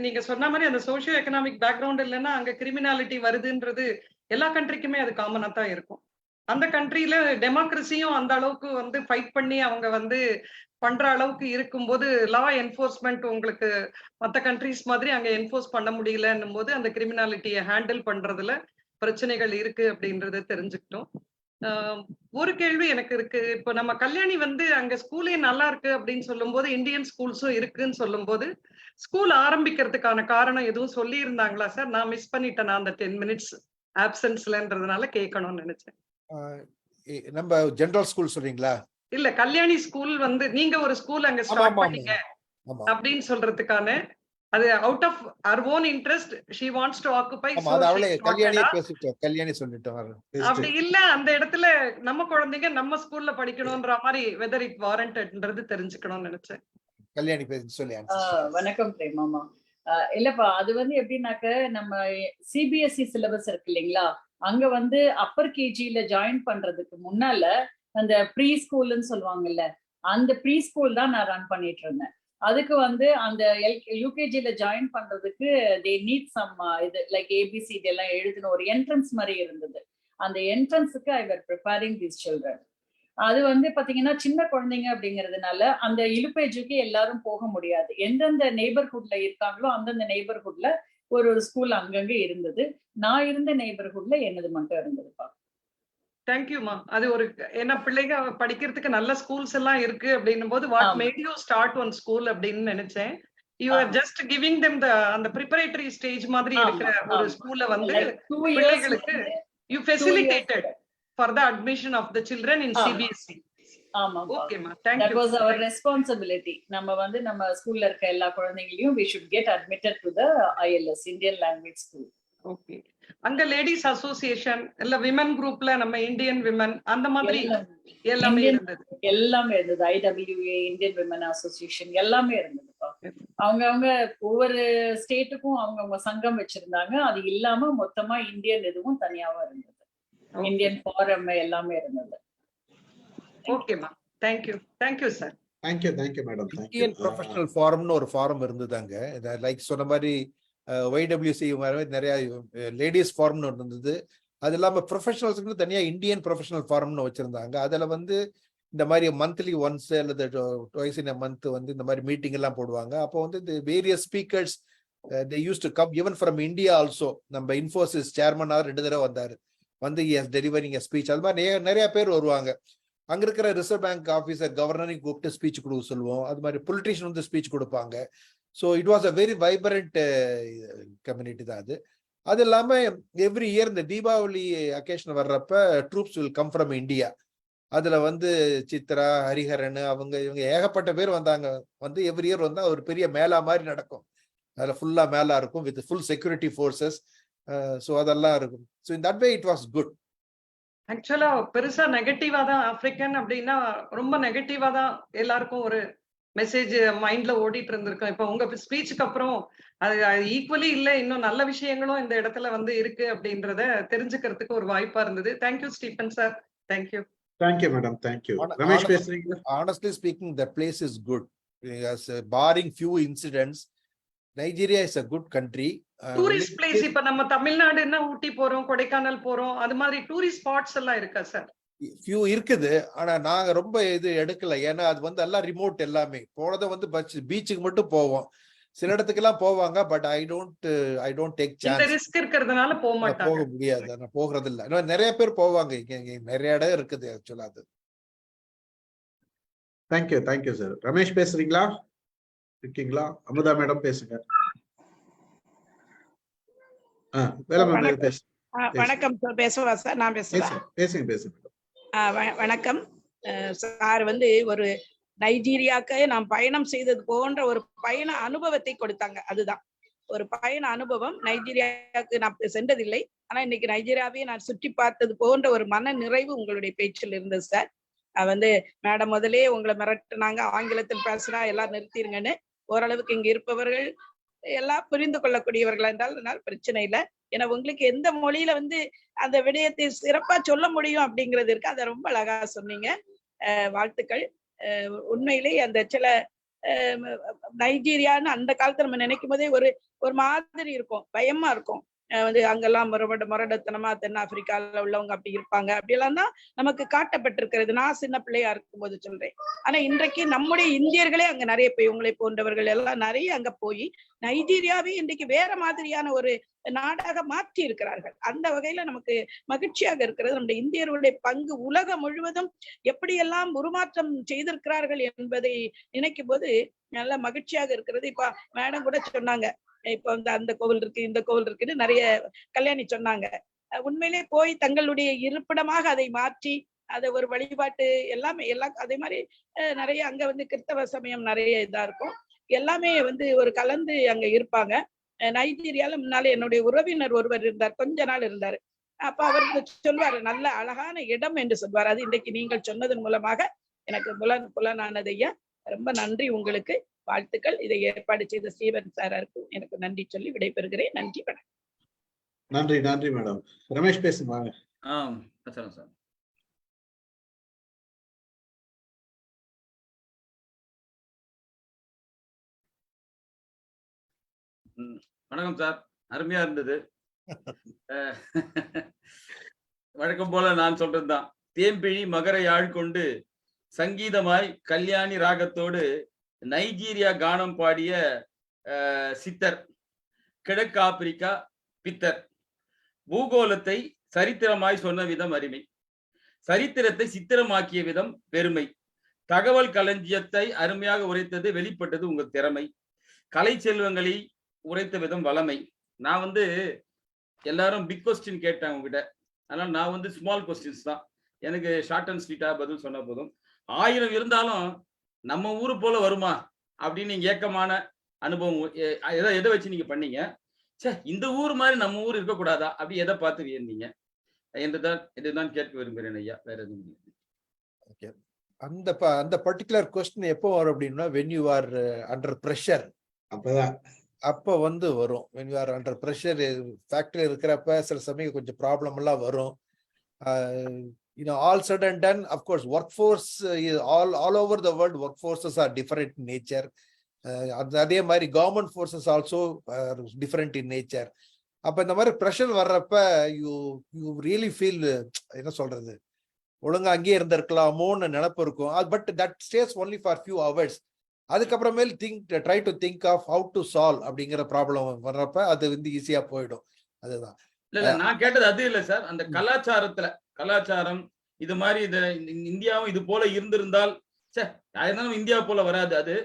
நீங்க சொன்ன மாதிரி அந்த சோஷியோ எக்கனாமிக் பேக்ரவுண்ட் இல்லைன்னா அங்க கிரிமினாலிட்டி வருதுன்றது எல்லா கண்ட்ரிக்குமே அது காமனா தான் இருக்கும். அந்த கண்ட்ரில டெமோக்ரஸியும் அந்த அளவுக்கு ஃபைட் பண்ணி அவங்க பண்ற அளவுக்கு இருக்கும்போது லா என்ஃபோர்ஸ்மெண்ட் உங்களுக்கு மற்ற கண்ட்ரிஸ் மாதிரி அங்க என்ஃபோர்ஸ் பண்ண முடியலன்னும் போது அந்த கிரிமினாலிட்டியை ஹேண்டில் பண்றதுல பிரச்சனைகள் இருக்கு அப்படின்றத தெரிஞ்சுக்கிட்டோம். ஒரு கேள்வி எனக்கு இருக்கு. இப்போ நம்ம கல்யாணி அங்க ஸ்கூலே நல்லா இருக்கு அப்படின்னு சொல்லும் போது, இந்தியன் ஸ்கூல்ஸும் இருக்குன்னு சொல்லும் போது, ஸ்கூல் ஆரம்பிக்கிறதுக்கான காரணம் எதுவும் சொல்லி இருந்தாங்களா சார்? நான் மிஸ் பண்ணிட்டேன், அந்த 10 மினிட்ஸ் ஆப்சன்ஸ்லன்றதுனால கேட்கணும்னு நினைச்சேன். நம்ம ஜெனரல் ஸ்கூல் சொல்றீங்களா? இல்ல, கல்யாணி ஸ்கூல் நீங்க ஒரு ஸ்கூல் அங்க ஸ்டார்ட் பண்ணீங்க அப்படின்னு சொல்றதுக்கான, அது அவுட் ஆஃப் அவர் own interest she wants to occupy. Kalyani சொல்லிட்டோம். அப்படி இல்ல, அந்த இடத்துல நம்ம குழந்தைங்க நம்ம ஸ்கூல்ல படிக்கணும்ன்ற மாதிரி வெதர் இட் வாரண்டட்ன்றது தெரிஞ்சுக்கணும்னு நினைச்சேன். கல்யாணி சொல்லி வணக்கம் பிரேமாமா. இல்லப்பா, அது வந்து எப்படின்னாக்க நம்ம சிபிஎஸ்இ சிலபஸ் இருக்கு இல்லைங்களா, அங்க வந்து அப்பர் கேஜில ஜாயின் பண்றதுக்கு முன்னால அந்த ப்ரீ ஸ்கூல்னு சொல்லுவாங்கல்ல, அந்த ப்ரீ ஸ்கூல் தான் நான் ரன் பண்ணிட்டு இருந்தேன். அதுக்கு வந்து அந்த யூகேஜில ஜாயின் பண்றதுக்கு தே நீட் சம் இது லைக் ஏபிசிடி எல்லாம் எழுதின ஒரு என்ட்ரன்ஸ் மாதிரி இருந்தது. அந்த என்ட்ரன்ஸுக்கு ஐ வர் ப்ரிப்பேரிங் தீஸ் சில்ட்ரன். அது வந்து பாத்தீங்கன்னா சின்ன குழந்தைங்க அப்படிங்கிறதுனால அந்த இலுப்பேஜுக்கு எல்லாரும் போக முடியாது. எந்தெந்த நெய்பர்ஹுட்ல இருக்காங்களோ அந்தந்த நெய்பர்ஹுட்ல ஒரு ஸ்கூல் அங்கங்க இருந்தது. நான் இருந்த நெய்பர்ஹுட்ல என்னது மட்டும் இருந்ததுப்பா. தேங்க்யூமா. அது ஒரு ஏன்னா பிள்ளைங்க படிக்கிறதுக்கு நல்ல ஸ்கூல்ஸ் எல்லாம் இருக்கு அப்படின்னும் போது what made you start one school அப்படின்னு நினைச்சேன். You are just giving them அந்த ப்ரிப்பரேட்டரி ஸ்டேஜ் மாதிரி இருக்கிற ஒரு ஸ்கூல்ல வந்து பிள்ளைகளுக்கு you facilitated for the admission of the children in CBSE. ஆமா. ஓகேமா, thank that you. was our responsibility. நம்ம வந்து நம்ம ஸ்கூல்ல இருக்க எல்லா குழந்தைகளையும் we should get admitted to the ILS Indian Language School. Okay. அங்க லேடிஸ் அசோசியேஷன் இல்ல விமன் குரூப்ல நம்ம இந்தியன் விமன் அந்த மாதிரி எல்லாமே இருந்தது. எல்லாமே இருந்தது. IWA இந்தியன் விமன் அசோசியேஷன் எல்லாமே இருந்ததுப்பா. அவங்க ஒவ்வொரு ஸ்டேட்டுக்கும் அவங்க சங்கம் வச்சிருந்தாங்க. அது இல்லாம மொத்தமா இந்தியன் இதுவும் தனியாவும் இருந்தது. இந்தியன் ஃபாரம் எல்லாமே இருந்தது. ஓகேமா, thank you. Thank you sir. Thank you madam. Indian professional ஃபாரம்னு ஒரு ஃபாரம் இருந்ததாங்க. லைக் சொன்ன மாதிரி YWC மாதிரி நிறைய லேடிஸ் ஃபாரம்னு இருந்தது. அது இல்லாம ப்ரொஃபஷனல்ஸ்க்கு தனியா இந்தியன் ப்ரொஃபஷனல் ஃபாரம்னு வச்சிருந்தாங்க. அதுல வந்து இந்த மாதிரி மந்த்லி ஒன்ஸ் அல்லது ட்வைஸ் இன் a month வந்து இந்த மாதிரி மீட்டிங் எல்லாம் போடுவாங்க. அப்போ வந்து இந்த various speakers they used to come even from India also. நம்ம இன்ஃபோசிஸ் சேர்மன் 2 தடவை வந்தாரு. வந்து டெலிவரிங் ஸ்பீச். அது மாதிரி நிறைய பேர் வருவாங்க. அங்க இருக்கிற ரிசர்வ் பேங்க் ஆஃபீஸர் கவர்னரையும் கூப்பிட்டு ஸ்பீச் கொடுக்க சொல்லுவோம். அது மாதிரி பொலிட்டீஷியன் வந்து ஸ்பீச் கொடுப்பாங்க. So it was a very vibrant community தான் அது. அது இல்லாம எவ்ரி இயர் இந்த தீபாவளி அக்கேஷன் வர்றப்ப troops will come from India. அதுல வந்து சித்ரா, ஹரிஹரன் இவங்க ஏகப்பட்ட பேர் வந்தாங்க. வந்து எவ்ரி இயர் வந்தா ஒரு பெரிய மேலா மாதிரி நடக்கும். அதுல ஃபுல்லா மேலா இருக்கும் with full security forces. So அதெல்லாம் இருக்கும். So in that way it was good. ஆக்சுவலா பெருசா நெகட்டிவா தான் ஆப்பிரிக்கன் அப்படின்னா ரொம்ப நெகட்டிவா தான் எல்லாருக்கும் ஒரு மெசேஜ் மைண்ட்ல ஓடிட்டு இருந்திருக்கும். இப்ப உங்க ஸ்பீச்சுக்கு அப்புறம் அது ஈக்குவலி இல்ல, இன்னும் நல்ல விஷயங்களும் இந்த இடத்துல வந்து இருக்கு அப்படின்றத தெரிஞ்சுக்கிறதுக்கு ஒரு வாய்ப்பா இருந்தது. Thank you Stephen sir. Thank you. Thank you madam. Thank you. Ramesh பேசுறீங்களா? Honestly speaking, the place is good. Barring few incidents, Nigeria is a good country. Tourist place இப்ப நம்ம தமிழ்நாடுன்னா ஊட்டி போறோம், கொடைக்கானல் போறோம், அது மாதிரி டூரிஸ்ட் ஸ்பாட்ஸ் எல்லாம் இருக்கா சார்? ஃபியூ இருக்குது. ஆனா நாங்க ரொம்ப இது எடுக்கல. ஏன்னா அது வந்து எல்லாம் ரிமோட். எல்லாமே போனதை வந்து பீச்சுக்கு மட்டும் போவோம். சில இடத்துக்கு எல்லாம் போவாங்க. But I don't take chance. Risk இருக்கிறதுனால போக முடியாது. நான் போகிறது இல்ல. நிறைய பேர் போவாங்க. இங்க நிறைய இடம் இருக்குது ஆக்சுவலா. அது தேங்க்யூ சார். ரமேஷ் பேசுறீங்களா? இருக்கீங்களா? அமுதா மேடம் பேசுங்க. வணக்கம் சார். பேசுவா சார்? நான் பேசுறேன். பேசுங்க. வணக்கம் சார். வந்து ஒரு நைஜீரியாவுக்கு நாம் பயணம் செய்தது போன்ற ஒரு பயண அனுபவத்தை கொடுத்தாங்க. அதுதான் ஒரு பயண அனுபவம். நைஜீரியாவுக்கு நான் சென்றதில்லை. ஆனா இன்னைக்கு நைஜீரியாவே நான் சுற்றி பார்த்தது போன்ற ஒரு மன நிறைவு உங்களுடைய பேச்சில் இருந்தது சார். வந்து மேடம் முதலே உங்களை மிரட்டுனாங்க, ஆங்கிலத்தில் பேசுனா எல்லாம் நிறுத்திருங்கன்னு. ஓரளவுக்கு இங்க இருப்பவர்கள் எல்லாம் புரிந்து கொள்ளக்கூடியவர்கள் என்றால் அதனால பிரச்சனை இல்லை. ஏன்னா உங்களுக்கு எந்த மொழியில வந்து அந்த விடயத்தை சிறப்பா சொல்ல முடியும் அப்படிங்கிறது இருக்கு. அதை ரொம்ப அழகா சொன்னீங்க. வாழ்த்துக்கள். உண்மையிலே அந்த சில நைஜீரியான்னு அந்த காலத்துல நம்ம நினைக்கும் போதே ஒரு மாதிரி இருக்கும், பயமா இருக்கும். வந்து அங்கெல்லாம் முரடத்தனமா தென்னாப்பிரிக்கால உள்ளவங்க அப்படி இருப்பாங்க, அப்படியெல்லாம் தான் நமக்கு காட்டப்பட்டிருக்கிறது. நான் சின்ன பிள்ளையா இருக்கும்போது சொல்றேன். ஆனா இன்றைக்கு நம்முடைய இந்தியர்களே அங்க நிறைய போய் உங்களை போன்றவர்கள் எல்லாம் நிறைய அங்க போய் நைஜீரியாவே இன்றைக்கு வேற மாதிரியான ஒரு நாடாக மாற்றி இருக்கிறார்கள். அந்த வகையில நமக்கு மகிழ்ச்சியாக இருக்கிறது. நம்முடைய இந்தியர்களுடைய பங்கு உலகம் முழுவதும் எப்படியெல்லாம் உருமாற்றம் செய்திருக்கிறார்கள் என்பதை நினைக்கும் போது நல்ல மகிழ்ச்சியாக இருக்கிறது. இப்ப மேடம் கூட சொன்னாங்க, இப்ப வந்து அந்த கோவில் இருக்கு, இந்த கோவில் இருக்குன்னு நிறைய கல்யாணி சொன்னாங்க. உண்மையிலே போய் தங்களுடைய இருப்பிடமாக அதை மாற்றி அதை ஒரு வழிபாட்டு எல்லாம் அதே மாதிரி நிறைய அங்க வந்து கிறிஸ்தவ சமயம் நிறைய இதா இருக்கும். எல்லாமே வந்து ஒரு கலந்து அங்க இருப்பாங்க. நைஜீரியால முன்னாலே என்னுடைய உறவினர் ஒருவர் இருந்தார், கொஞ்ச நாள் இருந்தாரு. அப்ப அவருக்கு சொல்வாரு, நல்ல அழகான இடம் என்று சொல்வார். அது இன்றைக்கு நீங்கள் சொன்னதன் மூலமாக எனக்கு புலனானது. ஐயா ரொம்ப நன்றி உங்களுக்கு. வாழ்த்துக்கள். இதை ஏற்பாடு செய்த ஸ்ரீவன் சாருக்கு எனக்கு நன்றி சொல்லி விடைபெறுகிறேன். நன்றி, வணக்கம். நன்றி நன்றி மேடம். ரமேஷ் பேசுங்க. சார் வணக்கம் சார், அருமையா இருந்தது. வழக்கம் போல நான் சொல்றதுதான். தேம்பிழி மகர யாழ் கொண்டு சங்கீதமாய் கல்யாணி ராகத்தோடு நைஜீரியா கானம் பாடிய சித்தர், கிழக்கு ஆப்பிரிக்கா பித்தர். பூகோளத்தை சரித்திரமாய் சொன்ன விதம் அருமை, சரித்திரத்தை சித்திரமாக்கிய விதம் பெருமை, தகவல் களஞ்சியத்தை அருமையாக உரைத்தது வெளிப்பட்டது உங்கள் திறமை, கலை செல்வங்களை உரைத்த விதம் வளமை. நான் எல்லாரும் பிக் கொஸ்டின் கேட்டேன் உங்ககிட்ட, அதனால நான் ஸ்மால் கொஸ்டின்ஸ் தான். எனக்கு ஷார்ட் அண்ட் ஸ்வீட்டா பதில் சொன்ன போதும். 1000 இருந்தாலும் நம்ம ஊரு போல வருமா அப்படின்னு நீங்க ஏக்கமான அனுபவம் எதை வச்சு நீங்க பண்ணீங்க? சே, இந்த ஊர் மாதிரி நம்ம ஊர் இருக்கக்கூடாதா அப்படி எதை பார்த்து வியந்தீங்க இதுதான் கேட்க விரும்புகிறேன் ஐயா. வேற எதுவும் அந்த பர்டிகுலர் கொஸ்டின் எப்போ வரும் அப்படின்னா, when you are under pressure, அப்போ வரும். when you are under pressure, factory இருக்கிறப்ப சில சமயம் கொஞ்சம் ப்ராப்ளம் எல்லாம் வரும். all said and done, of course workforce is all over the world, workforces are different in nature. அதே மாதிரி government forces also different in nature. அப்ப இந்த மாதிரி ப்ரெஷர் வர்றப்ப யூ ரியலி ஃபீல், என்ன சொல்றது, ஒழுங்கா அங்கேயே இருந்திருக்கலாமோன்னு நினைப்பு இருக்கும். But that stays only for few hours. அதுக்கப்புறமேல் try to think of how to solve அப்படிங்கிற ப்ராப்ளம் வர்றப்ப அது ஈஸியா போயிடும். அதுதான். இல்ல நான் கேட்டது அது இல்ல சார். அந்த கலாச்சாரம் இது மாதிரி இந்தியாவும் இது போல இருந்திருந்தால் இந்தியா போல வராது. அது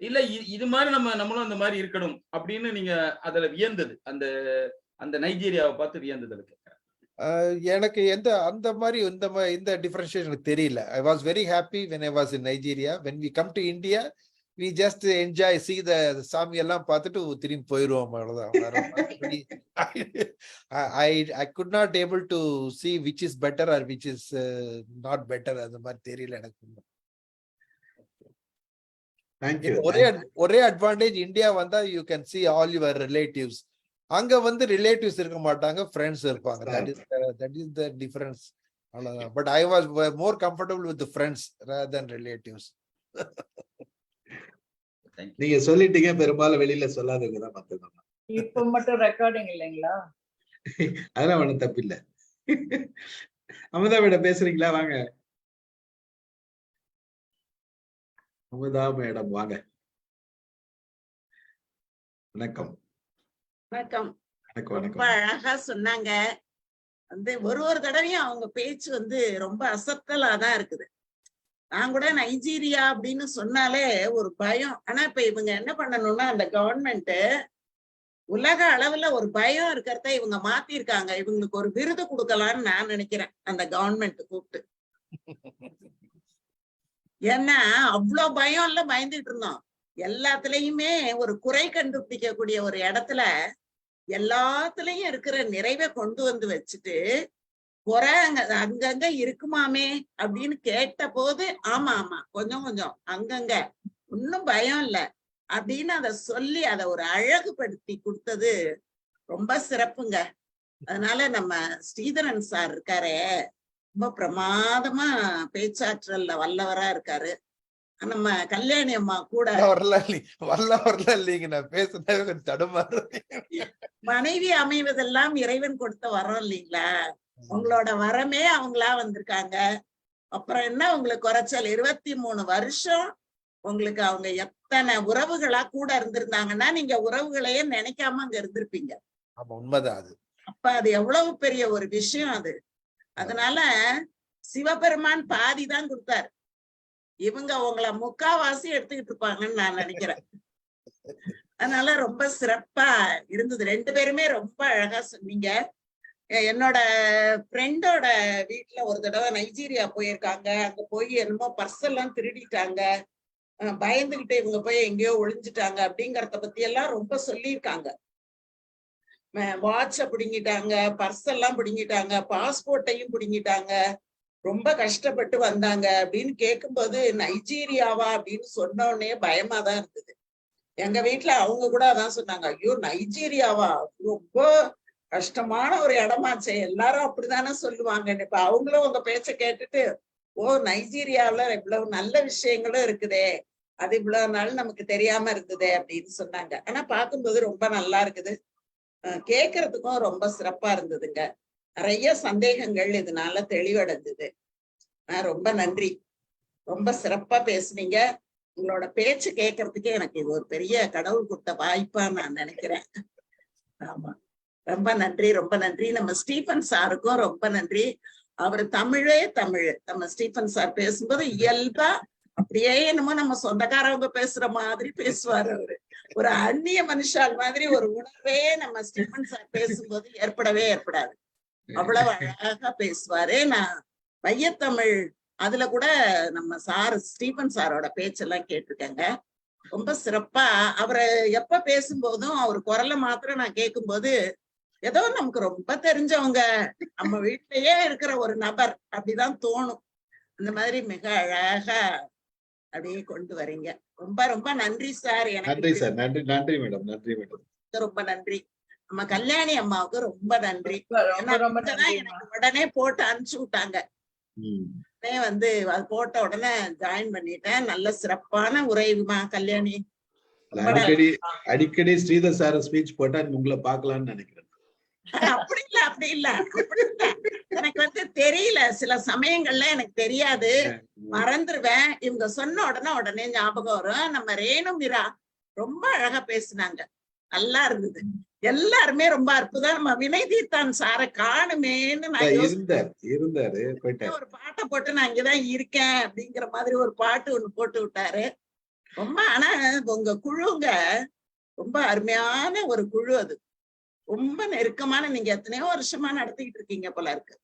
இல்ல இது மாதிரி நம்மளும் அந்த மாதிரி இருக்கணும் அப்படின்னு நீங்க அதுல வியந்தது, அந்த நைஜீரியாவை பார்த்து வியந்தது கேட்கிறேன். எனக்கு அந்த மாதிரி இந்த டிஃபரன்ஷியேஷன் தெரியல. I was very happy when I was in Nigeria. When we come to India, we just enjoy, see the சாமி எல்லாம் பார்த்துட்டு திரும்பி போயிடுவோம், அவ்வளவுதான். I could not able to see which is better or which is not better. அந்த மாதிரி தெரியல எனக்கு. ஒரே அட்வான்டேஜ், இந்தியா வந்தா you can see all your relatives. அங்க ரிலேட்டிவ்ஸ் இருக்க மாட்டாங்க, ஃப்ரெண்ட்ஸ் இருப்பாங்க. that is the difference. அவ்வளவுதான். But I was more comfortable with the friends rather than relatives. நீங்க சொல்லிட்டீங்க, பெரும்பாலும் வெளியில சொல்லாதவங்க தான் பார்த்துக்கோங்க. இப்ப மட்டும் ரெக்கார்டிங் இல்லைங்களா? அதெல்லாம் ஒண்ணும் தப்பு இல்ல. அமுதா மேடம் பேசுறீங்களா? வாங்க அமுதா மேடம், வாங்க. வணக்கம். வணக்கம். வணக்கம். ரொம்ப அழகா சொன்னாங்க. ஒரு தடவையும் அவங்க பேச்சு ரொம்ப அசத்தலாதான் இருக்குது. நான் கூட நைஜீரியா அப்படின்னு சொன்னாலே ஒரு பயம். ஆனா இப்ப இவங்க என்ன பண்ணணும்னா, அந்த கவர்மெண்ட் உலக அளவுல ஒரு பயம் இருக்கிறத இவங்க மாத்திருக்காங்க. இவங்களுக்கு ஒரு விருது கொடுக்கலாம்னு நான் நினைக்கிறேன், அந்த கவர்மெண்ட் கூப்பிட்டு. ஏன்னா அவ்வளவு பயம் இல்ல, பயந்துட்டு இருந்தோம். எல்லாத்துலயுமே ஒரு குறை கண்டுபிடிக்கக்கூடிய ஒரு இடத்துல எல்லாத்துலயும் இருக்கிற நிறைவை கொண்டு வச்சுட்டு குறை அங்கங்க இருக்குமாமே அப்படின்னு கேட்ட போது, ஆமா கொஞ்சம் அங்கங்க ஒன்னும் பயம் இல்ல அப்படின்னு அதை சொல்லி அதை ஒரு அழகுபடுத்தி கொடுத்தது ரொம்ப சிறப்புங்க. அதனால நம்ம ஸ்ரீதரன் சார் இருக்காரே, ரொம்ப பிரமாதமா பேச்சாற்றல்ல வல்லவரா இருக்காரு. நம்ம கல்யாணி அம்மா கூட மனைவி அமைவதெல்லாம் இறைவன் கொடுத்த வரம் இல்லைங்களா? உங்களோட வரமே அவங்களா வந்திருக்காங்க. அப்புறம் என்ன உங்களுக்கு குறைச்சல்? 23 வருஷம் உங்களுக்கு அவங்க எத்தனை உறவுகளா கூட இருந்திருந்தாங்கன்னா நீங்க உறவுகளையே நினைக்காம அங்க இருந்திருப்பீங்க. உண்மைதான் அது. அப்ப அது எவ்வளவு பெரிய ஒரு விஷயம் அது. அதனால சிவபெருமான் பாதிதான் கொடுத்தாரு, இவங்க உங்களை முக்காவாசி எடுத்துக்கிட்டு இருப்பாங்கன்னு நான் நினைக்கிறேன். அதனால ரொம்ப சிறப்பா இருந்தது. 2 பேருமே ரொம்ப அழகா சொன்னீங்க. என்னோட ஃப்ரெண்டோட வீட்டுல ஒரு தடவை நைஜீரியா போயிருக்காங்க. அங்க போய் என்னமோ பர்ஸ் எல்லாம் திருடிட்டாங்க, பயந்துகிட்டு இவங்க போய் எங்கேயோ ஒளிஞ்சிட்டாங்க அப்படிங்கறத பத்தி எல்லாம் ரொம்ப சொல்லியிருக்காங்க. வாட்ச பிடுங்கிட்டாங்க, பர்ஸ் எல்லாம் பிடுங்கிட்டாங்க, பாஸ்போர்ட்டையும் பிடுங்கிட்டாங்க, ரொம்ப கஷ்டப்பட்டு வந்தாங்க அப்படின்னு கேட்கும்போது நைஜீரியாவா அப்படின்னு சொன்ன உடனே பயமாதான் இருந்தது. எங்க வீட்டுல அவங்க கூட அதான் சொன்னாங்க, ஐயோ நைஜீரியாவா ரொம்ப கஷ்டமான ஒரு இடமாச்சே, எல்லாரும் அப்படித்தானே சொல்லுவாங்க. இப்ப அவங்களும் உங்க பேச்ச கேட்டுட்டு ஓ நைஜீரியாவுல இவ்வளவு நல்ல விஷயங்களும் இருக்குதே, அது இவ்வளவு நாள் நமக்கு தெரியாம இருந்ததே அப்படின்னு சொன்னாங்க. ஆனா பார்க்கும்போது ரொம்ப நல்லா இருக்குது, கேட்கறதுக்கும் ரொம்ப சிறப்பா இருந்ததுங்க. நிறைய சந்தேகங்கள் இதனால தெளிவடைஞ்சது. ரொம்ப நன்றி, ரொம்ப சிறப்பா பேசுனீங்க. உங்களோட பேச்சு கேட்கறதுக்கு எனக்கு இது ஒரு பெரிய கடவுள் கொடுத்த வாய்ப்பா நான் நினைக்கிறேன். ஆமா, ரொம்ப நன்றி, ரொம்ப நன்றி. நம்ம ஸ்டீபன் சாருக்கும் ரொம்ப நன்றி. அவரு தமிழே தமிழ். நம்ம ஸ்டீபன் சார் பேசும்போது இயல்பா அப்படியே என்னமோ நம்ம சொந்தக்காரவங்க பேசுற மாதிரி பேசுவாரு. அவரு ஒரு அந்நிய மனுஷால் மாதிரி ஒரு உணர்வே நம்ம ஸ்டீபன் சார் பேசும்போது ஏற்படவே ஏற்படாது. அவ்வளவு அழகா பேசுவாரு. நான் மையத்தமிழ் அதுல கூட நம்ம சார் ஸ்டீபன் சாரோட பேச்செல்லாம் கேட்டிருக்கேங்க. ரொம்ப சிறப்பா அவரை எப்ப பேசும்போதும் அவர் குரலை மாத்திரம் நான் கேட்கும்போது ஏதோ நமக்கு ரொம்ப தெரிஞ்சவங்க, நம்ம வீட்டிலேயே இருக்கிற ஒரு நபர் அப்படிதான் தோணும். அந்த மாதிரி மிக அழகா அப்படியே கொண்டு வரீங்க. ரொம்ப ரொம்ப நன்றி சார். நன்றி சார். நன்றி நன்றி மேடம். நன்றி மேடம். ரொம்ப நன்றி. நம்ம கல்யாணி அம்மாவுக்கு ரொம்ப நன்றி. எனக்கு உடனே போட்டு அனுப்பிச்சு விட்டாங்க. வந்து அது போட்ட உடனே ஜாயின் பண்ணிட்டேன். நல்ல சிறப்பான உரையுமா கல்யாணி. அடிக்கடி ஸ்ரீதர் சார் ஸ்பீச் போட்டா உங்களை பாக்கலாம்னு நினைக்கிறேன். அப்படி இல்ல, அப்படி இல்ல, அப்படி இல்ல. எனக்கு வந்து தெரியல, சில சமயங்கள்ல எனக்கு தெரியாது, மறந்துருவேன். இவங்க சொன்ன உடனே ஞாபகம் வரும். நம்ம ரேணு மீரா ரொம்ப அழகா பேசினாங்க, நல்லா இருந்தது. எல்லாருமே ரொம்ப அற்புதம். நம்ம வினய் தீர்த்தான் சார காணுமேன்னு நான் இருந்தாரு. ஒரு பாட்டை போட்டு நான் இங்கதான் இருக்கேன் அப்படிங்கிற மாதிரி ஒரு பாட்டு ஒண்ணு போட்டு விட்டாரு. ரொம்ப ஆனா உங்க குழுங்க ரொம்ப அருமையான ஒரு குழு. அது ரொம்ப நெருக்கமான, நீங்க எத்தனையோ வருஷமா நடத்திக்கிட்டு இருக்கீங்க போல இருக்கு.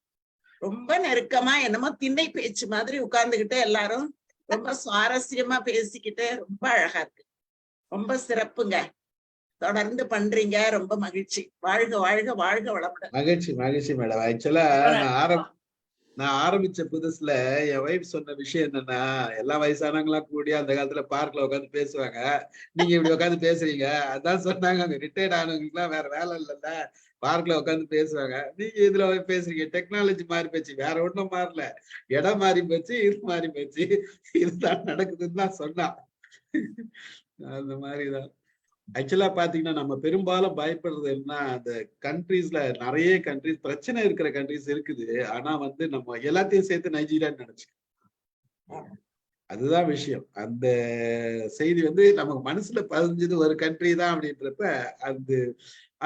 ரொம்ப நெருக்கமா என்னமோ திண்ணை பேச்சு மாதிரி உட்கார்ந்துகிட்டு எல்லாரும் ரொம்ப சுவாரஸ்யமா பேசிக்கிட்டு ரொம்ப அழகா இருக்கு. ரொம்ப சிறப்புங்க. தொடர்ந்து பண்றீங்க. ரொம்ப மகிழ்ச்சி. வாழ்க வாழ்க வாழ்க வளமுடன். மகிழ்ச்சி மகிழ்ச்சி மேடம். ஆக்சுவலா நான் ஆரம்பிச்ச புதுசுல என் வைஃப் சொன்ன விஷயம் என்னன்னா, எல்லா வயசானவங்களா கூடி அந்த காலத்துல பார்க்ல உட்காந்து பேசுவாங்க, நீங்க இப்படி உட்காந்து பேசுறீங்க. அதான் சொன்னாங்க, அங்க ரிட்டையர்ட் ஆனவங்களுக்கு எல்லாம் வேற வேலை இல்லைல்ல, பார்க்ல உட்காந்து பேசுவாங்க. நீங்க இதுல பேசுறீங்க. டெக்னாலஜி மாறி போச்சு, வேற ஒண்ணும் மாறல. இடம் மாறி போச்சு, இது மாறி போச்சு, இதுதான் நடக்குதுன்னு தான் சொன்னா. அந்த மாதிரிதான். ஆக்சுவலா பாத்தீங்கன்னா நம்ம பெரும்பாலும் பயப்படுறது என்ன, அந்த கண்ட்ரீஸ்ல நிறைய கண்ட்ரிஸ் பிரச்சனை இருக்கிற கண்ட்ரிஸ் இருக்குது. ஆனா வந்து நம்ம எல்லாத்தையும் சேர்த்து நைஜீரியான்னு நினைச்சுக்கோம். அதுதான் விஷயம். அந்த செய்தி வந்து நமக்கு மனசுல பதிஞ்சது ஒரு கண்ட்ரி தான் அப்படின்றப்ப அந்த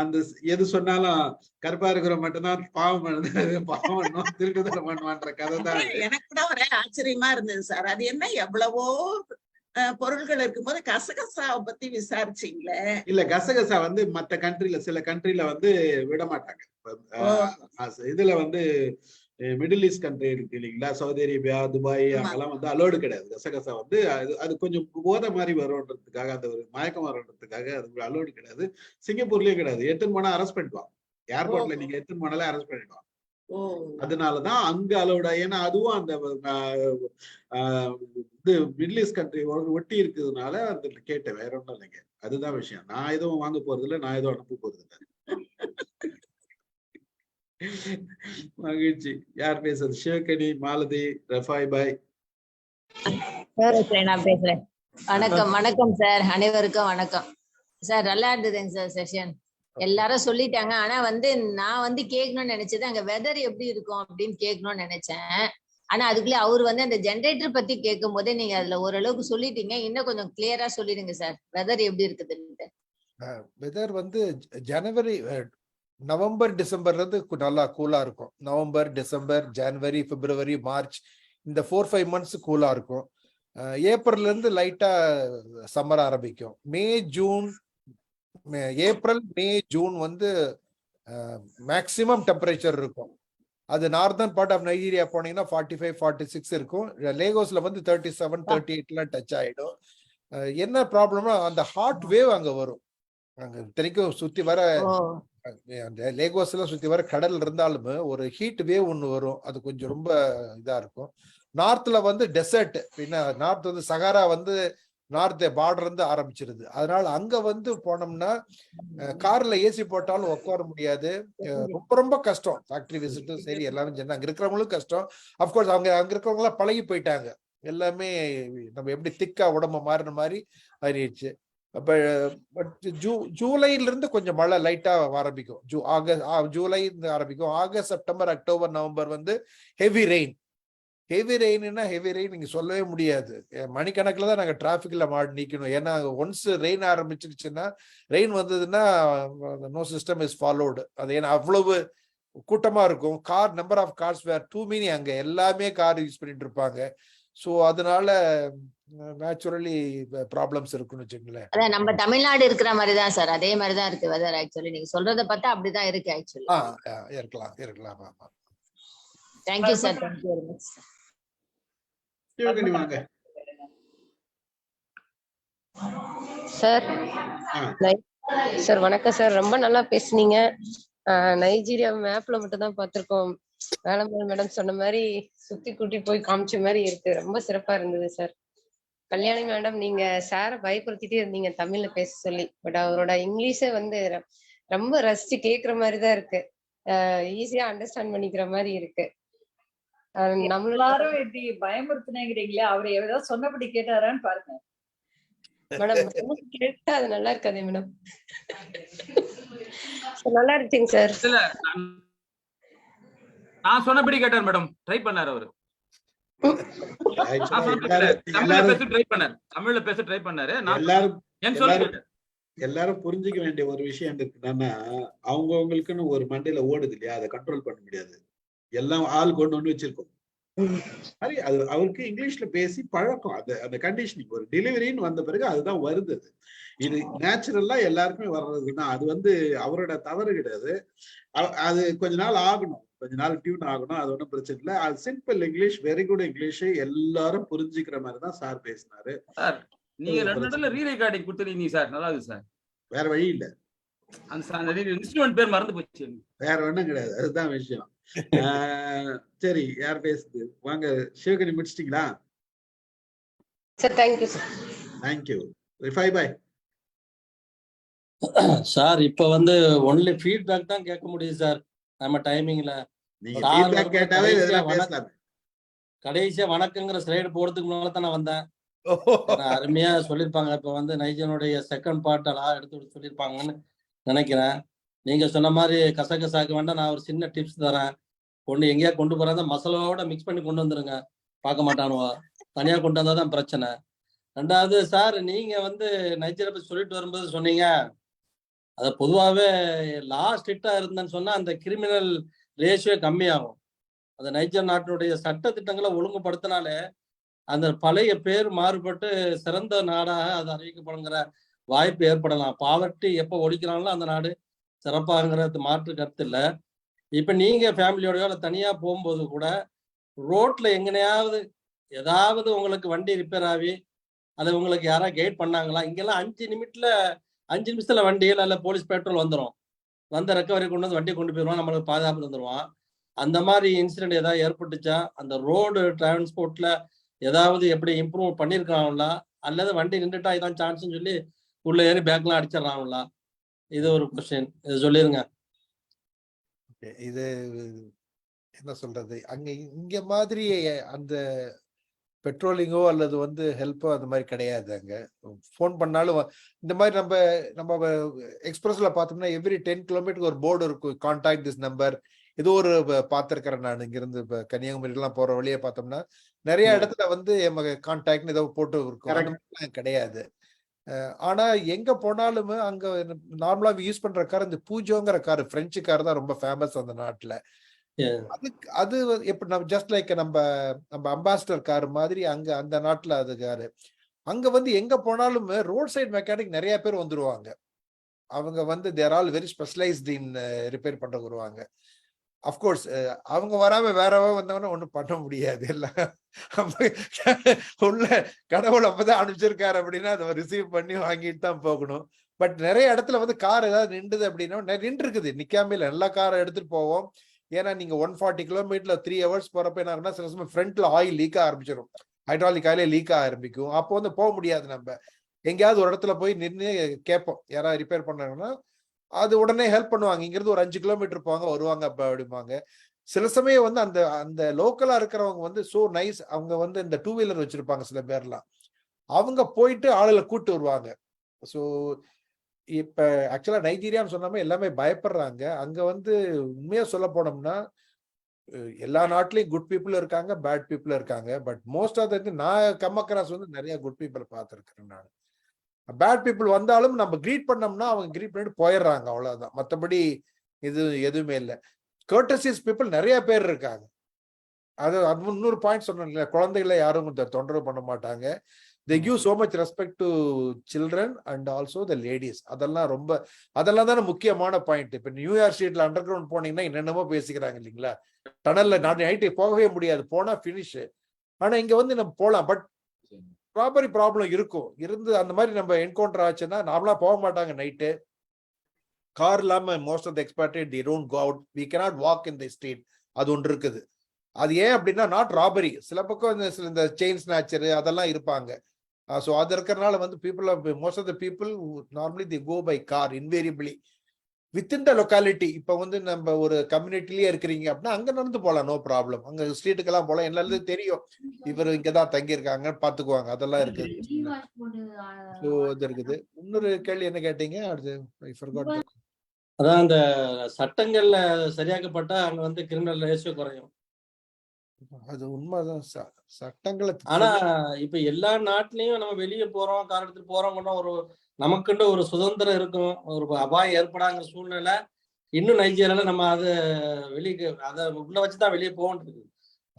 அந்த எது சொன்னாலும் கருப்பா இருக்கிற மட்டும்தான் பாவம் பாவம் திருட்டுதலை பண்ணுவான்ற கதை தான். எனக்கு கூட ஒரே ஆச்சரியமா இருந்தது சார். அது என்ன எவ்வளவோ பொருள்கள் இருக்கும்போது கசகசாவை பத்தி விசாரிச்சீங்களே? இல்ல, கசகசா வந்து மத்த கண்ட்ரில சில கண்ட்ரில வந்து விட மாட்டாங்க. இதுல வந்து மிடில் ஈஸ்ட் கண்ட்ரி இருக்கு இல்லைங்களா, சவுதி அரேபியா, துபாய், அங்கெல்லாம் வந்து அலோடு கிடையாது. கசகசா வந்து அது கொஞ்சம் போதை மாதிரி வரும்ன்றதுக்காக, அந்த ஒரு மயக்கம் வரும்ன்றதுக்காக அது அலோடு கிடையாது. சிங்கப்பூர்லயும் கிடையாது. எடுத்துன்னு போனா அரெஸ்ட் பண்ணிடுவாங்க. ஏர்போர்ட்ல நீங்க எடுத்துன்னு போனாலே அரெஸ்ட் பண்ணிடுவாங்க. அதனாலதான் அங்க அலோட. ஏன்னா அதுவும் அந்த இது மிடில் ஈஸ்ட் கண்ட்ரி ஒட்டி இருக்குதுனால அந்த கேட்டேன், வேற ஒன்றும் இல்லைங்க. அதுதான் விஷயம். நான் எதுவும் வாங்க போறது இல்லை, நான் எதுவும் அனுப்ப போறது இல்லை. மகிழ்ச்சி. யார் பேசுறது? சிவகனி, மாலதி, ரஃபாய் பாய். நான் பேசுறேன். வணக்கம். வணக்கம் சார், அனைவருக்கும் வணக்கம் சார். நல்லா இருந்ததுங்க சார் செஷன். எல்லாரும் சொல்லிட்டாங்க. ஆனா வந்து நான் வந்து கேட்கணும்னு நினைச்சது அங்க வெதர் எப்படி இருக்கும் அப்படின்னு கேட்கணும்னு நினைச்சேன். ஆனா அதுக்குள்ள அவர் வந்து அந்த ஜெனரேட்டர் பத்தி கேட்கும் போதே நீங்க அதுல ஓரளவுக்கு சொல்லிட்டீங்க. இன்னும் கொஞ்சம் கிளியரா சொல்லிடுங்க சார், வெதர் எப்படி இருக்குதுன்னு. வெதர் வந்து ஜனவரி, நவம்பர், டிசம்பர்ல இருந்து நல்லா கூலா இருக்கும். நவம்பர், டிசம்பர், ஜனவரி, பிப்ரவரி, மார்ச் இந்த 4-5 months கூலா இருக்கும். ஏப்ரல்ல இருந்து லைட்டா சம்மர் ஆரம்பிக்கும். மே, ஜூன், ஏப்ரல், மே, ஜூன் வந்து மேக்சிமம் டெம்பரேச்சர் இருக்கும். அது நார்தர்ன் பார்ட் ஆஃப் நைஜீரியா போனீங்கன்னா 45-46 இருக்கும். லேகோஸ்ல வந்து 37-38 டச் ஆயிடும். என்ன ப்ராப்ளம்னா அந்த ஹாட் வேவ் அங்க வரும். அங்க இத்தனைக்கும் சுத்தி வர அந்த லேகோஸ்ல சுத்தி வர கடல் இருந்தாலுமே ஒரு ஹீட் வேவ் ஒண்ணு வரும். அது கொஞ்சம் ரொம்ப இதா இருக்கும். நார்த்ல வந்து டெசர்ட், பின்ன நார்த் வந்து சகாரா வந்து நார்த் பார்டர் இருந்து ஆரம்பிச்சிருது. அதனால அங்க வந்து போனோம்னா கார்ல ஏசி போட்டாலும் உட்கார முடியாது. ரொம்ப ரொம்ப கஷ்டம். ஃபேக்டரி விசிட்டும் சரி எல்லாரும் சரி, அங்க இருக்கிறவங்களும் கஷ்டம். அப்கோர்ஸ் அவங்க அங்க இருக்கிறவங்க எல்லாம் பழகி போயிட்டாங்க. எல்லாமே நம்ம எப்படி திக்கா உடம்பு மாறின மாதிரி மாறிடுச்சு. அப்ப ஜூலைல இருந்து கொஞ்சம் மழை லைட்டா ஆரம்பிக்கும். ஜூலை இருந்து ஆரம்பிக்கும். ஆகஸ்ட், செப்டம்பர், அக்டோபர், நவம்பர் வந்து ஹெவி ரெயின். ஹெவி ரெயின்னா ஹெவி ரெயின் நீங்க சொல்லவே முடியாது. மணிக்கணக்கில் தான் நாங்கள் டிராஃபிக்ல மாடி நிற்கணும். ஏன்னா ஒன்ஸ் ரெயின் ஆரம்பிச்சிருச்சுன்னா, ரெயின் வந்ததுன்னா நோ சிஸ்டம் இஸ் ஃபாலோடு. அது ஏன்னா அவ்வளவு கூட்டமா இருக்கும். Car number of cars were too many. அங்க எல்லாமே கார் யூஸ் பண்ணிட்டு இருப்பாங்க. ஸோ அதனால நேச்சுரலி ப்ராப்ளம்ஸ் இருக்குன்னு வச்சுங்களேன். அதான் நம்ம தமிழ்நாடு இருக்கிற மாதிரி தான் சார், அதே மாதிரி தான் இருக்கு வெதர். ஆக்சுவலி நீங்க சொல்றதை பார்த்தா அப்படிதான் இருக்கு ஆக்சுவலி. இருக்கலாம். ஆமா. Thank you sir, thank you very much sir. Sir வணக்கம் சார், ரொம்ப நல்லா பேசுனீங்க. நைஜீரியா மேப்ல மட்டும் தான் பார்த்திருக்கோம். வேலம்மாள் மேடம் சொன்ன மாதிரி சுத்தி கூட்டி போய் காமிச்ச மாதிரி இருக்கு. ரொம்ப சிறப்பா இருந்தது சார். கல்யாணி மேடம், நீங்க சாரை பயப்படுத்திட்டே இருந்தீங்க தமிழ்ல பேச சொல்லி. பட் அவரோட இங்கிலீஷை வந்து ரொம்ப ரசிச்சு கேக்குற மாதிரிதான் இருக்கு. ஈஸியா அண்டர்ஸ்டாண்ட் பண்ணிக்கிற மாதிரி இருக்கு. எல்லாரும் இப்படி பயமுறுத்தினீங்களே, அவரு ஏதாவது சொன்னபடி கேட்டாரான்னு பாருங்க மேடம். கேட்டா அது நல்லா இருக்காதே மேடம். நல்லா இருக்குங்க சார். நான் சொன்னபடி கேட்டார் மேடம். ட்ரை பண்ணாரு அவரு. தமிழ்ல பேச ட்ரை பண்ணாரு. எல்லாரும் புரிஞ்சுக்க வேண்டிய ஒரு விஷயம் இருக்குன்னா, அவங்களுக்குன்னு ஒரு மண்டையில ஓடுது இல்லையா, அதை கண்ட்ரோல் பண்ண முடியாது. எல்லாம் ஆள் கொண்டு ஒண்ணு வச்சிருக்கோம். அது அவருக்கு இங்கிலீஷ்ல பேசி பழக்கம். அந்த கண்டிஷனிங் ஒரு டெலிவரின்னு வந்த பிறகு அதுதான் வருது. இது நேச்சுரலா எல்லாருக்குமே வர்றதுதான். அது வந்து அவரோட தவறு கிடையாது. அது கொஞ்ச நாள் ஆகணும், கொஞ்ச நாள் டியூன் ஆகணும். அது ஒன்றும் பிரச்சனை இல்லை. அது simple English, very good English, எல்லாரும் புரிஞ்சுக்கிற மாதிரி தான் சார் பேசினாரு. சார் நீங்க ரெண்டு இடத்துல ரீ ரெக்கார்டிங் கொடுத்துருக்கீங்க சார், நல்லா இருக்கு சார். வேற வழி இல்ல, அந்த இன்ஸ்ட்ருமெண்ட் பேர் மறந்து போச்சு. வேற ஒண்ணும் கிடையாது, அதுதான் விஷயம். சரி, யார் பேசுது? வாங்க சிவகணி, முடிச்சிட்டீங்களா? Sir thank you sir. Thank you. Rifai bhai. Sir இப்ப வந்து ஒன்லி ஃபீட்பேக் தான் கேட்க முடியும் சார் நம்ம டைமிங்ல. கடைசியா வணக்கங்கிற ஸ்லைடு போறதுக்கு முன்னால தான் நான் வந்தேன். அருமையா சொல்லியிருப்பாங்க. இப்ப வந்து நைஜனுடைய செகண்ட் பார்ட் எல்லாம் எடுத்து சொல்லியிருப்பாங்கன்னு நினைக்கிறேன். நீங்க சொன்ன மாதிரி கசகசாக்க வேண்டாம். நான் ஒரு சின்ன டிப்ஸ் தரேன். ஒண்ணு எங்கேயா கொண்டு போறதா மசாலாவோட மிக்ஸ் பண்ணி கொண்டு வந்துருங்க. பார்க்க மாட்டானுவா, தனியா கொண்டு வந்தாதான் பிரச்சனை. ரெண்டாவது சார், நீங்க வந்து நைஜீரியா பத்தி சொல்லிட்டு வரும்போது சொன்னீங்க, அது பொதுவாகவே லாஸ்ட் ஹிட்டா இருந்தேன்னு சொன்னா அந்த கிரிமினல் ரேஷியோ கம்மியாகும். அந்த நைஜர் நாட்டினுடைய சட்ட திட்டங்களை ஒழுங்குபடுத்தினாலே அந்த பழைய பேர் மாறுபட்டு சிறந்த நாடாக அது அறிவிக்கப்படுங்கிற வாய்ப்பு ஏற்படலாம். பாவர்ட்டி எப்போ ஒழிக்கிறாங்களோ அந்த நாடு சிறப்பாங்கிறது மாற்று கருத்து இல்லை. இப்ப நீங்க ஃபேமிலியோடயோ இல்லை தனியா போகும்போது கூட ரோட்ல எங்கனையாவது ஏதாவது உங்களுக்கு வண்டி ரிப்பேர் ஆகி அதை உங்களுக்கு யாராவது கைட் பண்ணாங்களா? இங்கெல்லாம் 5 நிமிஷத்துல வண்டியில் இல்லை போலீஸ் பெட்ரோல் வந்துடும், வந்த ரெக்கவரி கொண்டு வந்து வண்டியை கொண்டு போயிடுவான், நம்மளுக்கு பாதுகாப்பு தந்துடுவான். அந்த மாதிரி இன்சிடென்ட் ஏதாவது ஏற்பட்டுச்சா? அந்த ரோடு டிரான்ஸ்போர்ட்ல ஏதாவது எப்படி இம்ப்ரூவ் பண்ணியிருக்காங்களா? அல்லது வண்டி நின்றுட்டா இதான் சான்ஸ்ன்னு சொல்லி உள்ள ஏறி பேக்லாம் அடிச்சிடறாங்களா? இது ஒரு கொஸ்டின், இது சொல்லிருங்க. இது என்ன சொல்றது, அங்க இங்க மாதிரி அந்த பெட்ரோலிங்கோ அல்லது வந்து ஹெல்ப்போ அந்த மாதிரி கிடையாது. அங்க ஃபோன் பண்ணாலும் இந்த மாதிரி நம்ம எக்ஸ்பிரஸ்ல பார்த்தோம்னா எவ்ரி 10 கிலோமீட்டருக்கு ஒரு போர்டு இருக்கும், கான்டாக்ட் திஸ் நம்பர். ஏதோ ஒரு பார்த்திருக்கிறேன் நான். இங்கிருந்து இப்போ கன்னியாகுமரிக்கெல்லாம் போற வழியே பார்த்தோம்னா நிறைய இடத்துல வந்து கான்டாக்ட்னு ஏதோ போட்டு இருக்கும், கிடையாது. ஆனா எங்க போனாலுமே அங்க நார்மலா யூஸ் பண்ற கார் இந்த பூஜோங்கிற கார், பிரெஞ்சு கார் தான் ரொம்ப ஃபேமஸ் அந்த நாட்டுல. அது எப்படி நம்ம ஜஸ்ட் லைக் நம்ம அம்பாசிடர் கார் மாதிரி அங்க அந்த நாட்டுல அது காரு. அங்க வந்து எங்க போனாலுமே ரோட் சைடு மெக்கானிக் நிறைய பேர் வந்துருவாங்க. அவங்க வந்து தேர் ஆல் வெரி ஸ்பெஷலைஸ்ட் இன் ரிப்பேர் பண்ற வருவாங்க. அப்கோர்ஸ் அவங்க வராம வேறவா வந்தவன ஒண்ணும் பண்ண முடியாது. எல்லாம் உள்ள கடவுள் அப்பதான் அனுப்பிச்சிருக்காரு அப்படின்னா அதை ரிசீவ் பண்ணி வாங்கிட்டு தான் போகணும். பட் நிறைய இடத்துல வந்து கார் ஏதாவது நின்றுது அப்படின்னா நின்று இருக்குது, நிக்காம இல்லை, எல்லா காரை எடுத்துட்டு போவோம். ஏன்னா நீங்க 140 கிலோமீட்டர்ல 3 hours போறப்ப என்ன ஆகுனா சில சமயம் ஃப்ரண்ட்ல ஆயில் லீக் ஆரம்பிச்சிடும். ஹைட்ராலிக் ஆயிலே லீக் ஆக ஆரம்பிக்கும். அப்போ வந்து போக முடியாது. நம்ம எங்கேயாவது ஒரு இடத்துல போய் நின்று கேட்போம், யாராவது ரிப்பேர் பண்ணாங்கன்னா அது உடனே ஹெல்ப் பண்ணுவாங்க. இங்கிருந்து ஒரு 5 கிலோமீட்டர் போவாங்க, வருவாங்க அப்படிம்பாங்க. சில சமயம் வந்து அந்த அந்த லோக்கலா இருக்கிறவங்க வந்து சோ நைஸ், அவங்க வந்து இந்த 2 வீலர் வச்சிருப்பாங்க சில பேர்லாம், அவங்க போயிட்டு ஆளுகளை கூட்டு வருவாங்க. ஸோ இப்ப ஆக்சுவலா நைஜீரியான்னு சொன்னாமே எல்லாமே பயப்படுறாங்க. அங்க வந்து உண்மையா சொல்ல போனோம்னா எல்லா நாட்டிலையும் குட் பீப்புள் இருக்காங்க, பேட் பீப்புள் இருக்காங்க. பட் மோஸ்ட் ஆஃப் த நான் கம்மக்ராஸ் வந்து நிறைய குட் பீப்புள் பார்த்துருக்கிறேன் நான். பேட் பீப்புள் வந்தாலும் நம்ம கிரீட் பண்ணோம்னா அவங்க கிரீட் பண்ணிட்டு போயிடுறாங்க, அவ்வளவுதான். மற்றபடி இது எதுவுமே இல்லை. கர்டசியஸ் பீப்புள் நிறைய பேர் இருக்காங்க. அது இன்னொரு பாயிண்ட் சொன்னேன், குழந்தைகளை யாரும் தொந்தரவு பண்ண மாட்டாங்க. they give so much respect to children and also the ladies. அதெல்லாம் தானே முக்கியமான பாயிண்ட். இப்ப நியூயார்க் ஸ்ட்ரீட்ல அண்டர் கிரவுண்ட் போனீங்கன்னா என்னென்னமோ பேசிக்கிறாங்க இல்லைங்களா, டனல்ல நைட்டு போகவே முடியாது, போனா பினிஷ். ஆனா இங்க வந்து நம்ம போலாம், பட் ராபரி ப்ராப்ளம் இருக்கும். இருந்து அந்த மாதிரி நம்ம என்கவுண்டர் ஆச்சுன்னா நார்மலா போக மாட்டாங்க நைட்டு. கார் இல்லாம most of the expatriate they don't go out, we cannot walk in the street. அது ஒன்று இருக்குது. அது ஏன் அப்படின்னா நாட் ராபரி. சில பக்கம் இந்த செயின் ஸ்நாச்சர் அதெல்லாம் இருப்பாங்க. ஸோ அது இருக்கிறதுனால வந்து most of the people normally they go by car invariably within the locality. இப்போ வந்து நம்ம ஒரு கம்யூனிட்டிலேயே இருக்கிறீங்க அப்படின்னா அங்கே நடந்து போகலாம், நோ ப்ராப்ளம். அங்கே ஸ்ட்ரீட்டுக்கெல்லாம் போகலாம், எல்லாருக்கும் தெரியும் இவர் இங்கே தான் தங்கியிருக்காங்க, பார்த்துக்குவாங்க, அதெல்லாம் இருக்குது. ஸோ இது இருக்குது. இன்னொரு கேள்வி என்ன கேட்டீங்க? அதான் அந்த சட்டங்கள்ல சரியாக்கப்பட்டா அங்க வந்து கிரிமினல் ரேஷியோ குறையும். அது உண்மைதான். சட்டங்களை ஆனா இப்ப எல்லா நாட்டிலயும் நம்ம வெளியே போறோம், கார் எடுத்துட்டு போறோம்னா ஒரு நமக்குன்னு ஒரு சுதந்திரம் இருக்கும், ஒரு அபாயம் ஏற்படாங்கிற சூழ்நிலை இன்னும் நைஜீரியால நம்ம அதை அதை உள்ள வச்சுதான் வெளியே போகணும்.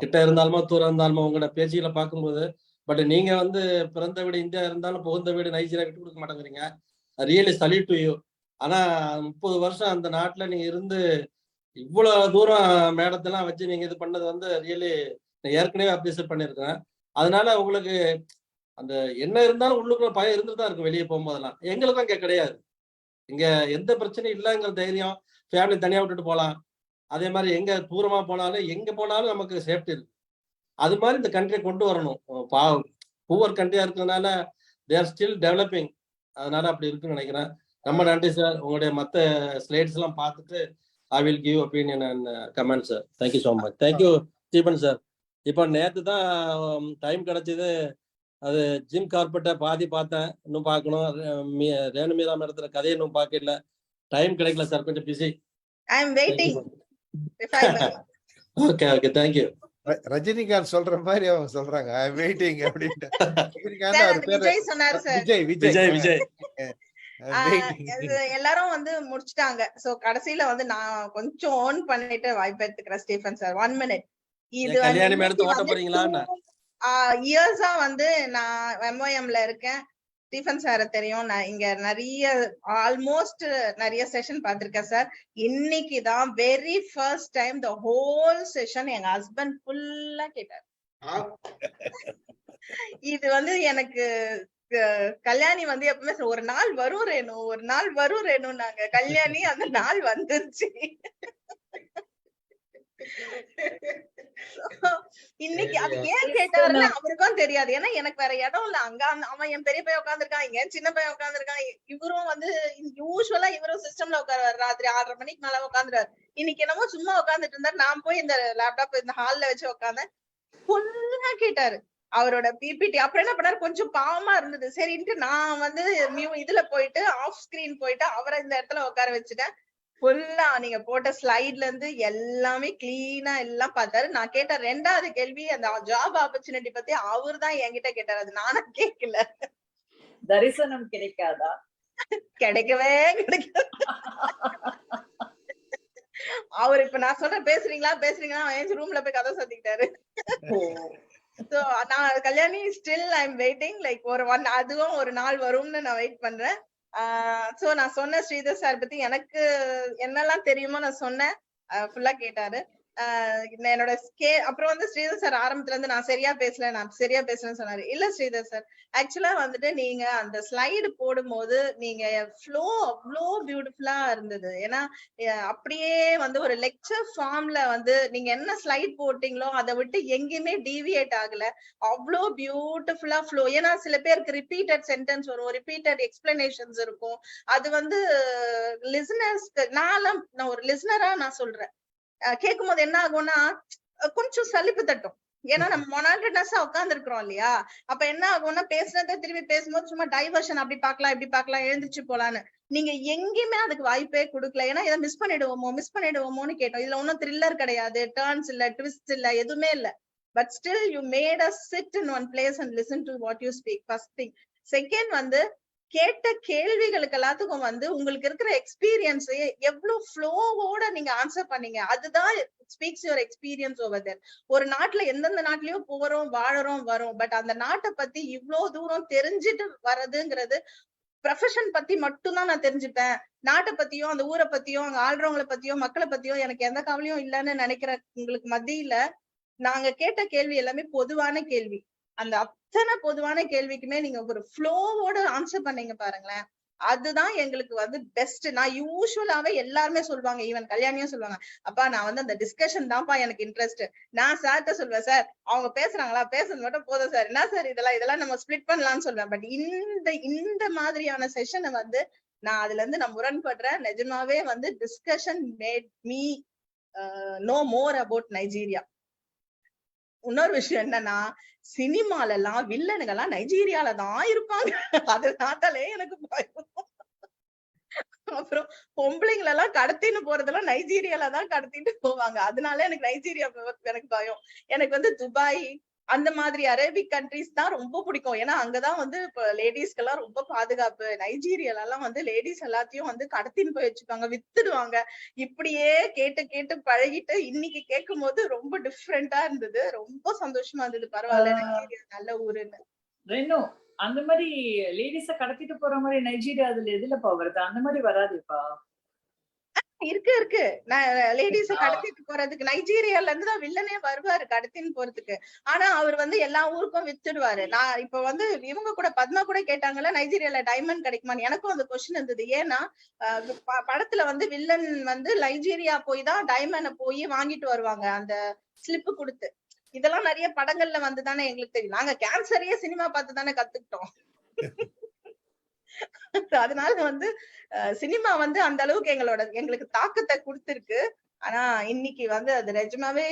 கிட்ட இருந்தாலுமா தூரம் இருந்தாலுமா உங்களோட பேச்சுகளை பார்க்கும்போது. பட் நீங்க வந்து பிறந்த வீடு இந்தியா இருந்தாலும் புகுந்த வீடு நைஜீரியா விட்டு கொடுக்க மாட்டேங்கிறீங்க. Really salute to you. ஆனா 30 வருஷம் அந்த நாட்டுல நீங்க இருந்து இவ்வளவு தூரம் மேடத்தெல்லாம் வச்சு நீங்க இது பண்ணது வந்து ரியலி ஏற்கனவே அப்ரிசியேட் பண்ணியிருக்கேன். அதனால உங்களுக்கு அந்த என்ன இருந்தாலும் உள்ளுக்குள்ள பயம் இருந்துட்டு தான் இருக்கும் வெளியே போகும்போதெல்லாம். எங்களுக்கும் அங்கே கிடையாது. இங்க எந்த பிரச்சனையும் இல்லைங்கிற தைரியம், ஃபேமிலி தனியா விட்டுட்டு போகலாம். அதே மாதிரி எங்க தூரமா போனாலும் எங்க போனாலும் நமக்கு சேஃப்டி இருக்கு. அது மாதிரி இந்த கண்ட்ரியை கொண்டு வரணும். புவர் கண்ட்ரியா இருக்கிறதுனால தே ஆர் ஸ்டில் டெவலப்பிங். அதனால அப்படி இருக்குன்னு நினைக்கிறேன். ரொம்ப நன்றி சார். உங்களுடைய மற்ற ஸ்லைட்ஸ் எல்லாம் பார்த்துட்டு I will give opinion and comment, sir. Thank you so much. Thank you, Stephen sir. இப்போ நேற்று தான் டைம் கிடைச்சது. அது ஜிம் கார்பெட்டை பாதி பார்த்தேன், இன்னும் பார்க்கணும். ரேணு மீரா மேடத்துல கதையை இன்னும் பார்க்கல, டைம் கிடைக்கல சார், கொஞ்சம் busy. I am waiting. Okay okay, thank you. Rajinikanth சொல்ற மாதிரி அவங்க சொல்றாங்க I am waiting அப்படின்ட்டு. விஜய் சொன்னாரு சார். விஜய் எல்லாரும் வந்து முடிச்சிட்டாங்க. சோ கடைசியில வந்து நான் கொஞ்சம் ஓன் பண்ணிட்டு வாய்ப்பு எடுத்துக்கிறேன் ஸ்டீஃபன் சார். 1 minute. இது இயர்ஸா வந்து நான் MOMல இருக்கேன். ஸ்டீஃபன் சார் தெரியும், நான் இங்க ஆல்மோஸ்ட் நிறைய செஷன் பார்த்திருக்கேன் சார். இன்னைக்குதான் very first time the whole session எங்க ஹஸ்பண்ட் ஃபுல்லா கேட்டார். இது வந்து எனக்கு கல்யாணி வந்து எப்பவுமே ஒரு நாள் வரும் ரேணு, ஒரு நாள் வரும் ரேணு நாங்க. கல்யாணி அந்த நாள் வந்துருச்சு. இன்னைக்கு அது ஏன் கேட்டாருன்னு அவருக்கும் தெரியாது. ஏன்னா எனக்கு வேற இடம் இல்ல. அங்க அவன் என் பெரிய பையன் உட்காந்துருக்கான், இங்க சின்ன பையன் உட்காந்துருக்கான். இவரும் வந்து யூஸ்வலா இவரும் சிஸ்டம்ல உட்காருவாரு. ராத்திரி 6:30 மணிக்கு மேல உட்காந்துருவாரு. இன்னைக்கு என்னமோ சும்மா உட்காந்துட்டு இருந்தாரு. நான் போய் இந்த லேப்டாப் இந்த ஹால்ல வச்சு உட்காந்தேன். ஃபுல்லா கேட்டாரு அவரோட பிபிடி. அப்புறம் என்ன பண்ணாரு, கொஞ்சம் பாவமா இருந்தது சரின்ட்டு நான் வந்து இதுல போயிட்டு ஆஃப் ஸ்கிரீன் போயிட்டு அவரை இந்த இடத்துல உட்கார வச்சுட்டேன். ஃபுல்லா நீங்க போட்ட ஸ்லைட்ல இருந்து எல்லாமே கிளீனா எல்லாம் பார்த்தாரு. நான் கேட்ட 2வது கேள்வி அந்த ஜாப் ஆப்பர்ச்சுனிட்டி பத்தி அவரு தான் என்கிட்ட கேட்டாரு. அது நானும் கேட்கல. தரிசனம் கிடைக்காதா? கிடைக்கவே கிடைக்காது. அவர் இப்ப நான் சொல்றேன் பேசுறீங்களா ரூம்ல போய் கதை சந்திக்கிட்டாரு. சோ நான் Kalyani still I am waiting. Like அதுவும் ஒரு நாள் வரும்னு நான் வெயிட் பண்றேன். சோ நான் சொன்ன ஸ்ரீதர் சார் பத்தி எனக்கு என்னெல்லாம் தெரியுமோ நான் சொன்னேன். ஃபுல்லா கேட்டாரு. என்னோட அப்புறம் வந்து ஸ்ரீதர் சார் ஆரம்பத்துல இருந்து நான் சரியா பேசலன்னு சொன்னாரு. இல்ல ஸ்ரீதர் சார், ஆக்சுவலா வந்துட்டு நீங்க அந்த ஸ்லைடு போடும்போது நீங்க ஃப்ளோ அவ்வளோ பியூட்டிஃபுல்லா இருந்தது. ஏன்னா அப்படியே வந்து ஒரு லெக்சர் ஃபார்ம்ல வந்து நீங்க என்ன ஸ்லைட் போட்டீங்களோ அதை விட்டு எங்கேயுமே டீவியேட் ஆகல. அவ்வளோ பியூட்டிஃபுல்லா ஃப்ளோ. ஏன்னா சில பேருக்கு ரிப்பீட்டட் சென்டென்ஸ் வரும், ரிப்பீட்டட் எக்ஸ்பிளனேஷன்ஸ் இருக்கும். அது வந்து லிசனர்ஸ்க்கு நான் ஒரு லிசனரா நான் சொல்றேன், கேட்கும் போது என்ன ஆகும்னா கொஞ்சம் சலிப்பு தட்டும். ஏன்னா நம்ம மொனாட்டனஸா உட்கார்ந்து இருக்கிறோம் இல்லையா. அப்ப என்ன ஆகும்னா பேசுறத திரும்பி பேசும்போது சும்மா டைவர்ஷன் அப்படி பார்க்கலாம் இப்படி பார்க்கலாம் எழுந்திரிச்சு போலான்னு நீங்க எங்கேயுமே அதுக்கு வாய்ப்பே கொடுக்கல. ஏன்னா இதை மிஸ் பண்ணிடுவோமோன்னு கேட்டோம். இதுல ஒன்னும் த்ரில்லர் கிடையாது, டர்ன்ஸ் இல்ல, ட்விஸ்ட் இல்ல, எதுவுமே இல்ல. But still you made us sit in one place and listen to what you speak. First thing. Second வந்து கேட்ட கேள்விகளுக்கு எல்லாத்துக்கும் வந்து உங்களுக்கு இருக்கிற எக்ஸ்பீரியன்ஸ் எவ்வளவு ஃப்ளோவோட நீங்க ஆன்சர் பண்ணீங்க. அதுதான் speaks your experience over there. ஒரு நாட்டுல எந்தெந்த நாட்டிலயோ போறோம் வாழறோம் வரோம், பட் அந்த நாட்டை பத்தி இவ்வளவு தூரம் தெரிஞ்சுட்டு வர்றதுங்கிறது ப்ரொஃபஷன் பத்தி மட்டும்தான் நான் தெரிஞ்சுப்பேன். நாட்டை பத்தியோ அந்த ஊரை பத்தியோ அங்க ஆள்றவங்களை பத்தியோ மக்களை பத்தியோ எனக்கு எந்த கவலையும் இல்லைன்னு நினைக்கிற உங்களுக்கு மத்தியில நாங்க கேட்ட கேள்வி எல்லாமே பொதுவான கேள்வி. அந்த அத்தனை பொதுவான கேள்விக்குமே நீங்க ஒரு ஃப்ளோவோட ஆன்சர் பண்ணீங்க பாருங்களேன். அதுதான் எங்களுக்கு வந்து பெஸ்ட். நான் யூஸ்வலாவே எல்லாருமே சொல்லுவாங்க, ஈவன் கல்யாணியும் சொல்லுவாங்க, அப்பா நான் வந்து அந்த டிஸ்கஷன் தான்ப்பா எனக்கு இன்ட்ரெஸ்ட். நான் சார்ட்ட சொல்லுவேன், சார் அவங்க பேசுறாங்களா பேசுறது மட்டும் போதும் சார், என்ன சார் இதெல்லாம் நம்ம ஸ்பிளிட் பண்ணலாம்னு சொல்லுவேன். பட் இந்த மாதிரியான செஷனை வந்து நான் அதுல இருந்து நான் முரண்படுறேன். நிஜமாவே வந்து discussion made me know more about Nigeria. இன்னொரு விஷயம் என்னன்னா, சினிமால எல்லாம் வில்லனுங்க எல்லாம் நைஜீரியால தான் இருப்பாங்க. அதனாலே எனக்கு பயம். அப்புறம் பொம்பளைங்களை எல்லாம் கடத்தின்னு போறதெல்லாம் நைஜீரியால தான் கடத்திட்டு போவாங்க. அதனால எனக்கு நைஜீரியா எனக்கு பயம். எனக்கு வந்து துபாய் அந்த மாதிரி அரேபிக் கண்ட்ரிஸ் தான் ரொம்ப பிடிக்கும். ஏன்னா அங்கதான் வந்து இப்ப லேடிஸ்க்கு எல்லாம் ரொம்ப பாதுகாப்பு. நைஜீரியால எல்லாம் வந்து லேடிஸ் எல்லாத்தையும் வந்து கடத்தின்னு போய் வச்சுப்பாங்க, வித்துடுவாங்க. இப்படியே கேட்டு கேட்டு பழகிட்டு இன்னைக்கு கேட்கும் போது ரொம்ப டிஃப்ரெண்டா இருந்தது, ரொம்ப சந்தோஷமா இருந்தது. பரவாயில்ல, நைஜீரியா நல்ல ஊருன்னு. ரெனோ அந்த மாதிரி லேடிஸ கடத்திட்டு போற மாதிரி நைஜீரியா அதுல எதுலப்பா வருது? அந்த மாதிரி வராதுப்பா. இருக்கு லேடிஸ கடத்திட்டு போறதுக்கு நைஜீரியால இருந்து தான் வில்லனே வருவாரு கடத்தின்னு போறதுக்கு. ஆனா அவர் வந்து எல்லா ஊருக்கும் வித்துடுவாரு. நான் இப்ப வந்து இவங்க கூட பத்மா கூட கேட்டாங்கல்ல, நைஜீரியால டைமண்ட் கிடைக்குமான்னு. எனக்கும் அந்த கொஸ்டின் இருந்தது. ஏன்னா படத்துல வந்து வில்லன் வந்து நைஜீரியா போய் தான் டைமண்ட போய் வாங்கிட்டு வருவாங்க, அந்த ஸ்லிப்பு கொடுத்து. இதெல்லாம் நிறைய படங்கள்ல வந்துதானே எங்களுக்கு தெரியும். நாங்க கேன்சரையே சினிமா பார்த்து தானே கத்துக்கிட்டோம். அதனால வந்து சினிமா வந்து அந்த அளவுக்கு எங்களுக்கு தாக்கத்தை கொடுத்திருக்கு. ஆனா இன்னைக்கு வந்து அது நிஜமாவே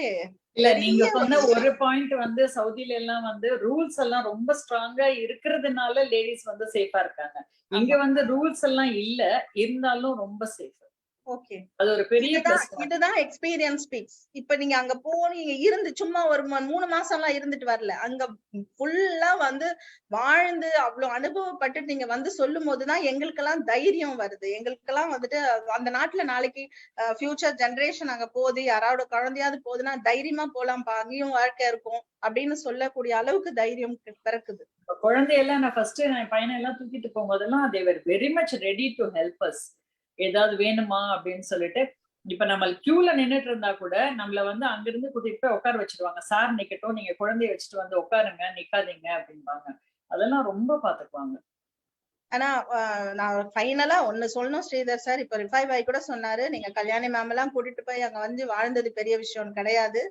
இல்ல. நீங்க சொன்ன ஒரு பாயிண்ட் வந்து சவுதில எல்லாம் வந்து ரூல்ஸ் எல்லாம் ரொம்ப ஸ்ட்ராங்கா இருக்கிறதுனால லேடிஸ் வந்து சேஃபா இருக்காங்க. இங்க வந்து ரூல்ஸ் எல்லாம் இல்ல, இருந்தாலும் ரொம்ப சேஃப். ஓகே, அது ஒரு பெரிய இதுதான் எக்ஸ்பீரியன்ஸ் ஸ்பீக்ஸ். இப்ப நீங்க அங்க போனீங்க, இருந்து சும்மா ஒரு 3 மாசம் எல்லாம் இருந்துட்டு வரல, அங்க ஃபுல்லா வந்து வாழ்ந்து அவ்வளவு அனுபவப்பட்டு நீங்க வந்து சொல்லும் போதுதான் எங்களுக்கெல்லாம் தைரியம் வருது. எங்களுக்கெல்லாம் வந்துட்டு அந்த நாட்டுல நாளைக்கு ஃபியூச்சர் ஜெனரேஷன் அங்க போகுது, யாரோட குழந்தையாவது போகுதுன்னா தைரியமா போலாம்ப்பா, அங்கேயும் வாழ்க்கை இருக்கும் அப்படின்னு சொல்லக்கூடிய அளவுக்கு தைரியம் பிறக்குது. குழந்தையெல்லாம் நான் ஃபர்ஸ்ட் என் பையனை எல்லாம் தூக்கிட்டு போகும்போதெல்லாம் they were very much ready to help us. ஏதாவது வேணுமா அப்படின்னு சொல்லிட்டு, இப்ப நம்ம கியூல நின்னுட்டு இருந்தா கூட நம்மள வந்து அங்கிருந்து கூட்டிட்டு போய் உட்கார வச்சிருவாங்க. சார் நிக்கட்டும், நீங்க குழந்தைய வச்சுட்டு வந்து உட்காருங்க, நிக்காதீங்க அப்படின்பாங்க. அதெல்லாம் ரொம்ப பாத்துக்குவாங்க. ஆனா நான் ஃபைனலா ஒண்ணு சொல்லணும் ஸ்ரீதர் சார். இப்ப ரிஃபைவ் ஆகி கூட சொன்னாரு, நீங்க கல்யாணி மேம் எல்லாம் கூட்டிட்டு போய் அங்க வந்து வாழ்ந்தது பெரிய விஷயம் கிடையாது.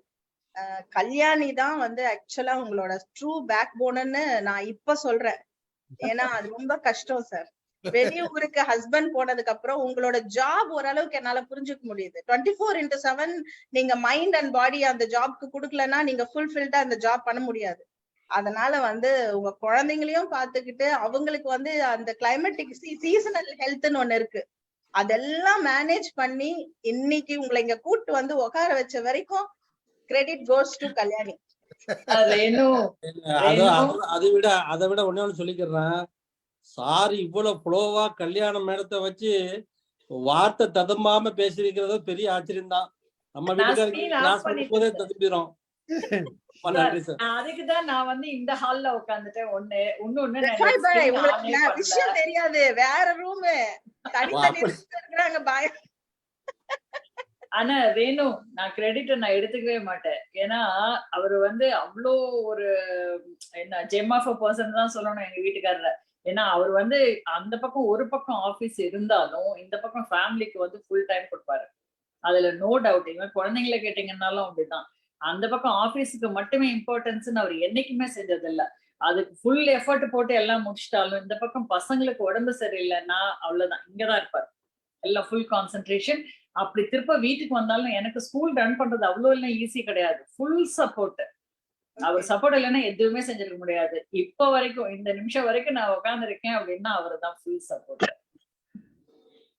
கல்யாணி தான் வந்து ஆக்சுவலா உங்களோட ட்ரூ பேக் போன்னு நான் இப்ப சொல்றேன். ஏன்னா அது ரொம்ப கஷ்டம் சார். வெளியூருக்கு ஹஸ்பண்ட் போனதுக்கு அப்புறம் உங்களோட ஜாப் ஓரளவுக்கு என்னால புரிஞ்சுக்க முடியுது. 24/7 நீங்க மைண்ட் அண்ட் பாடி அந்த ஜாப்க்கு கொடுக்கலன்னா நீங்க ஃபுல்ஃபில்டா அந்த ஜாப் பண்ண முடியாது. அதனால வந்து உங்க குழந்தைங்களையும் பாத்துக்கிட்டு அவங்களுக்கு வந்து அந்த கிளைமேட்டிக் சீசனல் ஹெல்த்னு ஒண்ணு இருக்கு, அதெல்லாம் மேனேஜ் பண்ணி இன்னைக்கு உங்களை இங்க கூட்டு வந்து உட்கார வச்ச வரைக்கும் கிரெடிட் கோஸ் டு கல்யாணி. அதை விட ஒண்ணு சொல்லிக்கிறேன். சார் இவ்வளவு புலோவா கல்யாண மேடத்தை வச்சு வார்த்தை ததும்பாம பேசிருக்கிறது பெரிய ஆச்சரியம் தான். நம்ம வீட்டுக்காரங்க ததும்பிடும். அதுக்குதான் நான் வந்து இந்த ஹால்ல உட்கார்ந்துட்டேன். விஷயம் தெரியாது, வேற ரூம் தனித்தனி இருக்கிறாங்க. ஆனா ரேணு நான் கிரெடிட் நான் எடுத்துக்கவே மாட்டேன். ஏன்னா அவர் வந்து அவ்வளோ ஒரு என்ன ஜெம் ஆஃப் அ பர்சன் தான் சொல்லணும் எங்க வீட்டுக்காரரை. ஏன்னா அவர் வந்து அந்த பக்கம் ஒரு பக்கம் ஆபீஸ் இருந்தாலும் இந்த பக்கம் ஃபேமிலிக்கு வந்து ஃபுல் டைம் கொடுப்பாரு. அதுல நோ டவுட். இவன் குழந்தைங்களை கேட்டீங்கன்னாலும் அப்படிதான். அந்த பக்கம் ஆபீஸுக்கு மட்டுமே இம்பார்ட்டன்ஸ் அவர் என்னைக்குமே செஞ்சதில்லை. அதுக்கு ஃபுல் எஃபர்ட் போட்டு எல்லாம் முடிச்சிட்டாலும் இந்த பக்கம் பசங்களுக்கு உடம்பு சரியில்லைன்னா அவ்வளவுதான், இங்கதான் இருப்பாரு. எல்லாம் ஃபுல் கான்சென்ட்ரேஷன். அப்படி திருப்ப வீட்டுக்கு வந்தாலும் எனக்கு ஸ்கூல் ரன் பண்றது அவ்வளோ எல்லாம் ஈஸி கிடையாது. Full support. அவர் சப்போர்ட் இல்லைன்னா எதுவுமே செஞ்சிருக்க முடியாது. இப்ப வரைக்கும் இந்த நிமிஷம் வரைக்கும் நான் உட்காந்துருக்கேன் அப்படின்னா அவரு தான் ஃபுல் சப்போர்ட்.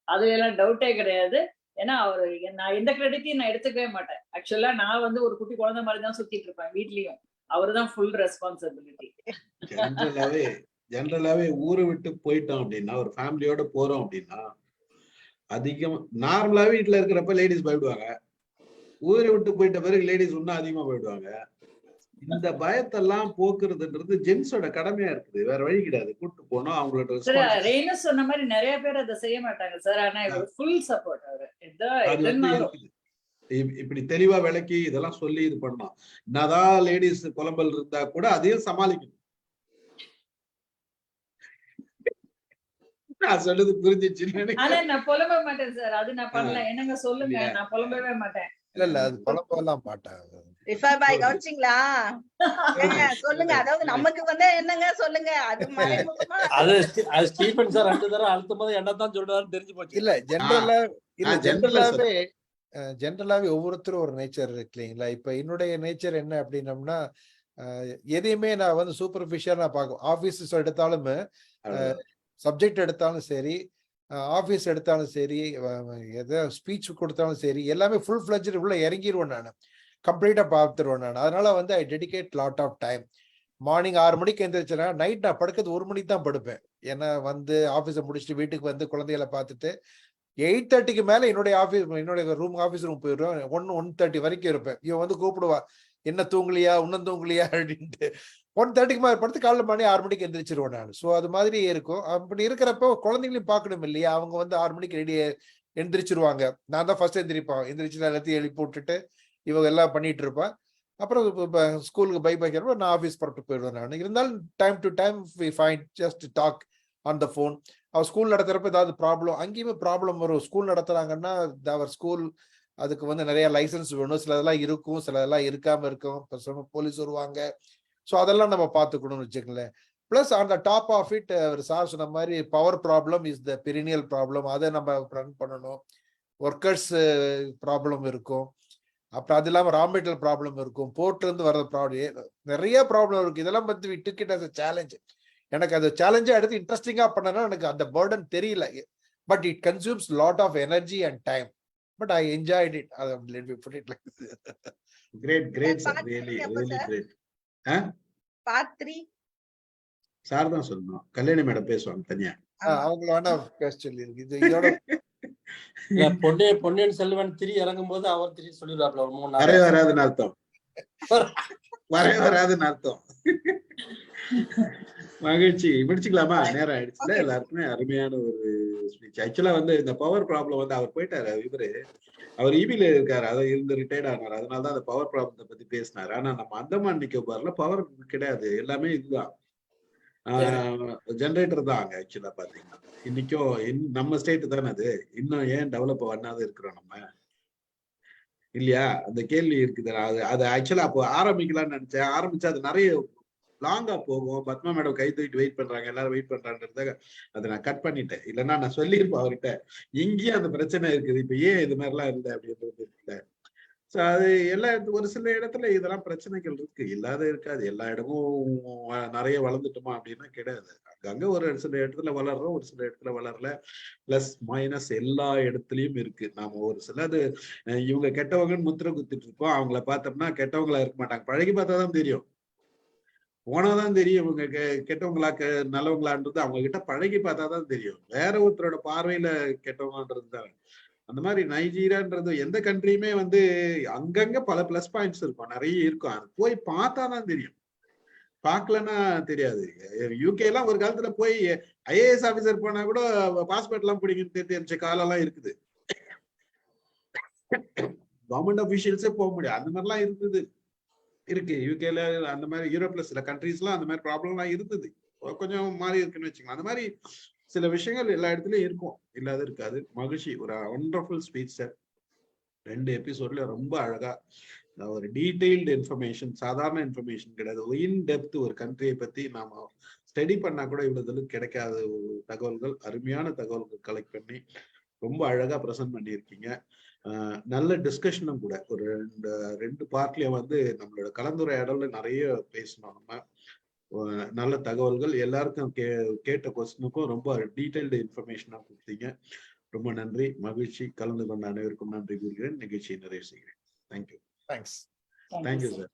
அது எல்லாம் டவுட்டே கிடையாது. ஏன்னா அவரு நான் எந்த கிரெடிட்டையும் நான் எடுத்துக்கவே மாட்டேன். ஆக்சுவலா நான் வந்து ஒரு குட்டி குழந்தை மாதிரி தான் சுத்திட்டு இருப்பேன் வீட்லயும். அவருதான் ஃபுல் ரெஸ்பான்சிபிலிட்டி. ஜெனரலாவே ஊரை விட்டு போயிட்டோம் அப்படின்னா, ஒரு ஃபேமிலியோட போறோம் அப்படின்னா, அதிகம் நார்மலாவே வீட்டுல இருக்கிறப்ப லேடிஸ் போயிடுவாங்க. ஊரை விட்டு போயிட்ட பிறகு லேடிஸ் இன்னும் அதிகமா போயிடுவாங்க. இந்த பயத்தெல்லாம் போக்குறதுன்றது ஜென்ஸோட கடமையா இருக்குது, வேற வழி கிடையாது. கூட்டு போனோம் அவங்களோட. ரேணு சொன்ன மாதிரி நிறைய பேர் அதை செய்ய மாட்டாங்க சார். ஆனா இவர் ஃபுல் சப்போர்ட். அவரு இப்படி தெளிவா விளக்கி இதெல்லாம் சொல்லி இது பண்ணலாம். என்னதான் லேடிஸ் புலம்பல் இருந்தா கூட அதையும் சமாளிக்கணும். நான் சொல்றது புரிஞ்சிச்சு. ஆனா நான் புலம்ப மாட்டேன் சார். அது நான் பண்ணல. என்னங்க சொல்லுங்க, நான் புலம்பவே மாட்டேன். இல்ல அது புலம்பெல்லாம் மாட்டாங்க. கவனிச்சிங்களா? சொல்லுங்க. அதாவது நமக்கு வந்து என்னங்க சொல்லுங்க. அது மறைமுகமா அது ஸ்டீபன் சார் 2 தடவை அழுத்தும் போது என்னதான் சொல்றாருன்னு தெரிஞ்சு போச்சு. இல்ல ஜென்ரலாவே ஒவ்வொருத்தரும் ஒரு நேச்சர் இருக்கு இல்லைங்களா? இப்ப என்னுடைய நேச்சர் என்ன அப்படின்னம்னா, எதையுமே நான் வந்து சூப்பர்ஃபிஷியலா நான் பார்க்கும். ஆபீஸ் எடுத்தாலுமே, சப்ஜெக்ட் எடுத்தாலும் சரி, ஆபீஸ் எடுத்தாலும் சரி, எதை ஸ்பீச் கொடுத்தாலும் சரி, எல்லாமே ஃபுல் ஃபிளட்ஜ் உள்ள இறங்கிடுவேன். நான் கம்ப்ளீட்டா பார்த்துருவேன். நான் அதனால வந்து I dedicate lot of time. Morning 6 மணிக்கு எந்திரிச்சேன்னா நைட் நான் படுக்கிறது 1 மணிக்கு தான் படுப்பேன். ஏன்னா வந்து ஆபீஸை முடிச்சுட்டு வீட்டுக்கு வந்து குழந்தைகளை பார்த்துட்டு 8:30க்கு மேல என்னுடைய ஆபீஸ் ரூம் போயிடுவேன். 1:30 வரைக்கும் இருப்பேன். இவன் வந்து கூப்பிடுவா, என்ன தூங்கலையா, இன்னும் தூங்கலையா அப்படின்ட்டு. 1:30க்கு மேல படுத்து காலைல மணி 6 மணிக்கு எந்திரிச்சிருவேன் நான். ஸோ அது மாதிரி இருக்கும். அப்படி இருக்கிறப்போ குழந்தைங்களையும் பார்க்கணும் இல்லையா? அவங்க வந்து 6 மணிக்கு ரெடி எந்திரிச்சிருவாங்க. நான் தான் ஃபர்ஸ்ட் எந்திரிச்சு எல்லாத்தையும் எழுப்பி விட்டுட்டு இவங்க எல்லாம் பண்ணிட்டு இருப்பேன். அப்புறம் ஸ்கூலுக்கு பை வைக்கிறப்ப நான் ஆஃபீஸ் புறப்பட்டு போயிடுவேன். நான் இருந்தாலும் time to time we find just talk on the phone. அவர் ஸ்கூல் நடத்துறப்ப ஏதாவது ப்ராப்ளம், அங்கேயுமே ப்ராப்ளம் வரும். ஸ்கூல் நடத்துறாங்கன்னா அவர் ஸ்கூல் அதுக்கு வந்து நிறைய லைசன்ஸ் வேணும். சிலதெல்லாம் இருக்கும், சிலதெல்லாம் இருக்காம இருக்கும். போலீஸ் வருவாங்க. ஸோ அதெல்லாம் நம்ம பார்த்துக்கணும்னு வச்சுக்கங்களேன். Plus on the top of it அவர் சார் சொன்ன மாதிரி power problem is the perennial problem. அதை நம்ம ரன் பண்ணணும். ஒர்க்கர்ஸ் ப்ராப்ளம் இருக்கும். அப்புறம் அது இல்லாமல் ரா மெட்டீரியல் ப்ராப்ளம் இருக்கும். போர்ட்ல இருந்து வர்ற ப்ராப்ளம், நிறைய ப்ராப்ளம் இருக்கு. இதெல்லாம் பத்தி we took it as a challenge. எனக்கு அது சேலஞ்சா எடுத்து இன்ட்ரெஸ்டிங்கா பண்ணனா எனக்கு அந்த பர்டன் தெரியல. But it consumes lot of energy and time. But I enjoyed it. Let me put it like this. Great sir, really great. Part 3 sir தான் சொல்லணும். கல்யாணி மேடம் பேசுவாங்க தனியா. அவங்க வேணா பேச சொல்லி இருக்கு. இதோட பொன்னியின் செல்வன் 3 இறங்கும் போது அவர் 3 சொல்லிடுவாப்ல. ஒரு 3 நாள் வராதுன்னு அர்த்தம். வராதுன்னு அர்த்தம். மகிழ்ச்சி. முடிச்சுக்கலாமா? நேரம் ஆயிடுச்சுல. எல்லாருக்குமே அருமையான ஒரு ஸ்பீச். ஆக்சுவலா வந்து இந்த பவர் ப்ராப்ளம் வந்து அவர் போயிட்டாரு. அவர் இபில இருக்காரு. அதை இருந்து ரிட்டையர்ட் ஆனார். அதனாலதான் அந்த பவர் ப்ராப்ளத்தை பத்தி பேசினாரு. ஆனா நம்ம அந்தமான் நிக்கோபார்ல பவர் கிடையாது. எல்லாமே இதுதான், ஜெனரேட்டர் தான் அங்க. ஆக்சுவலா பாத்தீங்கன்னா இன்னைக்கும் நம்ம ஸ்டேட் தானே அது. இன்னும் ஏன் டெவலப் பண்ணாத இருக்கிறோம் நம்ம இல்லையா? அந்த கேள்வி இருக்குது. அது ஆக்சுவலா அப்போ ஆரம்பிக்கலாம்னு நினைச்சேன். ஆரம்பிச்சா அது நிறைய லாங்கா போகும். பத்மா மேடம் கை தூக்கிட்டு வெயிட் பண்றாங்க, எல்லாரும் வெயிட் பண்றான்றத அதை நான் கட் பண்ணிட்டேன். இல்லைன்னா நான் சொல்லியிருப்பேன் அவர்கிட்ட, இங்கேயும் அந்த பிரச்சனை இருக்குது. இப்ப ஏன் இது மாதிரிலாம் இல்லை அப்படின்றது இல்லை. ஸோ அது ஒரு சில இடத்துல இதெல்லாம் பிரச்சனைகள் இருக்கு, இல்லாத இருக்காது. எல்லா இடமும் நிறைய வளர்ந்துட்டோமா அப்படின்னா கிடையாது. அங்கங்க ஒரு சில இடத்துல வளர்றோம், ஒரு சில இடத்துல வளரல. பிளஸ் மைனஸ் எல்லா இடத்துலயும் இருக்கு. நாம ஒரு சிலது இவங்க கெட்டவங்கன்னு முத்திரை குத்திட்டு இருக்கோம். அவங்கள பார்த்தோம்னா கெட்டவங்களா இருக்க மாட்டாங்க. பழகி பார்த்தா தான் தெரியும், போனாதான் தெரியும் இவங்க கெட்டவங்களா நல்லவங்களான்றது. அவங்க கிட்ட பழகி பார்த்தாதான் தெரியும். வேற ஒருத்தரோட பார்வையில கெட்டவங்கன்றது தான். அந்த மாதிரி நைஜீரியான்றது எந்த கண்ட்ரியுமே வந்து அங்கங்க பல பிளஸ் பாயிண்ட்ஸ் இருக்கும், நிறைய இருக்கும். அது போய் பார்த்தாதான் தெரியும், பார்க்கலன்னா தெரியாது. யூகே எல்லாம் ஒரு காலத்துல போய் ஐஏஎஸ் ஆபீசர் போனா கூட பாஸ்போர்ட் எல்லாம் பிடிக்குன்னு தெரிஞ்ச காலம் எல்லாம் இருக்குது. கவர்மெண்ட் அபிஷியல்ஸே போக முடியாது. அந்த மாதிரிலாம் இருந்தது இருக்கு யூகேல, அந்த மாதிரி யூரோப்ல சில கண்ட்ரீஸ்லாம் அந்த மாதிரி ப்ராப்ளம்லாம் இருந்தது. கொஞ்சம் மாறி இருக்குன்னு வச்சுக்கலாம். அந்த மாதிரி சில விஷயங்கள் எல்லா இடத்துலயும் இருக்கும், இல்லாத இருக்காது. மகிழ்ச்சி, ஒரு வண்டர்ஃபுல் ஸ்பீச் சார். 2 எபிசோட்ல ரொம்ப அழகா ஒரு டீடைல்டு இன்ஃபர்மேஷன், சாதாரண இன்ஃபர்மேஷன் கிடையாது, இன் டெப்த் ஒரு கண்ட்ரியை பத்தி நாம ஸ்டடி பண்ணா கூட இவ்வளவு கிடைக்காத ஒரு தகவல்கள், அருமையான தகவல்கள் கலெக்ட் பண்ணி ரொம்ப அழகா ப்ரெசென்ட் பண்ணியிருக்கீங்க. நல்ல டிஸ்கஷனும் கூட. ஒரு ரெண்டு பார்ட்லயும் வந்து நம்மளோட கலந்துரையாடல நிறைய பேசணும். நம்ம நல்ல தகவல்கள், எல்லாருக்கும் கேட்ட கொஸ்டினுக்கும் ரொம்ப டீடைல்டு இன்ஃபர்மேஷனா கொடுத்தீங்க. ரொம்ப நன்றி, மகிழ்ச்சி. கலந்து கொண்ட அனைவருக்கும் நன்றி கூறுகிறேன். நிகழ்ச்சியை நிறைவு செய்கிறேன். தேங்க்யூ. தேங்க்ஸ். Thank you sir.